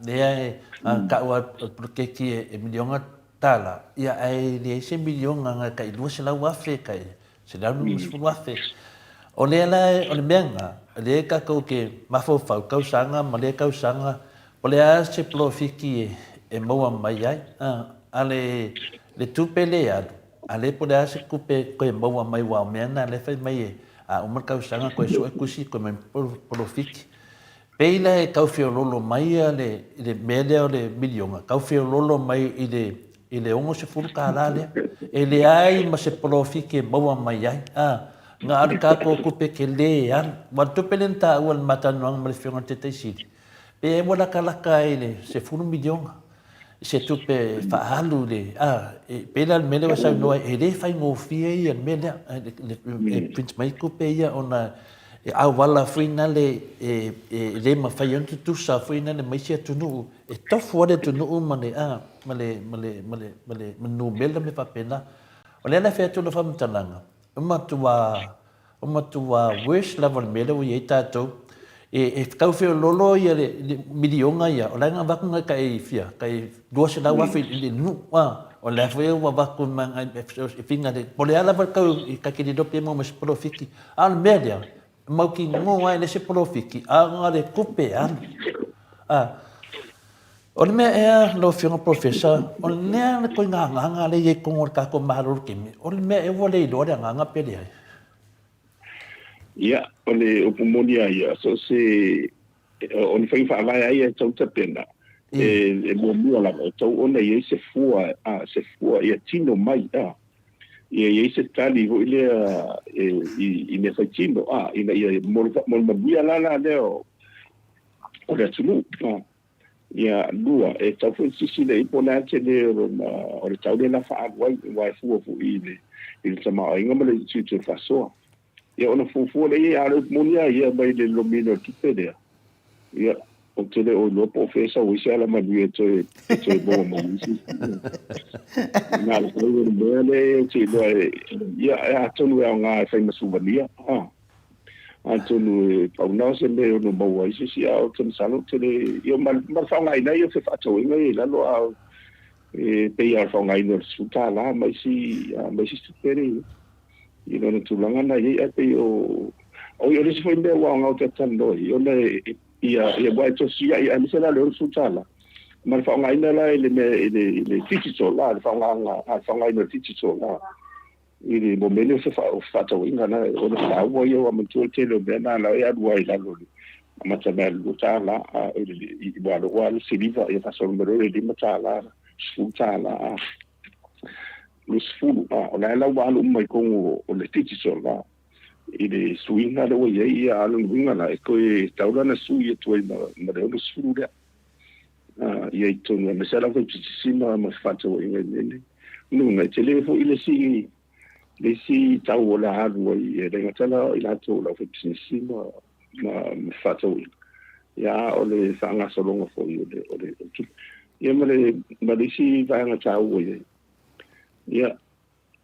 Le ka ua prokeki e miliona tala. Ia ai le se miliona nga kai lua se lau afe kai. Se lau musfulu afe. O le ala o le menga. Le ka kau ke mafofau kausanga, ma le kausanga. O le a se profiki e maua mai ai. Le tupe le adu. Ale po le ase kupe koe maua mai wao meana le fai mai e umar kausanga koe so e kusi koe mai profiki. Peila e kaufio lolo mai le mele o le milionga. Kaufio lolo mai i le ongo se furu kālale. E le ai ma se profiki e maua mai ai. Nga ari kako kupe ke le an. Wantupe le nta ua le matanuanga ma le fionga te teisiri. Pe e wala kalaka e le se furu milionga. Se tupe whaalu le, pēla le mele wasau noa, e le whai ngōwhia ia mele, e Prince Maikupe ia ona, e au wala whina le ma whai ontu tusa whina le maisia tunu, e tofu ade tunu mane, manu mele me whapena. O le ala whea tula whamtananga, umatua worst level mele o i tātou, e kauwheo lolo ia le milionga ia, o lainga wakunga ka e fia, ka e duase lau wafi le nua, o le wheo wa waku manga e whinga le, po le ala wakau i ka kiri dope mo ma se profiki, ala mea lea, mau ki ngoa le se profiki, a ngā le kupe anu. O le mea ea lo whionga professor, o le nea le koi ngā le ye kongo le kako maharuru kemi, o le mea e wale i loa le ngā pele ai. Ia, o le opomonia ia, so se, o ni whainga whaavai ai e tau tapena, e mua la, tau ona i se fua, ia tino mai, ia i se tali ho ilea, i me whai tino, ina ia molmabuia lala leo, o le atunu, ia lua, e tau whain sisi le ipona ate le, o le tau le la whaavai, wai fua fu i le tamao, inga male i tutu whasoa. Ia ona fufu le ia ale monia ia mai le lomino tupe dea. Ia o tele o lo professor o sia la mabuia to bo mo isi. Na le o le ti lo ia a tonu e nga fa masuvania. Antonu pa una se le no bo isi sia o tonu salo tele ia mal fa nga ina ia se fa to inga ia lo a pe ia fa nga ina suta la mai si superi. I lona tulanga na ia pe o yo le foi me wa nga o te tando yo le ia wa to sia ia mi se la le sutala ma fa nga ina la le titito la fa nga ina titito la i le momento se fa to inga na o le fa wo yo ma to te lo bena la ia wa ila lo ma ta bel lutala i wa se viva ia fa so numero di matala sutala Lusfulu, o la wa alu mai kongo o le titi sola. I le suinga le wa ia alu winga la e koe taula na sui e tuai ma le lusfulu lea. Ia i tonu na sala koe pitisima ma fata wa inga nene. Nunga i telefo i le si tau o la alu wa i e renga tala i la tau la koe pitisima ma fata wa inga. Ia o le whanga solonga fo i o le ia ma le si vanga tau wa i ia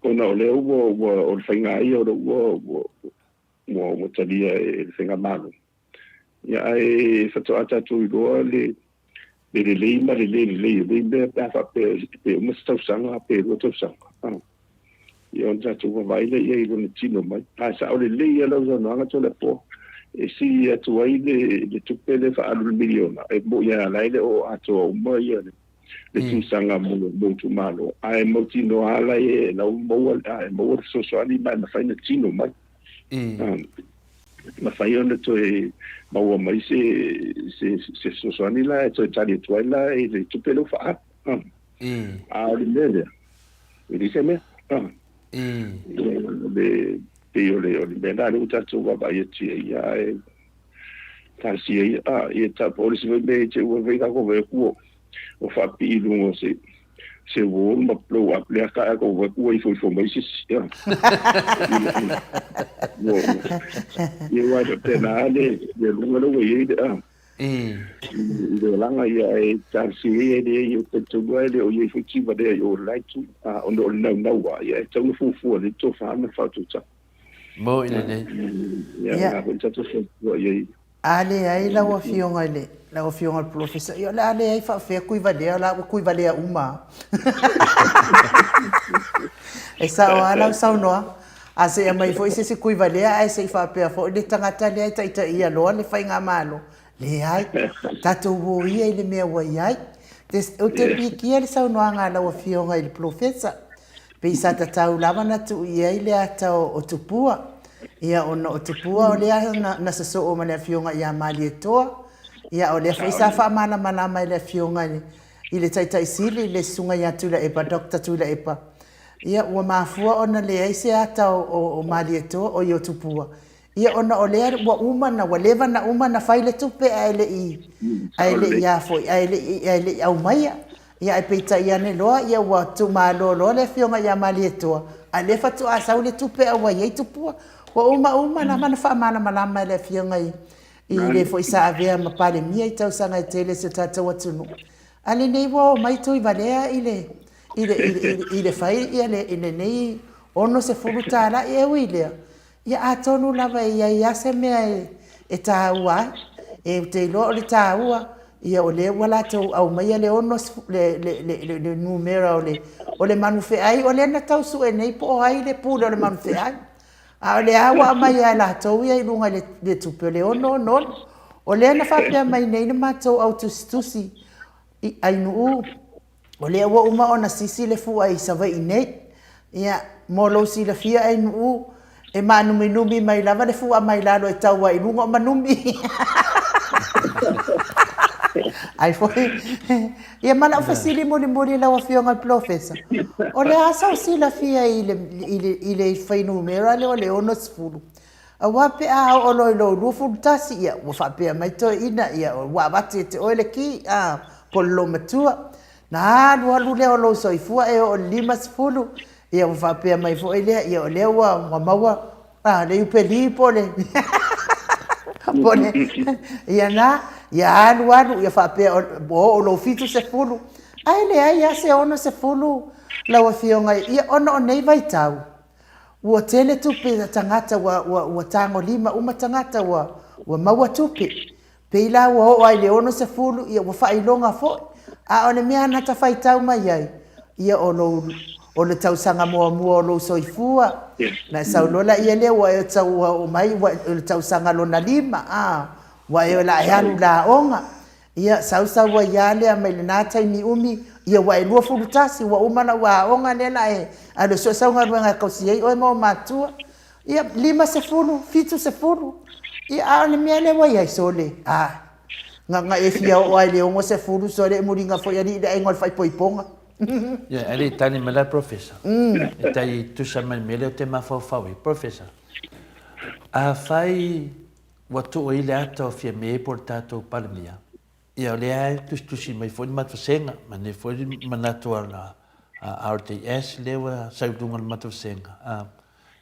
ona o le o le whainga ia o le mo talia e le whainga malo. Ia e whatoa tatu i roa le leima le mea pēwha pe o mas tausanga pe roa tausanga. Ia on tatu wa le ia i rona tino mai. Sa o le leia lau zanoanga to le po. E si atu ai le tupe le wha alu miliona. E mo ia laile o ato o umma ia le. le tusanga mo tu malo ai mo tino ala e na mo ai mo so so ani ma na faina tino mai ma fai ona to e ma o mai se so so ani la to tali to la e le tu pelo fa a o le dice me de yo le benda le uta to va ba ye ya e ta si e ta polisi me che o vega ko ve ku o fa pi lungo se wo ma plo a ple ka ko ve ku i fo mai si ya ye wa te na le lungo lo ye de langa ya e ta si e de yo te to go le o ye fo ki va de yo like to on do no wa ya to fu le to fa na fa tu ta mo ile ne ya na ko ta to so ye Ale ai la wa fionga le. La wa fionga professor. Yo la ale ai fa fe kuivalea la kuivalea uma. Esa o ala sa no. Ase e mai foi se kuivalea ai se fa pe fo le tangata le ai taita ia lo le fai nga malo. Le ai tatu wo ia le me wa ai. Des o te piki ele sa no anga la wa fionga il professor. Pe sa tau lava na tu ia le ata o tupua. Ia ona o tupua o lea na se so o ma le fionga ia mali e toa. Ia o lea fai sa wha mana mai le fionga i le taitai sili le sunga ia tula epa, dokta tula epa. Ia ua mafua ona lea i se ata o mali e toa o i o tupua. Ia ona o lea ua umana, ua leva na umana fai le tupe a ele i a foi, a ele i au maia. Ia e peita ia ne loa, ia ua tu maa loa le fionga ia mali e toa. A lefa tu a sau le tupe a ua iei tupua. Wa uma na mana fa mana malama le fionga i le foi sa avea ma pale mia i tau sanga i tele se tata watunu. Ale nei wo mai tu i valea i le fai i le nei ono se furutara i e wile. Ia atonu lava i ase mea e taua e te lo o le taua ia o le wala tau au mai le ono le numera o le manufe ai o le na tau su e nei po ai le pula o le manufe ai. A le awa mai a la tau ia i lunga le tupe le ono non. O le na whapea mai nei na mātou au tusi ai nuu. O le awa uma o na sisi le fu ai sawa i nei. Ia molo si la fia ai nuu. E maa numi mai lava le fu a mai lalo e tau ai lunga o manumi. Ai foi. Ia mana o fasili moli la wa fionga professor. O le asa o sila fia i le fai numera le o le ono sfulu. A wape a o lo rufu tasi ia wa fapea mai to ina ia wa bate te o le ki polo matua. Na lu le o lo soifua e o lima sfulu. Ia wa fapea mai fo ile ia o le wa maua le upeli pole. Pole. Ia na ia alu ia whapea o lo fitu se fulu. Ai le ai a se ono se fulu la wa fionga ia ono o nei vai tau. Ua tele tupe tangata wa tango lima uma tangata wa maua tupe. Peila wa o ai le ono se fulu ia wa whailonga fo. A o le mea nata whai tau mai ai. Ia o le tau sanga mua o lo soifua. Na saulola ia le wa e tau o mai wa le tau sanga lona lima. Wa e la halu la onga ia sausa wa yale a mai na tai ni umi ia wa e lua fulutasi wa umana wa onga le la e a le so saunga ruanga kausi o mo matua ia lima se fulu fitu se fulu ia a le miele wa ia sole nga e fia o ai le ongo se fulu sole muringa fo ia ni engol fai poiponga ia ali tani mala professor e tai tu sa mai mele te ma fo professor a fai watu o ile ata o fia me por tato palmia. Ia le ai tusi mai foi matusenga, ma ne foi manato ala RTS lewa saudunga matusenga.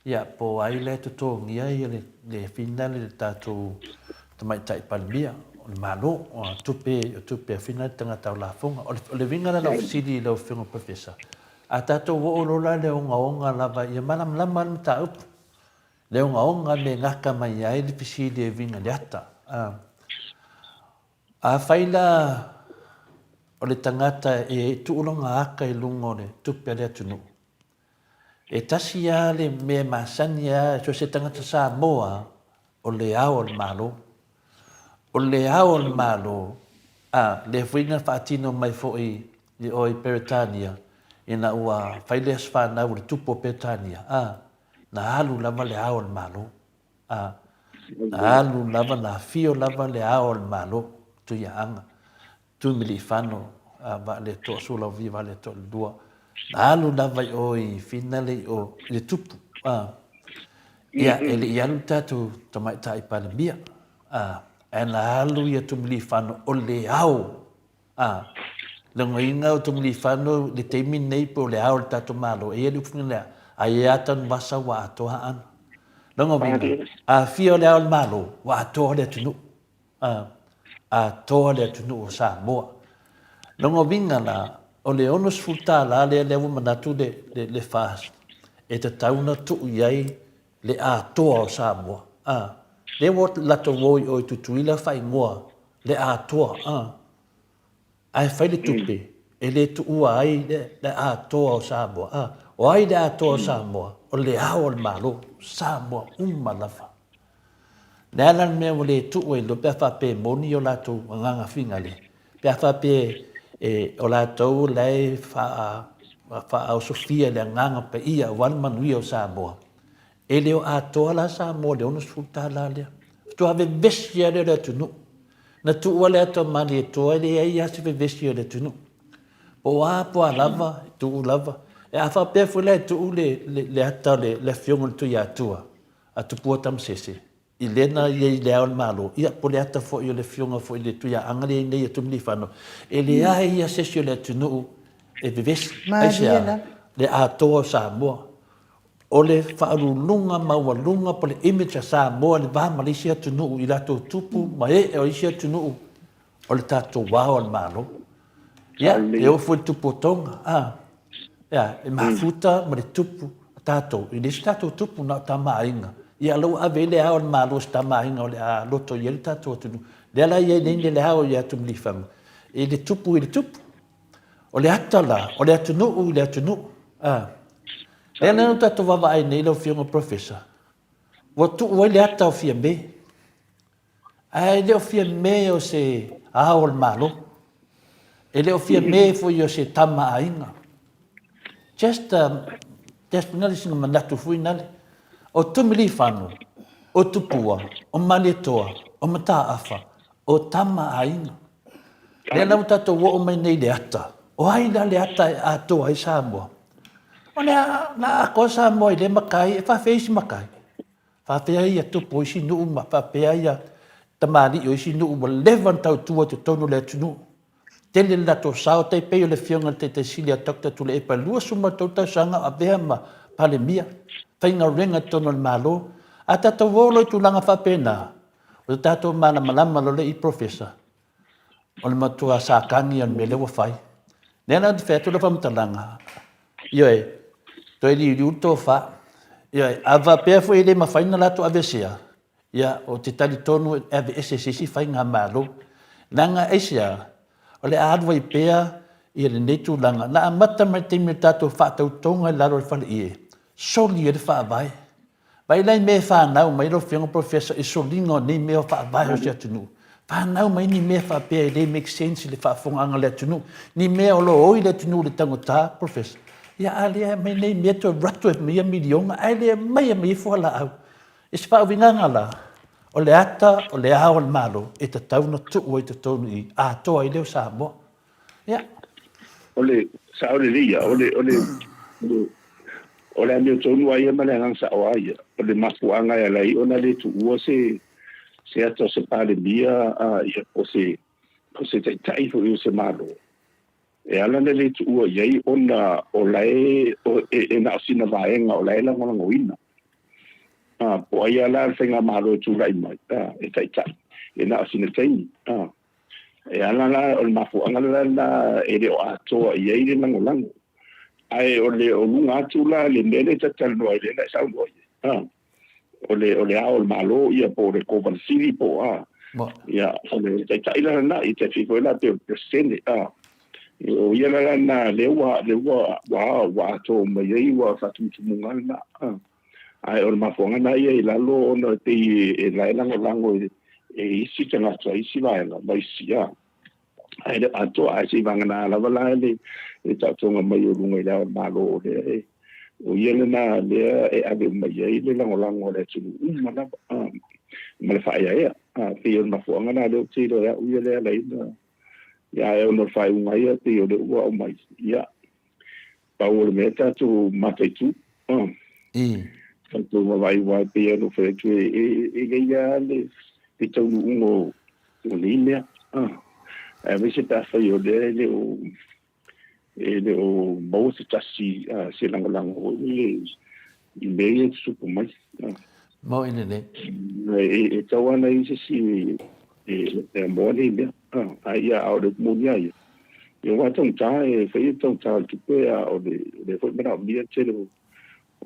Ia po ai le to ngia ia le final le tato tamai tai palmia, o malo o tupe final tanga tau la fonga. O le vinga la ofisili la fonga professor. A tato wo lo la le onga lava ia malam lama ta up. Le onga me ngaka mai ai le pisili e vinga le ata. A faila o le tangata e tuulonga aka i lungo le tupe le atunu. E tasi ia le me masani ia so se tangata Samoa o le ao le malo. O le ao le malo le fuina whaatino mai fo i li oi Peretania ina ua faile sfana ua tupo Peretania na alu lava le ao le malo na alu lava na fio lava le ao le malo tu ia anga tu mili fano va le to sula viva le to dua na alu lava i oi finale o le tupu ia ele ia lu tatu tomai tai pana bia e na alu ia tu mili fano o le ao le ngoinga o tu mili fano le teimi nei po le ao le tatu malo e lu fina ai atan basa wa atoa an longo vinga fio le ao le malo wa atoa le tunu atoa le tunu o Samoa longo vinga la o le ono sfuta la le manatu le fast e te tauna tu iai le atoa o Samoa le wo lato woi o tutuila fai ngoa le atoa ai fai le tupe e le tu ua ai le atoa o Samoa o ai le atoa o Samoa o le ao le malo Samoa lava le alan mea o le tu e lo pe fa pe moni o lato nganga finga le pe fa pe o lato le fa o Sofia le nganga pe ia wan manui o Samoa e le o atoa la Samoa le ono sfuta la le tu ave vesia le tunu na tu wale ato mani e toa le ai ase ve vesia le tunu o po lava tu lava e a fa pe fu le tu le ata le fiongo tu ya tua a tu puatam sese i lena i le al malo ia po le ata fo i le fiongo fo i le tu ya angale nei tu mli fano e le ai ase sio le tunu e ve ves asia le atoa Samoa o le whaarulunga mawalunga po le image Samoa le waha Malaysia tunu i lato tupu ma o isia tunu o le tato wao al malo ia e o fu tupu tonga ia e mafuta ma le tupu tato i le tato tupu na tamainga ia lau ave le ao al malo tamainga o le a loto i le tato tunu le ala ia nei le ao ia tumli fam i le tupu o le atala o le atunu i le atunu le nanu tato wawa ai nei lau fionga professor wa tu wai le ata o fia me ai le o fia me o se ao al malo e le o fia me fo yo se tama ainga just ngali singa manatu fui nale o tumili fanu o tupua o maletoa o mata afa o tama ainga le nanu tato wo o mai nei le ata o ai le ata a to ai Samoa o na ko Samoa le makai e fa face makai fa pe ai tu po si nu ma fa pe ai tamani o si nu mo levan tau tua te tonu le tunu tele la to sao te pe le fionga te silia tokta tu le e pa lua suma tota sanga a bea ma pale mia fainga renga tono le malo ata to volo tu langa fa pena o tato mana malama lo le i professor o le matua sa kangi an mele wa fai nena de fetu le famtalanga yo to li to fa ia ava pe foi le mafaina la to avesia ia o te tali tonu ave SSC fainga malo langa asia o le adwa i pea ia le netu langa na amata mai te mitato fa tau tonga la ro fa ie soli e fa vai vai lai me fa na mai lo fianga professor e solingo ni me fa vai o se tunu fa na mai ni me fa pe le make sense le fa fonga le tunu ni me o lo oi le tunu le tangota professor ia alia mai nei me to rato me miliona alia mai fo la au e spa vinga la o le ata o le ao malo e te tauna tu o te tonu i a toa i leo Samoa ia ole sa ole ame tonu ai ma le ngang sa o ai ole mafuanga ya lai ona le tu o se ato se pale bia ia o se tai fo se malo e ala le tu o yai ona o lai o e na sina vaenga o lai la ngoina po ai ala senga malo tu lai mai e tai e na sina tai e ala la o mafu angala la e le o ato yai le langolango ai o le o lunga tu la le mele tatal no le la sa no o le ao malo ia po le ko sili po ia o le tai la na i te fico la pe presente o ia la na le wa to mai ai wa fa tu munga na ai o mafonga na ia la lo no te e la lango e isi tanga tsa isi la mai sia ai le ATUA ai si vangana la wala le e tatonga mai o lunga ia malo le o ia le na le e ave mai ia le langolango le tulu mana ma le fai ia pe o na fuanga na le tiro ia ia le la ina ia e no fai unga ia pe o le ua o mai ia pa o le meta tu matai tu tanto vai pe no fe tu e ia le pe tau ungo o linea a veces pasa yo le o mau se tasi se langolango i meia supu mai mau ina ne e tawana i se si e mo ni me ai a o munia yo wa tong ta e fe tong ta tu pe a o le foi mera mia tele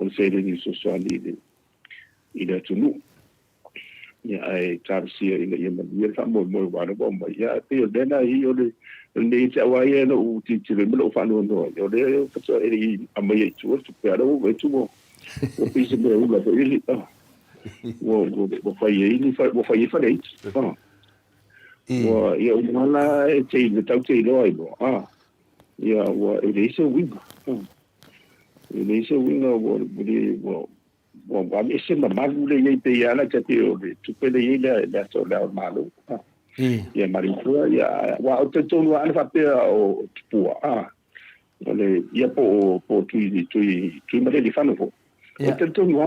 o se ni sociali i da tunu ya ai tarsia ina ia ia fa mo wa no bomba ya te dena i o le te wa ia no ti le mo fa no no yo le fa e a mai tu pero o tu mo o pise me u la pe ili wo fa ye ni fa le wo ia o mala te le tau te lo ai bo ia wo e se winga wo wa ese mamalu le ye pe ya la te o tu pe le ye la so la malu ya marifua ya wa o te tonu ana fa pe o tupua le ya po tu mare di fano po o te tonu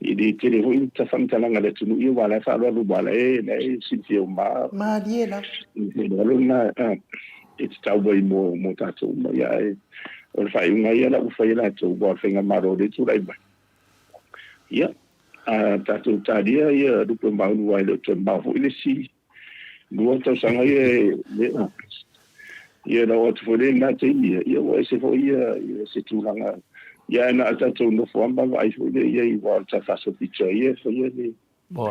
i te le hoi ta fam talanga le tunu i wala fa lo wala le sinfio ma diela na it's tawai mo tato ya o fai unga ia la u fai la tu bo fenga maro de tu lai ba ia tato tadia ia du pe mau wai le tu mau ile si no to sanga ia la o tu fo le na te ia o se fo ia se tu langa ia na tato no fo amba vai fo ia i wa ta fa so picture ia fo ia le bo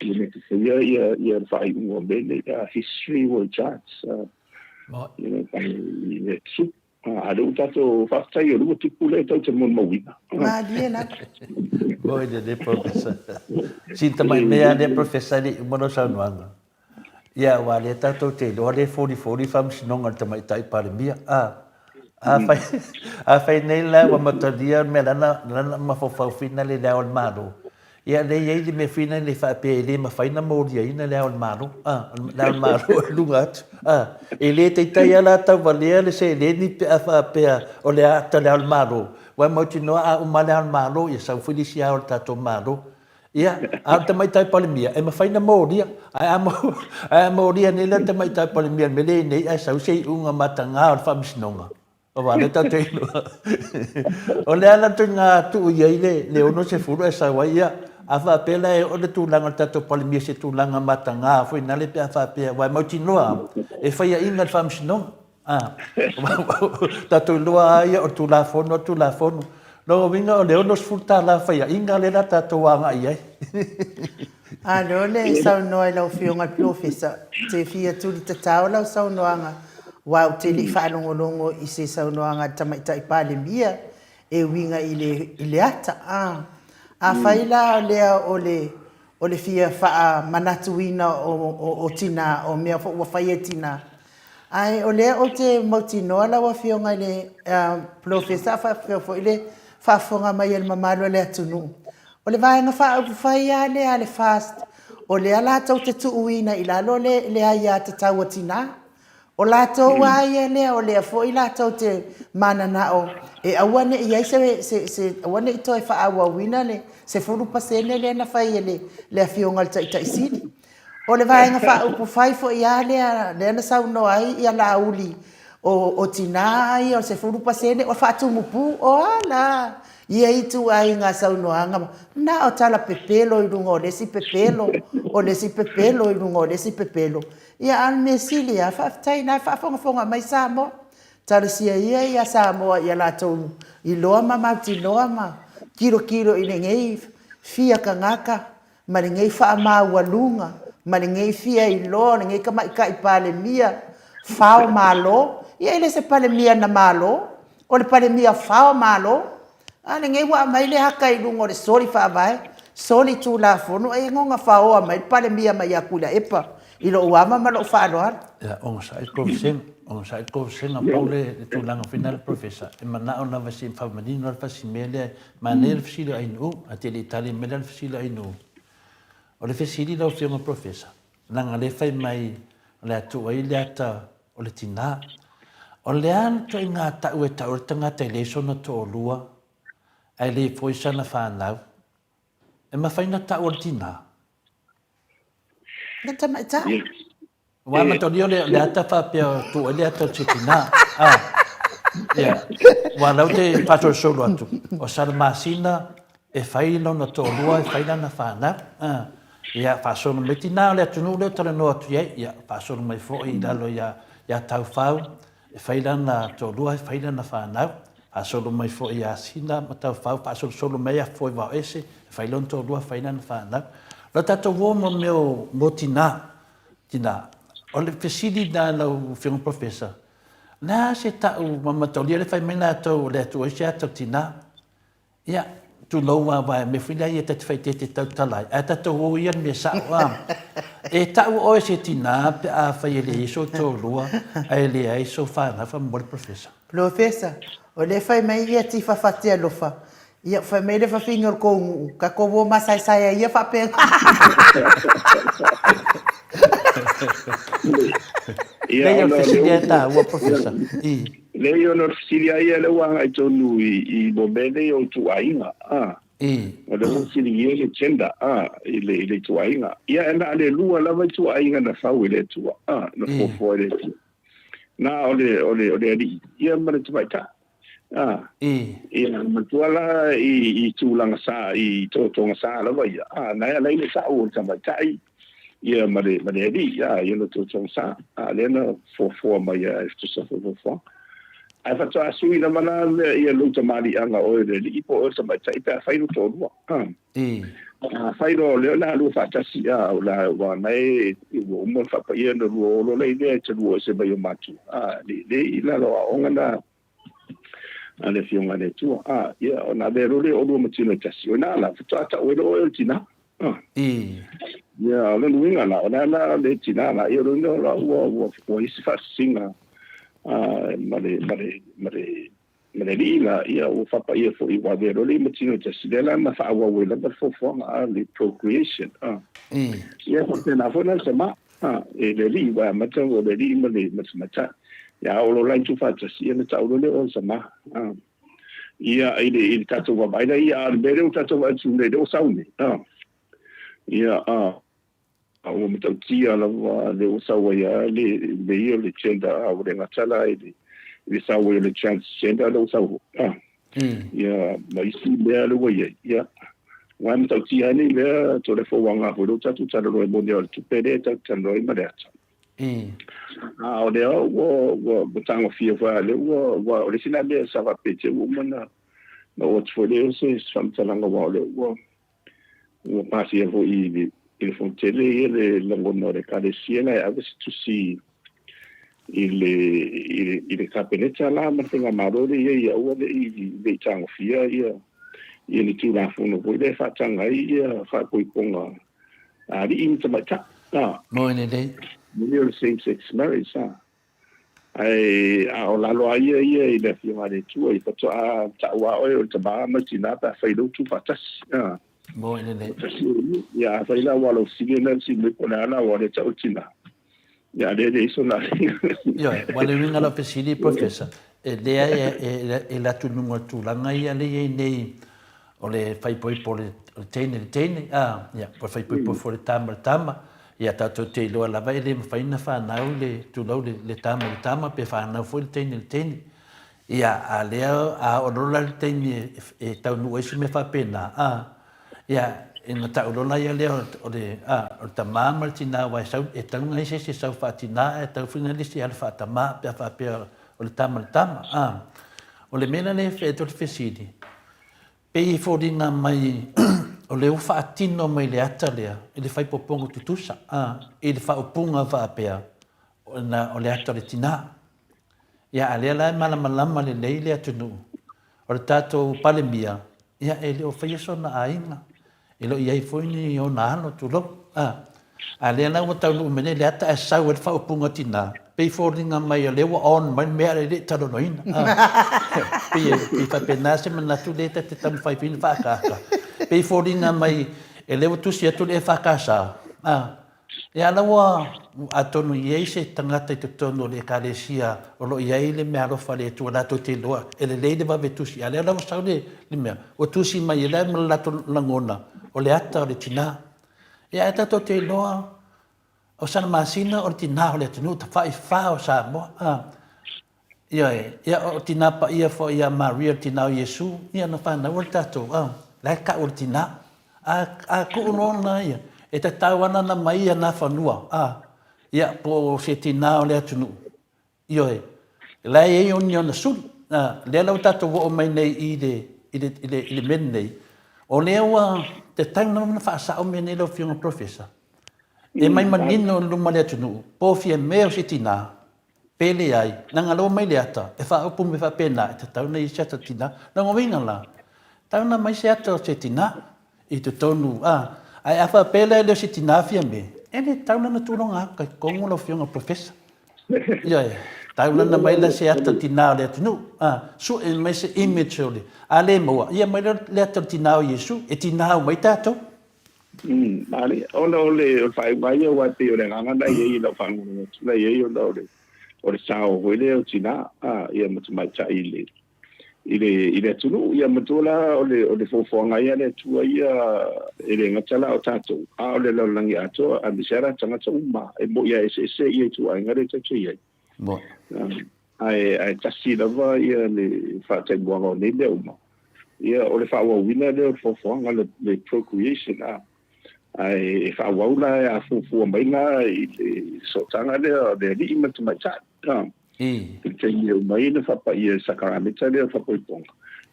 ia fai unga bene history world charts ia su ada utato fakta yo lu tipule tau te mon mawina ma diela boy de professor sinta mai mea de professor di mono sa nuanga ia wa le tato te lo le 40 fam sinonga te mai tai pare mia fai nei la wa matadia me lana ma fo fa fina le da on maro ia le ye me fina le fa pe le ma fai na mo dia ina le on maro la on maro lungat ele te tai ala ta valia le se le ni fa pe o le ata le on maro wa mo tino a ma le on maro ia sa felicia o tato maro ia a te mai tai palimia e ma fai na mo dia a mo dia ne le te mai tai palimia me le nei a sa se unga matanga o fa misnonga o vale ta te o le ala tu nga tu ia le ono se furu e sa waia a fa pela e o le tu langa tato palimia se tu langa matanga foi na le pe fa pe wa mo tinoa e fa ia inga fa misnonga tato loa ia o tu la fono no vinga o le ono sfurta la fa ia inga le la tato wanga ia alo le sa no e lo fionga professor te fia tu di tatao la sa no anga wa te li fa longo i se sa no anga tamai tai pale mia e winga ile ata a faila o le fia fa manatuina o tina o mea fo wa fayetina ai o le o te motino la wa fionga le professor fa ile fa fonga mai el mamalo le atunu o le vai nga fa ia le ale fast o le ala tau te tuuina ila lo le aia te tawatina o la tau ai le o le fo ila tau te manana o e awane ia se awane ito e fa awa wina le se furu pasene le na fa le fionga ta isili o le vai nga fa upu fai fo ia le na sau no ai ia la uli o tinai o se furu pasene o fa tu mupu o ala ia itu ai nga sau no anga na o tala pepelo i lungo le si pepelo i lungo le si pepelo ia al mesilia fa tai na fa fonga mai samo tala sia ia Samoa ia la tu i loa mama ti loa ma kilo i ngei fia kangaka ma ngei fa ma walunga ma ngei fia i lo ngei ka mai kai pale mia fao malo ia ile se pale mia na malo o le pale mia fao malo ale ngei wa mai le haka i lungo le soli fa vai soli tu la fono e ngonga fao mai pale mia mai akula epa I lo uama ma lo whaaloa. Ya, on sa ko sing a paule tu lang final professor. E mana ona va sim fa manino fa simele manel fsilo ai no, a te l'Italia melal fsilo ai no. O le fesili lo fiona professor. Nanga le fai mai le ATUA i le ata o le tina. O le an to inga ta ue ta o tanga te le so na to lua. Ai le foi sana fa nau. E ma fai na ta o le tina. Nga tamai ta. Wa ma to le ata fa pe tu le ata te tina. Ah. Ya. Wa lau te pato solo atu. O sala masina e fai lo na to lua e fai na fa nau. Ah. Ia whaasono me tina le atunu leo tala no atu iei, ia whaasono mai fo i lalo ia tau whau, e whailana tō lua, e whailana whanau, whaasono mai fo i a sina, ma tau whau, whaasono solo mea fo i wao ese, e whailana tō lua, whailana whanau. Lo tato wo mo tina, o le fesili na lau whiunga professor, nā se tau mamatolia le whai mena tau le atu oise atau tina, ia, tu loa wa me fila ia te fai te tau talai a ta o ia me sa wa e tau o se tina pe a fai le so to lua ai le ai so fa na fa mo professor O le fai mai ia ti fa fatia lofa. Ia fai mai le fa fingor ko ka ko wo masai sai ia fa pe. Ia o se ta o professor. Le yo no siria ia le wanga i tonu i bobele o tuainga o le siria le chenda i le tuainga ia ena le lua lava i tuainga na fau le tua na fofo le tua na ole ali ia mare tuaita ia matuala i tulanga sa i totonga sa lava ia na ia le sa o tamatai ia mare ali ia no totonga sa le na fofo mai e sa fofo ai fa tsa sui na mana ia luta mali anga o le ipo o sa mai tai pa fai no todo fai no le na lu fa tsa si o la wa mai o mo fa pa ia no lo le ide tsa lu se mai o matu le ila lo onga na ale fiunga le tu ia ona be ro le o lo matino tsa si ona la fa tsa o lo tina ia le luinga la ona na le tina la ia ro no la o isi fa singa mare lila ia o fapa ia fo i wadero le matino te sidela na fa wa wela ba fo fo le procreation ia ko tena fo na sama e le li wa mata o le li mata ia o lo lain tu fa tsa ia na ta o le o sama ia ile tato wa baida ia bere o tato wa tu le o sauni ia o mata tia la le usawa ya le ia le chenda o le ngatala le sawa le chance chenda le usawa ya mai si le le wa ya wa mata tia ni le to le fo wanga ho lo tatu tala ro mo le tu pede ta tano i mare o le o botango fia fa le o le sina le sa va pete o mana no o fo le se samtalanga wa le o pasi e vo i il fontele le longono de cadesiena e avesse tu si il capeletta la ma tenga marore ia o le tango fia ia ni tu la fono poi le fa tanga ia fa poi ponga di in tamata mo ne dei le same sex marriage ai a la lo ia le fia de tu i fa ta wa o ta ba ma tina pa fa do tu patas mo ne dei ya fa ila walo sigena si me kona na wa de chautina ya de so na yo wale winga la pesili professor e la tu nunga tu la ngai ale nei o le fai poi po le tene ya po fai poi po fo le tama ya tato te lo la vai le fai na fa na le tu lo le tama pe fa na fo le tene ya ale a o lo la tene e tau nu e me fa pena ya in ta lo la ya le o le o ta mama tina wa sa e tau ngai se sa fa tina e tau fina le si alfa ta ma pe fa pe o le tama o le mena le fe to fesidi pe i fodinga mai o le ufa atino mai le atalea e le fai popongo tutusa e le fa opunga fa pe o le atale tina ya ale la malama le leile atunu o le tato palemia ya ele o fai so na ainga e lo ia foi ni o na no tu lo Ale na wata no mene le ata sa wa fa opunga tina. Pe foringa mai le wa on mai me le talo no ina. Pe fa penase mana tu le te tam fa fin fa ka. Pe foringa mai le wa tu sia tu le fa ka sa. E ala wa atonu ye se tangata te tono le kalesia o lo ye le me alo fa le tu la to te loa. Le va ve tu sia ale la sa le me. O tu si mai le la to langona. O le ata o le tina. E ata to te loa o sana masina o tina o le tunu ta fai fa o sa mo ia o tina pa ia fo ia Maria tina o Yesu ia na fa na volta to la ka o tina a ku no na ia e ta tawana na mai ia na fa nua ia po se tina o le tunu ia la e o ni na sul le la ta to o mai nei i men nei o le wa te tanga na fa sa o me nei lo fiona professor e mai manino luma le tunu po fia meo se tina pele ai nanga lo mai le ata e fa opu me fa pena te tau nei se tina na ngowina la tau na mai se ata se tina i te tonu ai afa pele le se tina fia me e le tau na tulonga ka kongo lo fiona professor ia tau na mai le se ata tina le tunu so e mai se image le ale mo ia mai le ata tina o Yesu e tina mai tato Mari, ole fai mai o ate o le nganga na ye no fangu na ye o le sao ho le o tina ia mo mai cha ile tunu ia mo tola ole fo ngai le tua ia ile ngatala o tato ole lo langi ato a bisera tanga tsuma e mo ia se ia tu ai ngare tse ia mo ai tasi lava ia le fa te buanga ne le uma ia ole fa wa wina le fo ngai le procreation ai fa waula a fu mai nga i so tanga le li ima tu mai chat ke ia mai le fa pa ia sakaramita le fa ko pong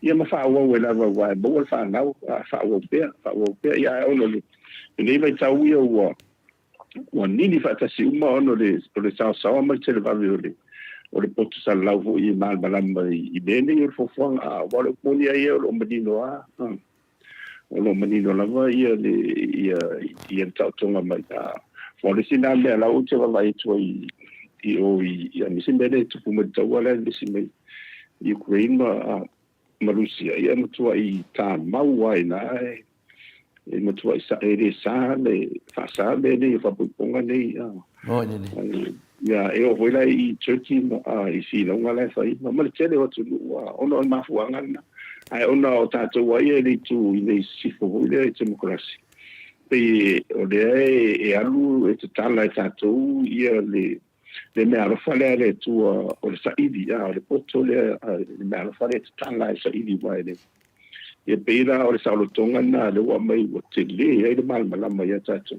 ia ma fa wa la wa bo fa na fa wa pe ia ono le vai tau ia wa nini fa ta si uma ono le sa mai te va le o le potu sa lau i mal malama i bene i fo wa le poni ia o madino o lo manino lava ia tau tonga mai fo le sina le la o te vai to i mi simbele tu pu tau wala le simai Ukraine ma Rusia ia mo i ta mau wai na e mo i sa le fa sa le fa ponga nei ya e o voila i Turkey i si no ngala fa i ma le tele o tu ono ma fuanga ai ona o tātou ai e tu i nei sifo hoi te demokrasi. Pe o le alu e te tala e tātou ia le mea rafale le tu o le saidi, o le poto le mea rafale te tala e saidi mai le. Ia peira o le saulotonga na le ua mai o te le e le malmalama ia tātou.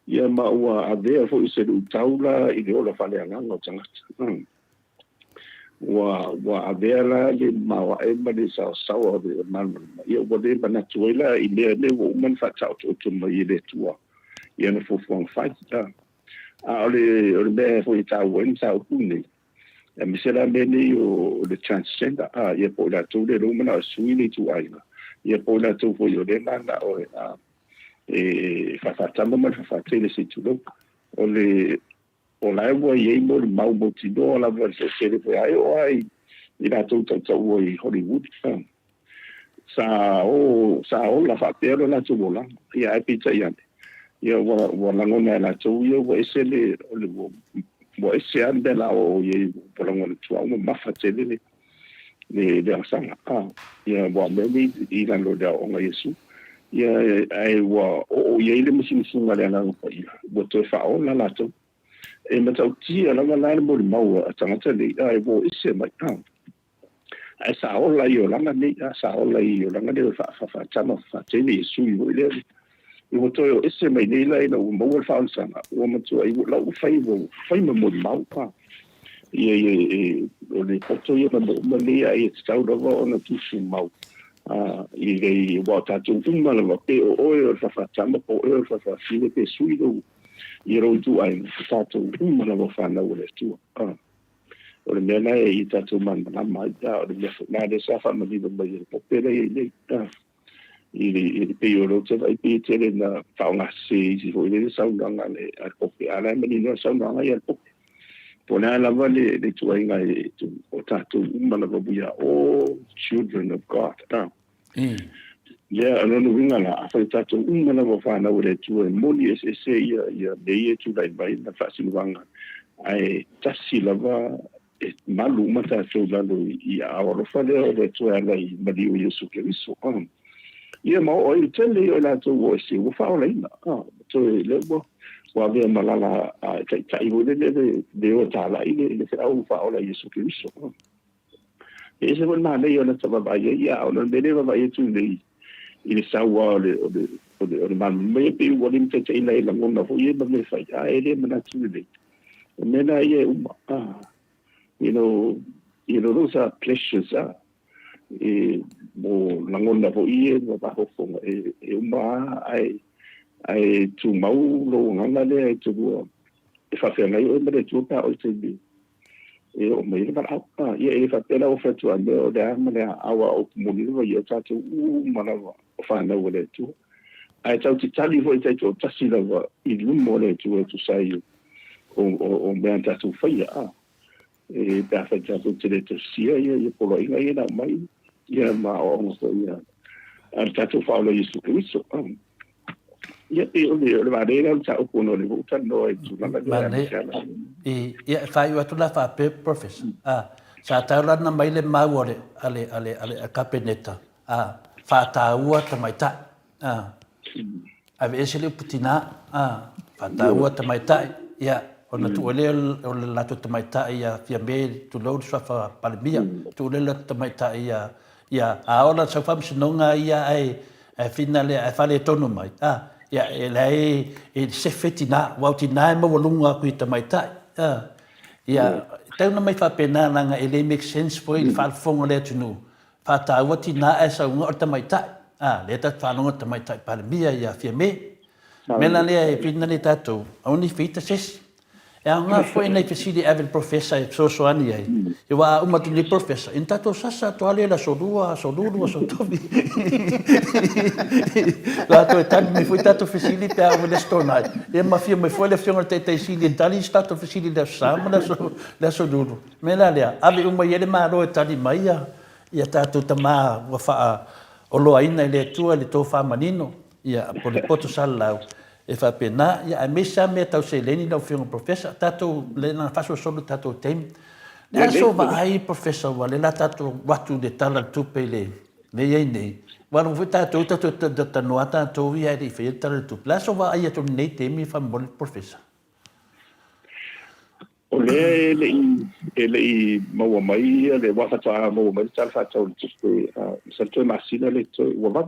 Ia ma ua avea fo i se lu taula i le ola fale anganga o tangata. wa avela le mawa e mali sa de man ia wa de bana tuela i le wo man fa tau to mai le tua ia no fo fight ole be fo i tau wen sa kuni e mi sera bene o le transgender ia po la tu le rumana suili tu aina ia po la tu fo yo de nana o fa tamo ma fa tele si tu ole o la wa ye mo mau mo ti do la va se le foi ai ina tu i Hollywood sa o la fa pero la tu bola ia pizza ia wa la ngona la tu yo wa ese le wa ese ande la o ye por ngona tu o ma fa tele le asanga ia wa me i la lo da o Yesu ia ai wa o ye le musinga le na ko ia wa to fa o la tu e matau tia la la mo mau a tangata le ai bo ise mai ai sa ola yo la ne sa ola yo la ne fa tama fa tele su yo le yo to ise mai ne la no mo fa sana o mo to ai la fai mo mau pa e o le foto yo mo le ai sta do ona tu su mau i le wa ta tu ma la pe o fa tama po o fa fine pe su yo i ro tu ai tātou umana wa whanau le tua. O le mea nei i tātou mana mai o le mea na le sa whamani no mai e popere i nei. i pe o lo te vai pe te le na whaonga se si fo i le saunanga le a koke ala mani no saunanga i a koke. Pona lava le tuainga e tu o tātou umana wabuia all children of God. Ia anonu winga la a whai tātou umana wawhanau le tua e moni e se ia nei e tu lai mai na whasinuanga. Ai tasi lava e malu mata tātou lalo i a awarofa leo le tua ala i mali o Yesu Keriso. Ia mau o i tele o la tu o se o fa o leina to le bo wa be malala a tai ho le o tala i le se au fa o la Yesu Kristo e se bona le o na tava ba ia o na bele ba ia tu le i le sa wa o man me pe o le te te ile la ngona fo ia ba me fa ia e le mana tu le me na ia you know those are pleasures e mo langona fo ie no ba ho fo e uma ai tu mau lo ngana le ai tu e fa fe ngai o me tu pa o te bi e o me ba a e fa te la o fa tu ande o da ma le awa o mo ni lo ia ta tu mana o fa na o le tu ai tau ti tali fo te tu ta si la i lu mo le tu sai o me anta tu fa ia e da fa ta tu te le tu sia ia po lo inga ia na mai ia ma o so ia ar tatu faulo Yesu Kristo ia e o le varela ta o kono le vuta no e tu la ia fai o tu la fa pe professor sa ta la na mai le mau ale a capeneta fa ta ua ta mai ta ave ese le putina fa ta ua ta mai ta ia ona tu ole o le lato ta mai ta ia fia me tu lo sa fa palmia tu le ta mai ta ia a ona sa fam sinonga ia ai finale a fale tonu mai ia e lei e se fetina wautina mo lunga ku ta mai ta ia tau na mai fa pena nga ele make sense for il fa fongo le tunu fa ta watina e sa ngo ta mai ta le ta fa ngo ta mai ta palmia ia fia me mela le e finale tato oni fita ses e nga foi nei fesili evel professor so ani ai e wa uma tu ni professor intato sasa to ale la sodua so tobi la to tan mi foi tato fesili pe a le stonai e ma fia me foi le fiona te sili tali stato fesili da sama la soduru me la le ave uma yele ma ro tali mai ia tato tama wa fa o lo aina le tua le to fa manino ia po le poto salau e fa pena ia a mesa me tau se leni no fiona professor tato le na faso solo tato tem le so va ai professor wale la tato watu de tala tupe le ye nei wa no vita to ta no ata to ia di fe tala tu la so va ai to nei temi fa bon professor o le mau mai le wa fa ta mau mai tal fa ta tu sa to masina le to wa va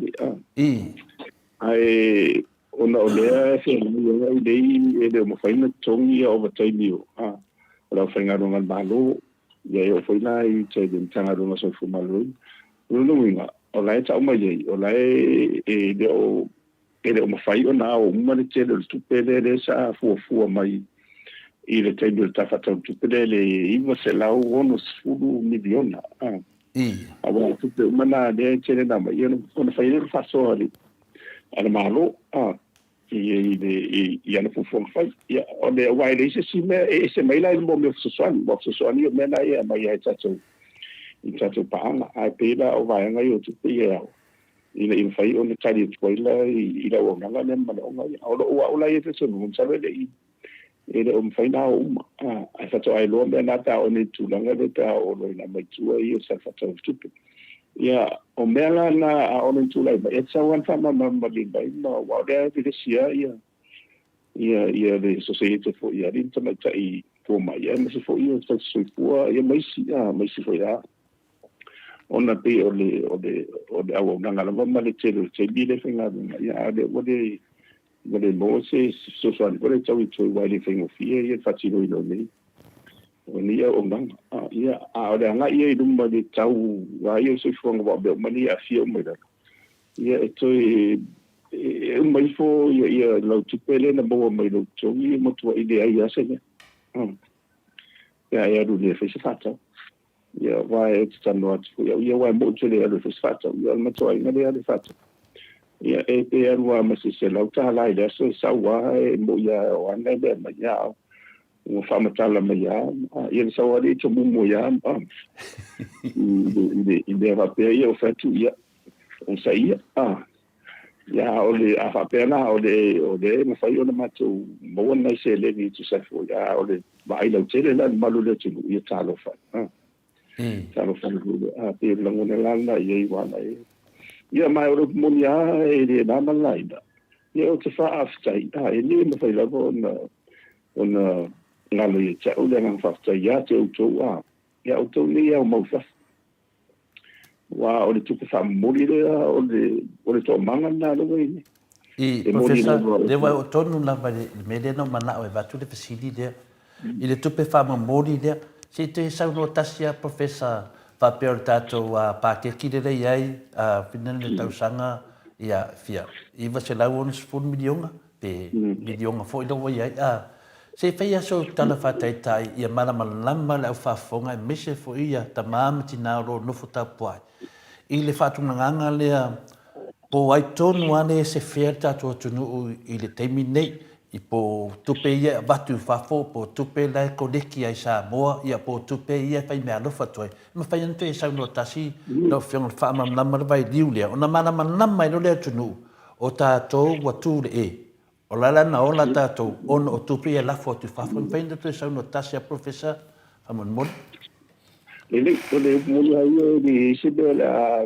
ai ona o lea fe ia i dei e mo faina tongi o vataimi o la faina ronga malo ia o faina i te den tanga ronga so fu malo no winga o lai ta uma ye o lai e de o mo fai o na o uma le te le tupele le sa fu mai i le te bil ta fata tupele le i mo se la o no sfulu miliona a wa tupe mana de te na mai no faina fa so ali ana malo i ana fufong fai ia o le wai le se me se mai la mo me so soani me na ia mai ai tato paanga ai pela o vai ngai o tupe ia i le fai o le tali toila i la o ngala le mana o ngai o la ia te so mo sabe le i le o fai na o ai tato ai lo me na ta o ni tu langa le ta o lo na mai tu ai o sa tato tupe ia o mela na a onu tu lai e sa wan fa ma li bai no wa de de sia ia de society for ia internet i for mai ia me fo ia sa so for ia mai si fo ia ona pe o de awo nga la ma le tele bi le finga ia de o de mo se so ko le tau tu wa le fingo fia ia fa ti no ni o ia o ngang ia a o nga ia i dumba de tau wa ia so fo nga ba mani a fia mo da ia to mai fo ia lo tupele na bo mai lo to ia mo tu idea ia se ia do le fe se fata ia wa e tano atu ia wa mo tu le le fe fata ia ma to ai na le fata ia pe arua ma se lau ta lai da so sa wa mo ya wa na be ma ya o fa ma tala ma ya ia sa wa ri to mo ya ide va pe ia o fa tu ia o sa ia ya ole a fa pe na ole ma fa yo na ma tu mo na se le ni tu sa fo ya ole vai la tele la ma lu le tu ia ta lo fa ta lo fa pe la ngone la na ia wa na ia mai o mo ya e na ma la ida ia o te fa aftai ni ma fa la ona ngalo ia cha o le ngang fa ya te o to ya o to ni ya mo fa wa o le tuku fa mori le o le to manga na lo ni professor le wa o tonu la va me le no mana o va tu le fasili le il tupe fa mori le se te sa no tasia professor fa per tato wa pa ke ki le ai finan le tau sanga ia fia i va se la un spun miliona pe miliona fo i lo ia se feia so tala fa tai tai ia mana malama le fa fonga me se fo ia tamam tina ro no futa poai i le fatu nganga le po ai tonu ane se ferta to tunu i le terminate i po tupe ia vatu fa fo po tupe la koleki ai Samoa ia po tupe ia fai me alo fatoi ma fai ante sa no tasi no fiong fa ma nama vai liulia ona mana nama no le tunu o tatou watu le o la na o la tatou on o tupe ia la fo tu fa fo fai ante sa no tasi professor amon mon ele mo ya ni se de la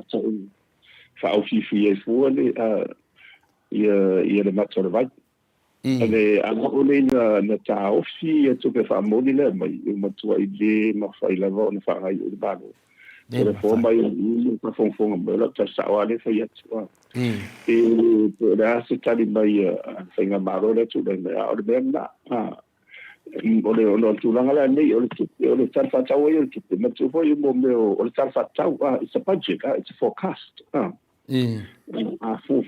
fa o fi fu le ia le matzo le vai ale o le na ta o fi tu pe fa mo le mai ma tu ai le ma fa la vo na fa ai le ba le fo mai ni pa fo ma la ta sa wa le fa ya tu e da se ta di mai fa nga ma ro le tu le o le ben na ole tu langa la nei ole tar fa tau o tu ma tu foi mo me ole tar fa tau it's a budget it's a forecast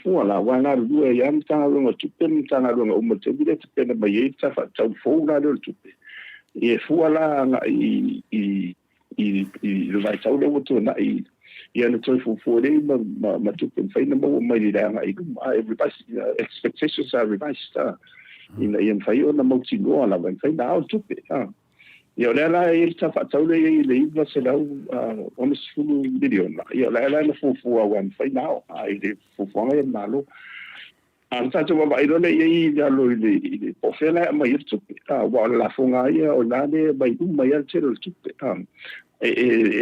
fu la wa na du e yam ta lo tu pen ta na lo mo te bi te pen ba ye ta fa tau fo na lo tu e fu la i lo vai tau lo tu na i na tu fu de ma tu pen fa na mo mai da i everybody expectations are revised in fai ona mau tino ala vai fai na o tupe ia la e ta fa tau le iva se lau ona sulu miliona ia la na fu wan fai na ai de fu e malo anta tu ba iro le i ya lo le po fela mai tupe wa la funga ia o la de bai mai al tero tupe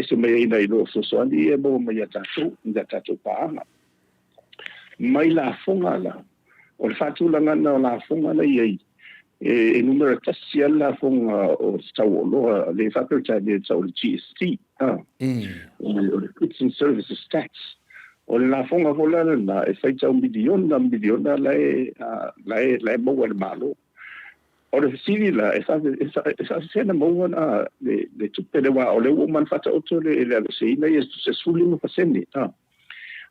se mai na ilo so ani e mo mai ta tu pa mai la funga la o le whātūlanga na o la whonga na iei. E numera tasi la whonga o tau o loa, le whakautai le tau le GST, o le Goods and Services Tax. O le la whonga holana na e whaitau miliona lai maua le malo. O le whisiri la e sa sena maua na le tupe le wa o le woman whata oto le seina i se sulima pasene,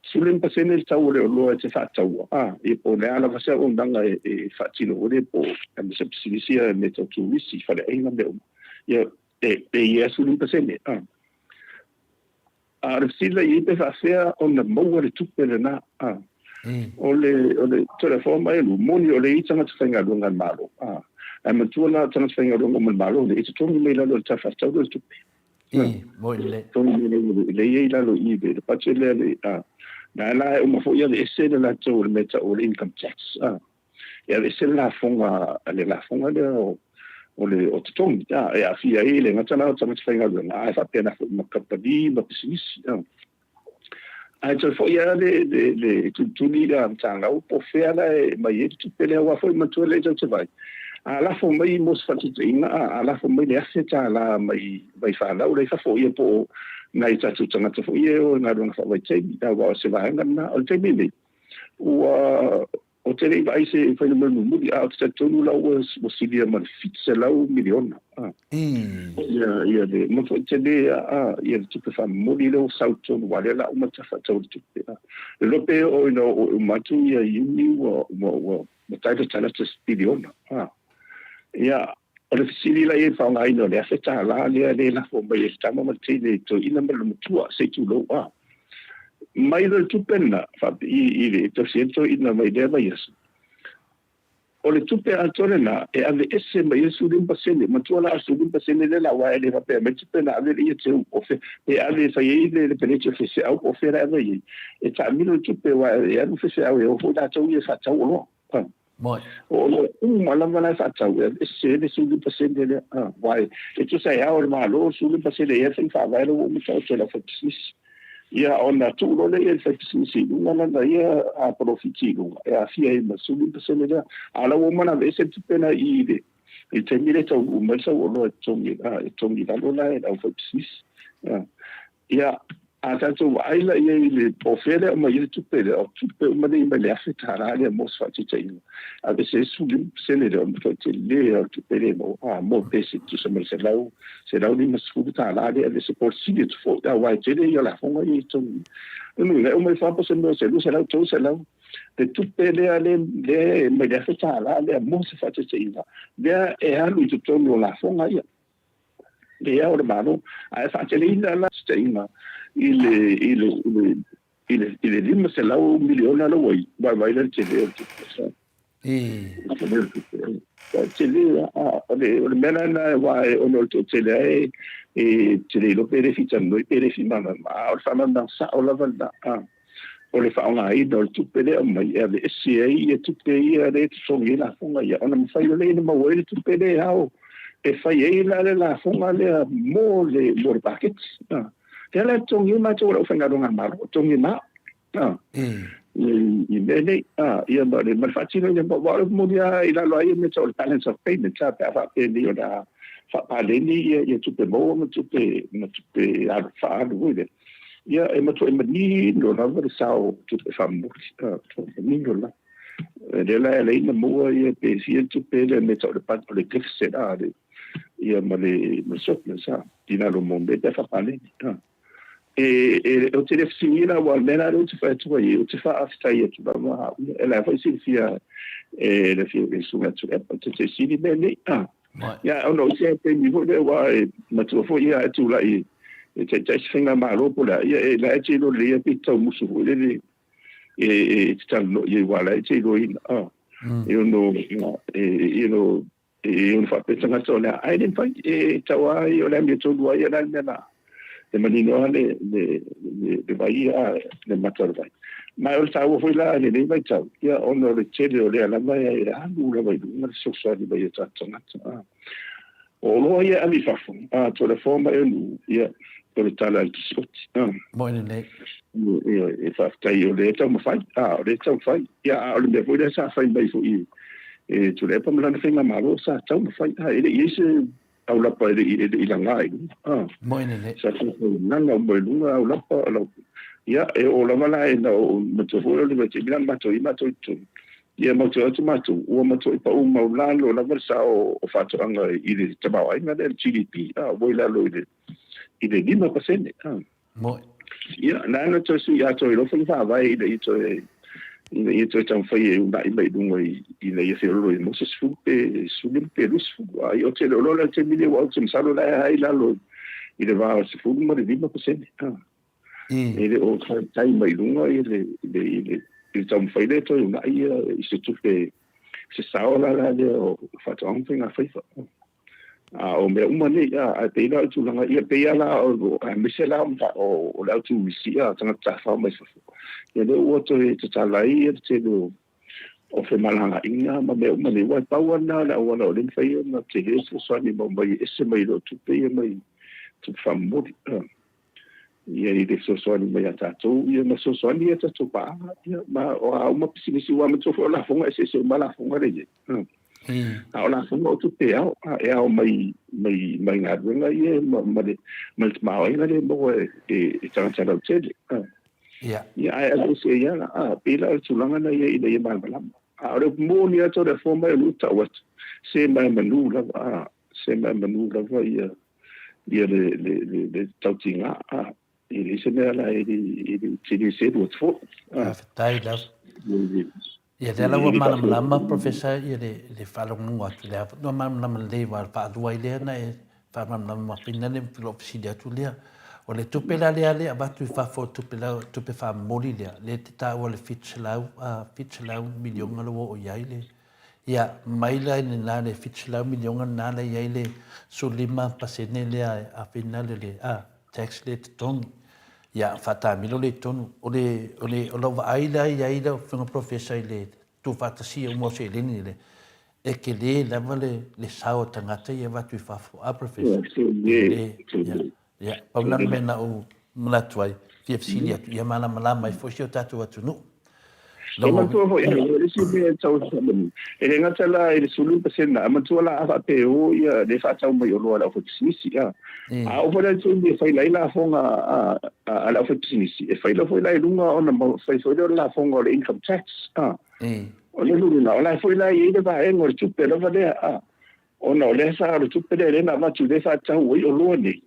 sulen pasene el tau le lo te fa tau e po le ala va ser un danga e fa tino ore po am se psisia me to tu wisi fa le ainga de ia sulen pasene sila i pe fa sea on the mo le tupe le na o le telefona e lu moni o le i tanga tsenga lunga malo am tu na tanga tsenga lunga malo le i tonu me la lo ta fa tau le tupe mo le tonu le i la lo i be pa le na la uma fo ia de ese de la to le meta o income tax ia ese la fonga de o le o tong ya e a fia ile ngata na tama tsainga na fa pena ma kapadi ma pisisi ai to fo ia le tu ni da tanga o po fea la mai e tu pele wa fo ma tu le jo vai ala fo mai mos fa tu ina ala fo mai le aseta la mai fa la o le fa fo ia po nai tatu tanga te fo ia o na ronga fa vai te da wa se va na o te mini o te rei vai se fai no mu di out te tonu la o si dia ma fitse la o miliona ia de mo te de ia tu pe fa modi lo sauto wa la o ma ta fa tu lo pe o no o matu ia uni o ta tala te miliona ia o le fisili la e fa ngai no le afeta la le la fo mai sta mo te le to ina me lo tua se tu lo mai le tupena fa I le to siento ina mai le vai yesu o le tupe atorena e ave esse mai yesu lim pasene matuala su lim pasene le la wa le fa pe me tupena ave le yesu o fe e ave fa ye le peleche fe se au o fe ra ave e ta mi le tupe wa e ave fe se au o fo da tau ye fa tau lo Moi. o malama fa tau e se le su lim pasene le wa e tu sai au ma lo su lim pasene e fa va lo mo tau te la fa ia ona tu lo le e fa si una na ia a profiti lo e a fia e masuli pesene da ala o mana vese pena I de e te mire tau o mesa o lo e tongi da lo la e da fa ia a tanto ai la ia le profele ma ia tu pele o tu pe ma de le afetara le mo fa ti te a vese suli pesene de o te le o tu pele mo mo pese tu se se lau ni masuli ta la de vese por si tu fo da wa te le ia la fonga I tongi le o mai fa po se no se lu se lau to se lau te tu pele ale le me le afetara le mo se fa te le e alu tu tongo la fonga ia le ora mano a fa te le la steina ile lima se lau miliona lo wai vai le te le te le mena na vai ono te le te le lo pere fita no pere fi mama o fa mama sa o la valda o le fa ona I do tu pele mai e le SCA e tu pele e tu so ina fonga ia ona me fai le no mo tu pele hao e fai e la fonga le mo le packet te la tongi ma to lo fanga ronga malo tongi ma I bene ia ba le malfatti no ba ba mo dia ila lo ai me to balance of payment sa pa fa pe ni ona fa pa le ni ia tu pe mo tu pe a fa do ile ia e ma to e ni no na va sa tu pe fa mo ni no la de la le na mo ia pe si tu pe le me to le pa le click set ia ma le so sa dina lo mo be fa pa le e o te refinira wa mena o te fa tu o te fa afta ia tu ba ela fa si fia le fia e sunga tu e te si ni bene ya ono se te mi vo de wa ma tu fo ia tu la e te finga ma ro pola ia e la te lo le pe tu musu le e sta no ia wa la te lo in io no io fa pensare a la ai den fa e tawa io la mi tu wa ia la na te manino le vai le matar vai ma o tau foi la le vai tau ia ono le chele o le ala mai era lu vai lu so so di vai tatu o lo ia ali fa fu to le forma e lu ia to le tala al spot Moi ne ia e fa tai o le tau ma fai le tau fai ia o le foi sa fai vai fu e to le pa mala finga malo sa tau ma fai ele ise au la pa i la ngai Moi ne sa tu nanga mo lunga au la pa ia e o la mala e no mo to fo le te bila ma to tu ia mo to o mo to pa o mo la lo la versa o fa to anga I le te ba ai na del GDP voi la lo i le 5% Moi ia na no to su ia to lo fa vai i to i to tau fai e una I mai dunga I le se lo mo se su pe lu su ai o te lo la te mile wa te salo la ai la lo I le va se fu mo de 5% e le o tai mai dunga I le tau fai le to una I se tu pe se sao la le o fa tau finga fai fa o me uma ne a te la tu langa ia pe ala o me se la o la tu si tanga ta fa mai fa ia le o to te tala ia te do o fe malanga inga ma me uma ne wa pa wana la wana o le fai na te he so ni mo mai ese mai lo tu pe mai tu fa mo ia I le so ni mai ata tu ia ma so ni ata tu pa ia ma o uma pisi wa me tu fo la fonga ese mala fonga le a la fonga tu pe e ao mai nga runga ia ma le mo e tanga tala tele ia ai se ia pela tu langa na ia I ma bala a re mo ni ato de forma lu ta wat se mai manu la ia le tautinga I se me la I se do fo tai la ia le ala mana lama professor ia le falongu atu le no mana le wa pa duai le na e fa mana pina le philosophy dia tu le O le tupe la le abatu fafo tupe fa moli le te taua le fitselau milionga lo o iai le. Ia maila ina nā le fitselau milionga nā le iai le so 5% le a whina le tax le te tongi. Ia whata milo le tonu. O lo wa aila iai le whinga professor i le tu whatasi o mo se lini le. E ke le lava le sao tangata ia watu I fafo a professor. Ya, pauna mena o mlatuai, fiafsili atu, ia mana malama I fosi o tatu atu no. E mantua ho ia, e si me tau saman. E le ngata la, e le sulu pasena, a mantua la awa pe o ia, le whatau mai o loa la ufakisinisi, ia. A o whara tu me whai lai la fonga a la ufakisinisi. E whai la whai lai lunga o na whai whai la fonga o le income tax, o le luna, o la whai lai e le va e ngor tupe la vadea, o na o le sa o tupe le na matu le whatau oi o loa nei,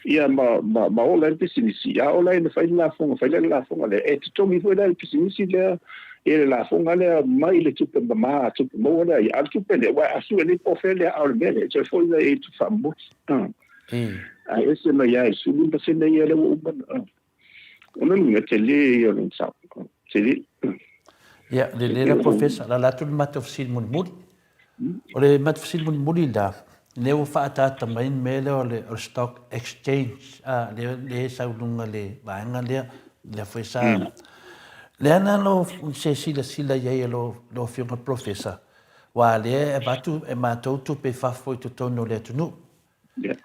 ia ma o la pisinisi ia o la ina fai la fonga le e te tongi foi la pisinisi le e la fonga le mai le tupe ma tupe mo la ia tupe le wa asu le po fe le au le e foi la e tu famu a ese ma ia su lu pa sene ia le o ona ni te le ia no sa te le ia le professor la tu mat of sin mun o le mat of sin mun da le o whaatata mai mele o le stock exchange le saulunga le vaenga le whaisa le ana lo se sila iei lo whiunga professor wa le e batu e mātou tupe whafo I tono le tunu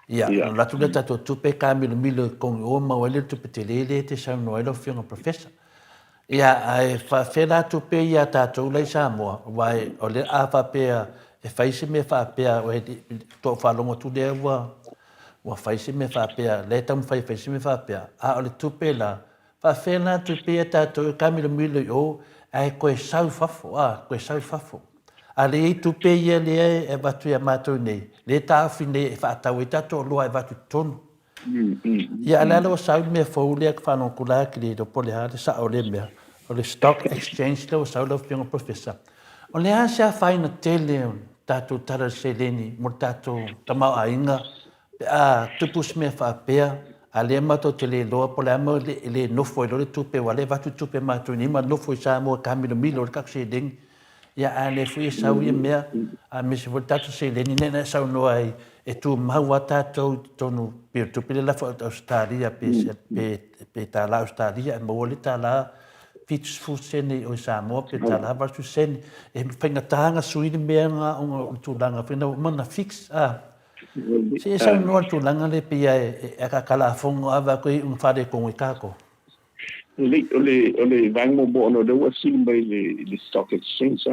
ia latu le tato tupe ka milo kongi o mawele tupe te lele te sauno lo whiunga professor ia ai whawhela tupe ia tātou lei Samoa wai o le a whapea e faise me whapea o to whalonga tu lea wa faise me whapea le tam faise me whapea a o le tupe la whawhela tupe e tātou ka milo o ai koe sau fafo a le I tupe ia le e watu ia mātou nei le tāwhi nei e whaatau I tātou loa e watu tonu ia alalo sau me fau lea whanong kula ki le dopo le hale sa o le mea o le stock exchange le o sau lau whiunga professor o le a sea whaina tele tātou tara se leni mo tātou tamau ainga a tupus me whapea a le mato te le loa po le ama le nofo I le tupe wa le watu tupe mātou ni ma nofo I Samoa ka milo le kakse dengi ia a le fui sau ia mea a misi vo tātou se leni nena sau noa e tu maua tātou tonu pio tupe le lafo Australia pe tā la Australia e maua le tā la fits fu sene o Samoa pe tala va su sene e fenga tanga suini menga o tulanga fena mana fix se sa no tulanga le pia e ka kala fongo ava ko un fare con i kako ole vang mo bo no de was seen by the stock exchange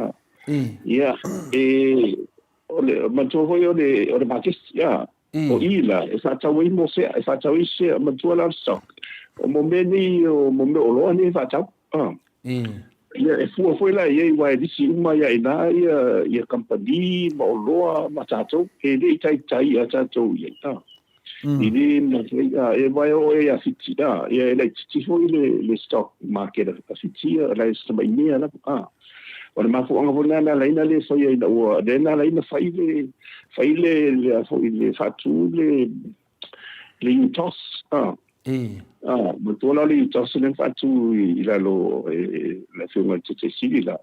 ia e ole manto foi ole market o ila e fa tawi mo se e fa tawi se manto la stock o momeni o momento o lo ni fa taw ia e foi la ia wa disi uma ia ina ia company ma o loa ma tato e le tai a tato ia ini na e vai o ia fitia ia le titi foi le stock market a fitia la sta mai nia la o ma fu anga bona la ina le so ia o de na la ina fai le fatu le tos ma tola li tos le fatu ila lo la fiunga te sili la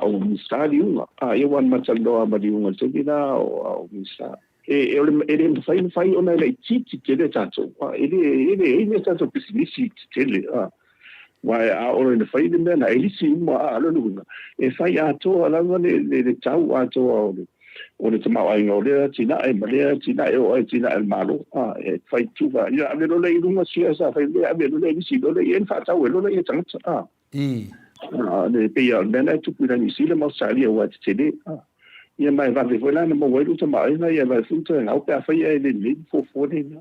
o mi stadi una ia wan matalo ma di una te dina o mi sta ele fai ona le titi te le tato ele tato pisinisi te le wai a ora le fai de na elisi ma alo luna e fai ato ala le tau ato o le tama ai ngore tina e male tina e o tina el malo e fai tu va ia ave lo le lunga sia sa fai le ave lo le si lo le en fa tau lo le tanga le pe ia bena tu pura ni si le mo sali o at tele ia mai va ve vola no mo welu tama ai na ia va funta na o pe fai e le fo ne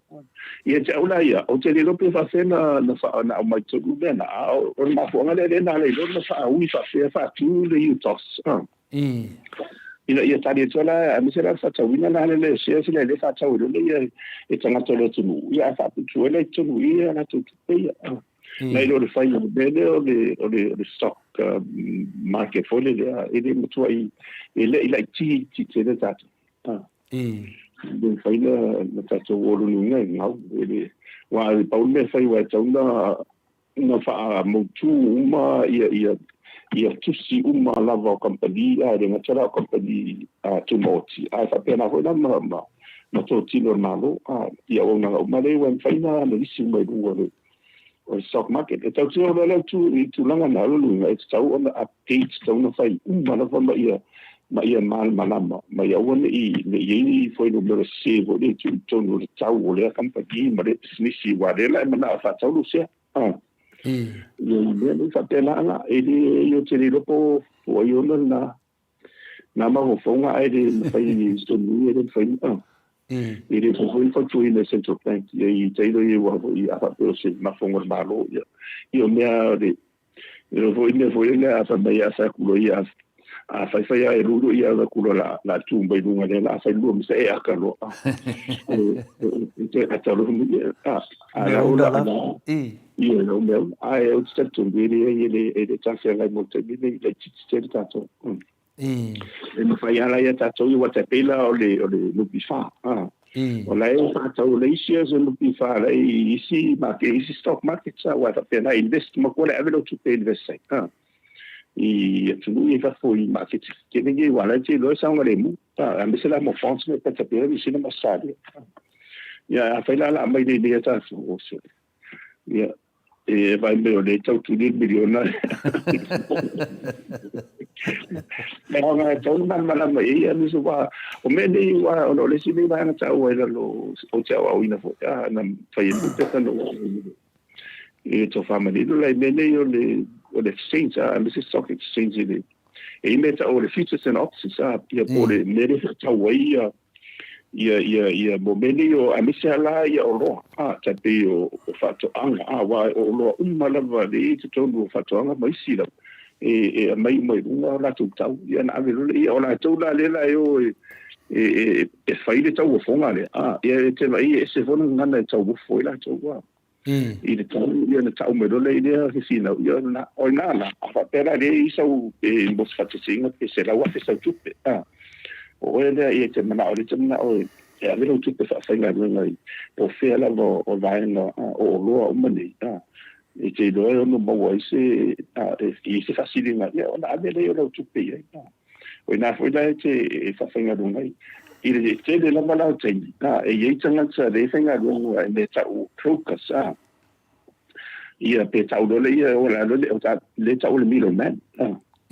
ia te ola ia o te lo pe fa fena na fa na o mai tu bena o ma fo ngale le na le lo na fa ui fa tu le utos ia tari tola a misera fa tawina na le se le fa tawilo le e tanga tolo tunu ia fa tu le tunu ia na tu pe na lo le fai le le stock market for le e le mutua i le ti te le tatu den faina na tato olu nunga ngau ele wa paul me fai wa tauna na fa motu uma ia tusi uma lava company a de ngata company a tumoti a fa pena ho na ma to tino malo a ia ona uma le wa faina na isi mai du o stock market e tau tio le tu langa na lu e tau on updates tau na fai na fa ma ia mal malama ma ia ona i foi no blero se vo de tu no tau o le company ma de snisi wa de la ma fa tau lu se le fa pena na e yo te ri lopo o yo na ma ho fonga e de fai sto ni e de fai it is a for to in the central bank i te i wa i a fa se ma fonga malo io me de foi a fa mai a sa kulo ia a fai e ruru ia da kulo la tumba i lunga de la fai lu se e akalo te atalo a la ula io no me ai o sta tumbiri e le tafia la mo te bine le tite tato e no fai ala ia tato i wata pela o le lupi fa o la e tato le shares o lupi fa la isi ma ke isi stock market sa wata pela invest ma ko le avelo tu pe invest i tu i fa foi market ke ngi wala ti lo sa ngale mu a me se la mo fonds me peta pela vi sina masali ya fai la mai de ta so ya e vai me o le tau tu ni miliona ma nga tau na mai ya ni so wa o me ni wa o le sini ba na tau e lo o tau au ina fo ya na fai te ta no e to family do le me ni o le exchange a me se stock exchange ni e me ta o le futures and options a ya po le me le tau wai ia momeni o amisala ia oro ta pe o fato anga wa o lo malava de te tonu fato anga mai sila e mai una la tu tau ia na velo ia ona tu la le la yo e fai le tau fonga le ia te vai e se vona ngana tau foi la tau wa i le tau ia na tau me le ia ke sina ia na o na fa pera le isa e mbos fato singa ke se la wa fe sa tupe o ele e te mana o te mana o e a vero tupe fa fa ngai o fe la o vai no o lo o mani e te do e no mo se e se facilina e ona vele o tupe o na foi da te fa fa ngai i te le la mala te e ye tanga sa de fa ngai e me ta o focus ia pe ta o le ia o la le ta o le milo man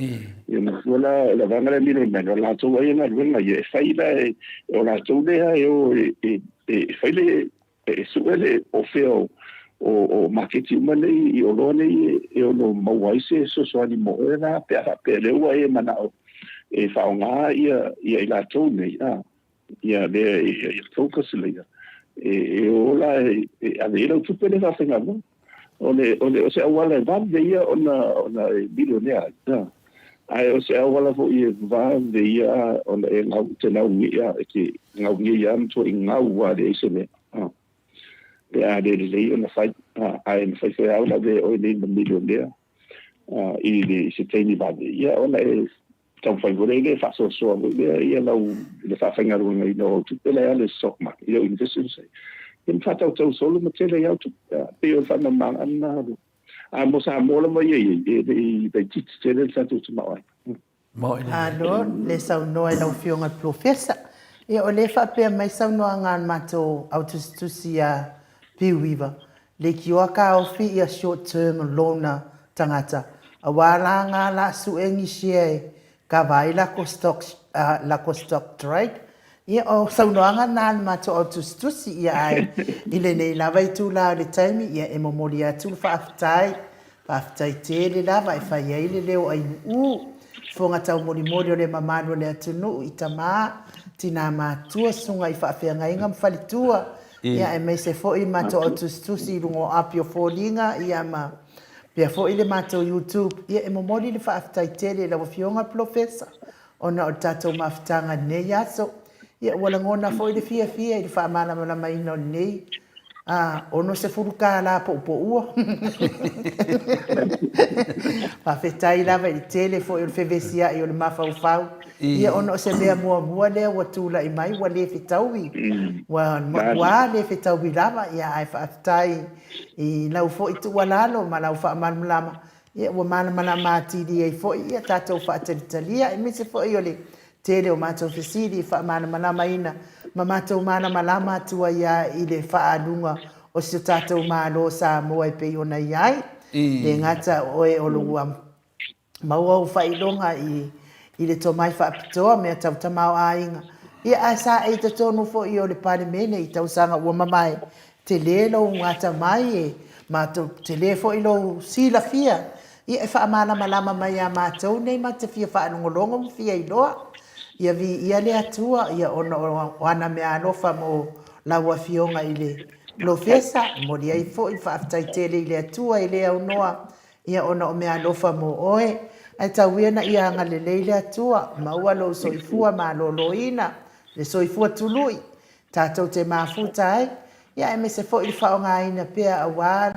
ia na wala la vanga le milo men la to ia na venga ia fai la o la to le e fai le e suele o feo o marketing mane i o lo nei e o no mawai se so ani mo na pe le wa e mana e fa nga ia la to nei ia le ia focus le e o la a ver o tu pele fa fenga no o se wala van de ia ona bilionaire ai o se wala fo i va de ia on e ngau te nau ia ke ngau ia to ngau wa de se me pe a de le ona fai ai me fai au la de o ni milionaire i de se teni va de ia ona e tau fai vole le fa so ia la le fa fai ngaru ngai no tu pe le stock market ia investment sai in fa tau solo me te le ia tu pe o fa na ma ana mo sa mo mo ye de tits te le sa tu ma Moi le sau noa lau fionga profesa e o le fa pe mai sau noa ngan mato autostusia piwiva le kiwa ka ofi ia short term loan tangata a wala nga la suengi share ka vai la ko stock trade ia o sau noa ngan nan mato autostusia ia ai ile nei la vai tu la le time ia e momolia tu fa aftai te le lava e fai ai le leo ai fonga tau mori o le mamano le atunu i tama tina matua sunga i whaafeanga inga mwhalitua ia e mei se fo i mato o tustusi i rungo apio fōlinga ia ma pia fo i le mato YouTube ia e momori le whaaftai tele la wafionga profesa ona o tatou mawhitanga nei aso ia wala ngona fo i le fia i le whaamana mana maino nei ono se furuka la po ua pa fetai lava i tele fo i le fevesia i o le mafau ia ona o se mea mua lea ua tula i mai ua le fitauwi wa le fitauwi lava ia ai whaafitai i lau fo i tu walalo ma lau whaamalama ia ua malama atiri ai fo ia tātou whaatelitalia i mise fo i ole tele o mātou fesiri whaamalama ina ma mātou malama atua ia i le whaalunga o si tātou mālo Samoa i pei ona iai le ngata oe o lua maua u whailonga i le tomai whaapitoa mea tau tamau ainga. Ia a sa e te tonu fo i o le pare mene i tau sanga ua mamai te lelo ngata mai e mātou te le fo i lo sila fia. Ia e whaamana malama mai a mātou nei ma te fia whaanongolongo mu fia i loa. Ia vi ia le atua ia ono ana mea alofa mo laua fionga i le profesa mo li ai fo i whaafitai tele i le atua i le au noa. Ia ona o mea alofa mo oe. Ai tauia na ia anga le leile atua, maua lo soifua ma loloina, le soifua tului, tātou te mafuta ai, ia e me se fo i whaonga ina pea awar,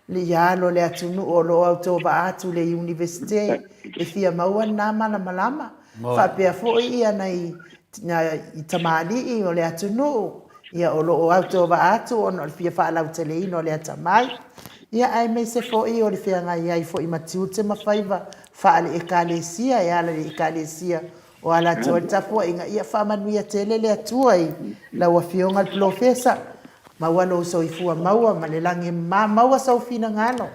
le ialo le atunu o lo au toba atu le universite, e fia maua na malama, whapea fo ia na i tamali i o le atunu, ia o lo au toba atu, o no fia whaalau tele ino le atamai, ia ai me se fo i o le whianga i fo i matiute mawhaiva, faale ekalesia e ala le ekalesia o ala toa tapua inga ia whamanuia tele le atua i laua fionga profesa maua lo soifua maua ma le lange maua saufina ngano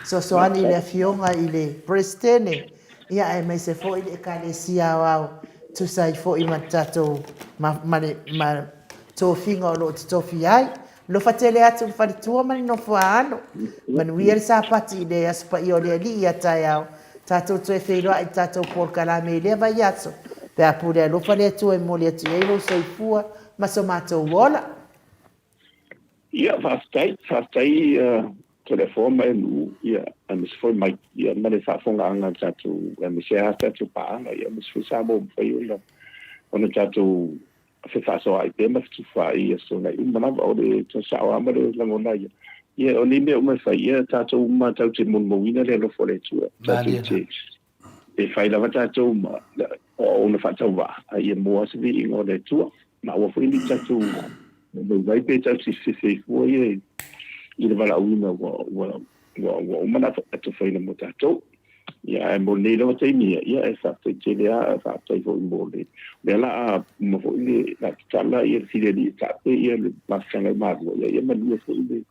so ali le fionga i le prestene ia ai mai se fo i le ekalesia au tu sai fo i matato ma tofinga o lo tofi ai lo fatele atu faritua mani no fuano manuia le sapati le aspa i o le ali ia tai au tātou tue wheiroa i tātou por kalame i lea vai aso. Pea pule a lofa lea tua i mole atu eiro soifua, maso mātou wola. Ia, whaftai telefona e nu, ia, a misfoi mai, ia, mare whafonga anga tātou, a misea tātou paanga, ia, misfoi Samoa mwhai ula. Ona tātou whewhaso ai pēma fitu whai, ia, so nei, umanawa o le tā sao amare langona ia. Ia, o ni mea umai whai, ia, tātou uma tau te monmowina le lo fore tua. Tātou te, e whai lawa tātou uma, o ona whatau wā, a ia mua se vi ingo le tua. Ma ua whaini tātou, me wai pe tau si fua ia, i le wala uina wa umana atu whaina mo tātou. Ia, e mo nei lawa teimia, ia, e whaatai te lea, e whaatai fo i mo le. Mea la a, mo fo i le, la tala, ia, fide li, tāpe, ia, le masanga i marua, ia, manua fo i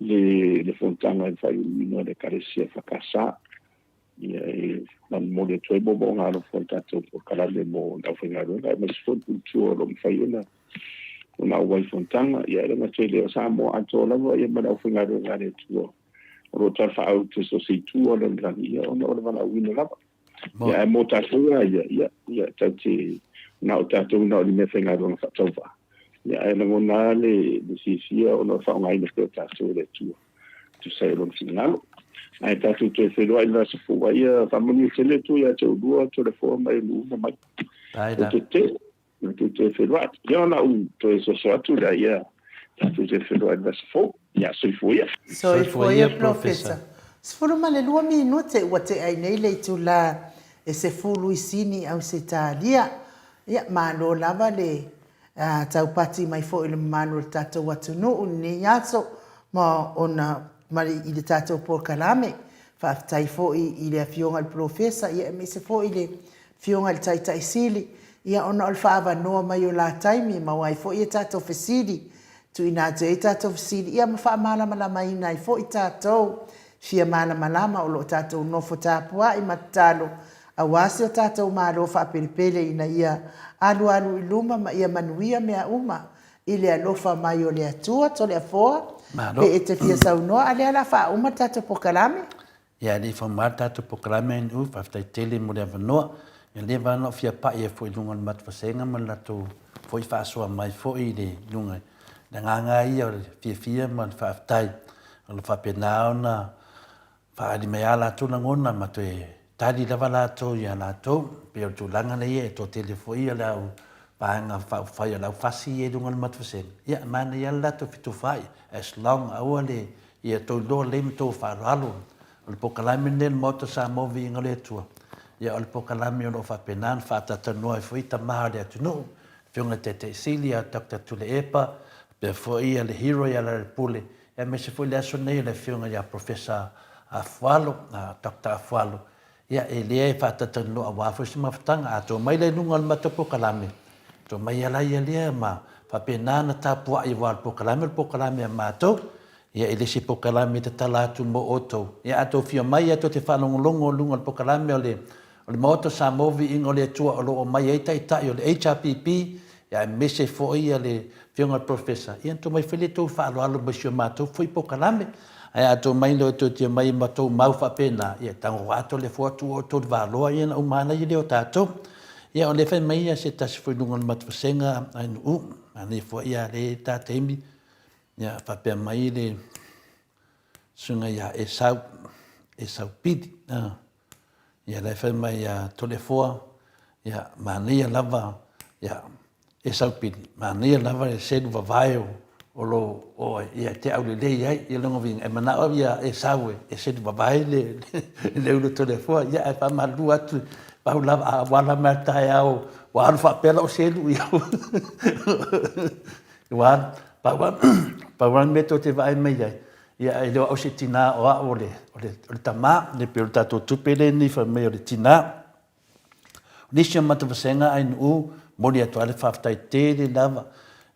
le fontanga e fai uino le karesia whakasa. Ia e man mo le toi bobo ngaro fontato po kalame mo na whaingaru. Ia mas fontu tua lo mwhai una. Una wai fontanga. Ia e nga toi leo Samoa ato lawa. Ia mana whaingaru ngare tua. Oro tar whaau te so si tua le ngani. Ia ona ora wana uino lawa. Ia e mo tātua ia tau te nao tātou nao li me whaingaru nga whatauwa. Ia e ngona le sisia o no whaongai na keo tātou le tua. Tu sai ron finalo. Ai tātou te whenua i nasa fua ia whamani tele tu ia te udua to le fua mai luna mai. Taida. Te whenua. Ia ona u to e so atu da ia tātou te whenua i nasa fua. Ia soifuia. Soifuia profesa. Sfuru male lua minute ua te ai nei le tu la e se fulu i sini au se tālia. Ia malo lava le tau pati mai fo ile manu tato watunu ni yaso ma ona mari ile tato por kalame fa tai fo ile fionga al profesa ia me se fo ile fionga al tai sili ia ona al fava no mai la taimi ma wai fo ia tato fesidi tu ina te tato fesidi ia ma fa mala mai nai fo tato fia mala o lo tato no fo tapua i matalo awasi o tato malo fa pelpele ina ia alu iluma ma ia manuia mea uma ile alofa mai o le atua to le afoa e te fia saunoa ale ala fa uma tato pokalame ia le famata tato pokalame u fa tai tele mo le vanoa ia le vanoa fia pa ia foi lunga mat fasenga ma lato foi fa so mai foi le lunga nganga ia fia ma fa tai o fa penao na fa di me ala tu ngona ma te tadi lava lato ia lato pe tu langa le e to telefoia la panga fa la fasi e dungal matfsen ia man ia lato fitu fai as long awale ia to do lem to fa ralo el pokalame nen moto sa movi ngale tu ia o le pokalami o lo whapenana whaatatanua e fuita maha le atunu whiunga te sili a Dr. Tule Epa pe foi le hero ia le pule e me se foi le aso nei le whiunga ia Professor AFUALO Dr. AFUALO ia e lea e whaatatanua a wafu si mawhatanga a tō mai le nunga le mata pokalami tō mai ala ia lea ma whapenana tāpua i wā le pokalami a mātou ia ele si pokalami te tala atu mo oto ia ato fia mai ato te whanongolongo lunga le pokalami o le MAOTA Samoa VIIGA o le atua o loo mai eita itai o le HRPP ia mese fo ia le whiunga professor ia to mai whele tō whaaloalo basio mātou fui pokalami ai ato mai lo to te mai mātou mau whapena ia tango ato le fuatu o tō waloa ia na umana i leo tātou ia o le whai mai ia se tasi fui lunga le matwasenga ai nu ane fo ia le tāteimi ia whapea mai le sunga ia e sau pidi ia le whai mai ia tole foa ia mania lava ia e sau pidi mania lava e sedu vavaeo o lo o ia te au le lei ai ia longa vinga e mana o ia e sau e sedu vavae le ulo tole foa ia e whamalu atu pau lava a wala martai au wa alfa pela o sedu ia wa pauan meto te vai mai ai ia e leo au se tina o a ole tama le pelo tato tupele ni fa me o le tina nisha matavasenga ai nu moni atu ale faftai te le lava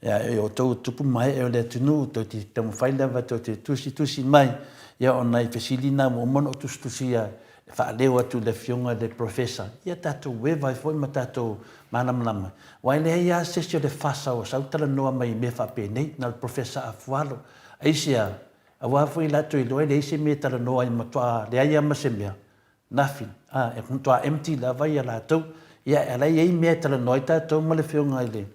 ia e o tau tupu mai e le tunu to ti tamu fai lava to te tusi mai ia ona i fesilina mo mono tusi ia fa leo atu le fionga le professor ia tato we vai foi matato manamlama wai le ia sesio le fasa o sautala noa mai me fa penei na professor AFUALO aisia awa foi la to ile le ise me tala noa i matua le ia masemia nothing e kuntoa empty la vai la to ia ala ia me tala noa tato ma le fionga le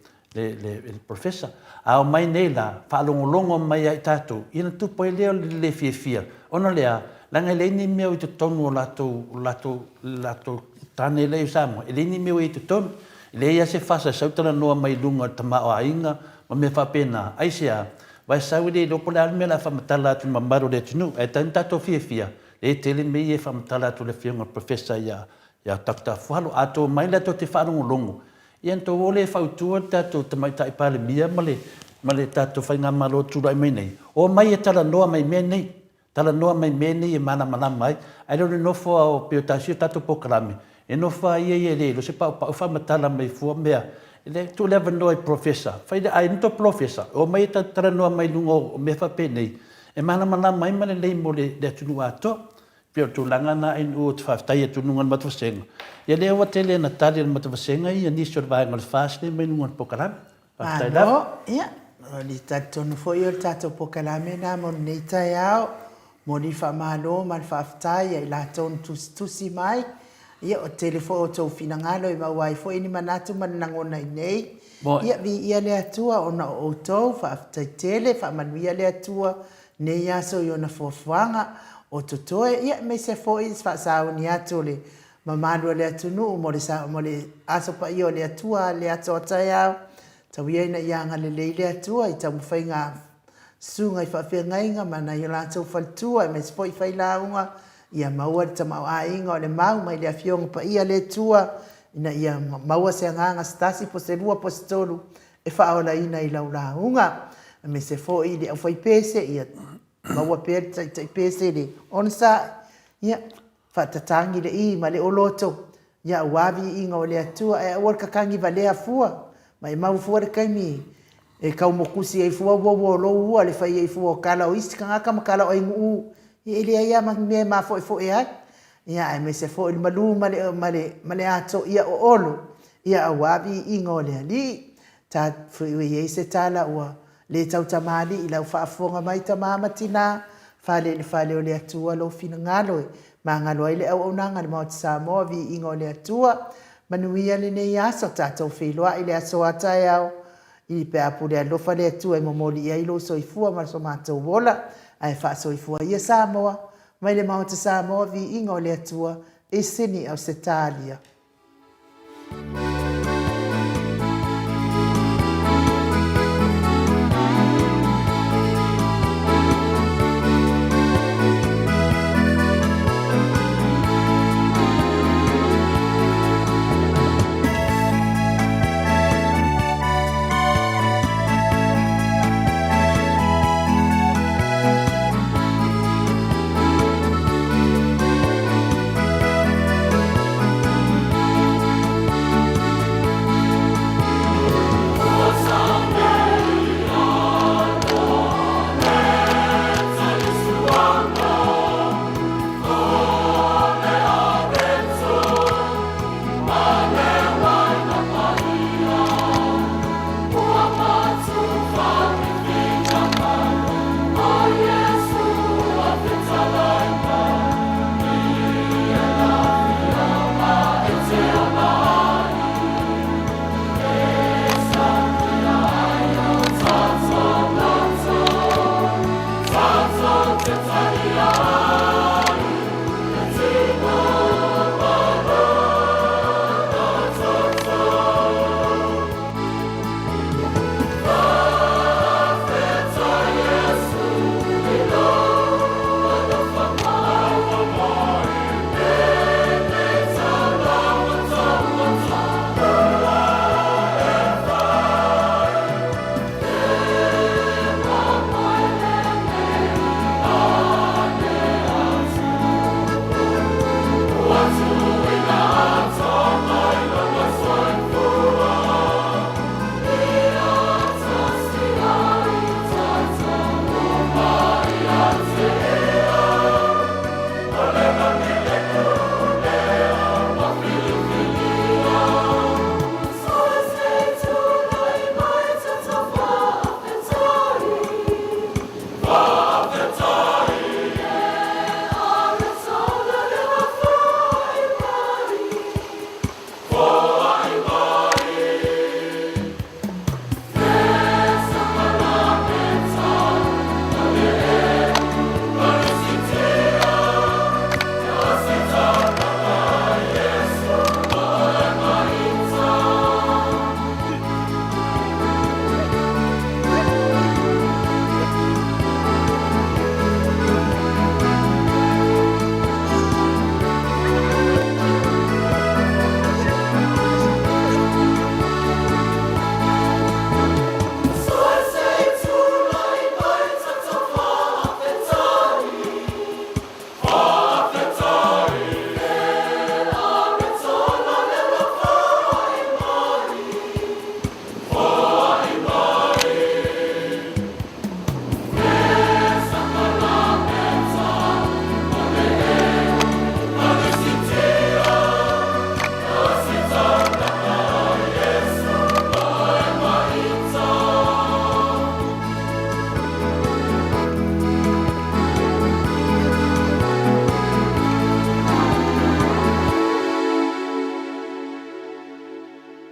professor au mai nei la fa longo mai ai tato ina tu poi le fia ona lea langa le ni meu te tonu lato tane le samo le ni meu te tonu le ia se fasa sautala noa mai lunga tama o ainga ma me fa pena ai sia vai saudi lo pola me la fa matala tu mamaro le tunu e tanta to fia le tele me e fa matala tu le fianga professor ya Dr. AFUALO ato mai la to te fa longo ia to ole fa tu tato tamai tai pale mia male tato fa nga malo tu dai mai nei o mai e tala noa mai me nei tala noa mai meni e mana mai ai lo no fo o piotasi tato pokalami e no fa ia le lo se pa fa matala mai fu mea le tu leva no professor fa ai no professor o mai tala noa mai lungo me fa penei e mana mai male le mole le tu ato pio tu langana in o fa tai tu nungan matwasenga ia le wa tele na tali matwasenga ia ni survive ngal fast mai nungan pokalami fa tai da ia li tato no fo io tato pokalami na mon nei tai au moni fa malo mal fa aftai ai la ton tusi mai ia o telefo to finangalo i mai fo ini manatu manangona nei ia vi ia le atua ona o to fa aftai tele fa manuia le atua nei aso yo na fofuanga o totoe ia me se fo is fa sauni atole mamalo le atunu mo le aso pa io le atua le ato taya tawia ina yanga le atua i tamu fainga sunga i whawhengainga mana i lātou whaltua me se foi whai launga ia maua te mau ainga o le mau mai le awhionga pa ia le tua ina ia maua se anganga stasi po se lua po se tolu e whaola ina i lau launga me se foi le au whai pese ia maua pere tai pese le onsa ia whatatangi le i ma le oloto ia wavi inga o le atua e awar kakangi va le afua mai mau fua le kaimi e kau mokusi ai fua wo lo ua le fai ai fua kala o isi kanga kama kala o ingu i ele ia me ma fo e ai ia e me se fo il malu male ato ia o olo ia awabi ingo le ali ta fui ye se tala ua le tau tamali i lau whaafonga mai tamama tina fale o le atua lo fina ngalo ma ngalo ai le au nanga le MAOTA Samoa VIIGA le atua manuia le nei aso tatou wheloa i le aso atai au i pe apure alofa le atua e momoli ia i lo soifua ma so mātou wola ai wha soifua ia Samoa mai le MAOTA Samoa VIIGA le atua e sini au se talia.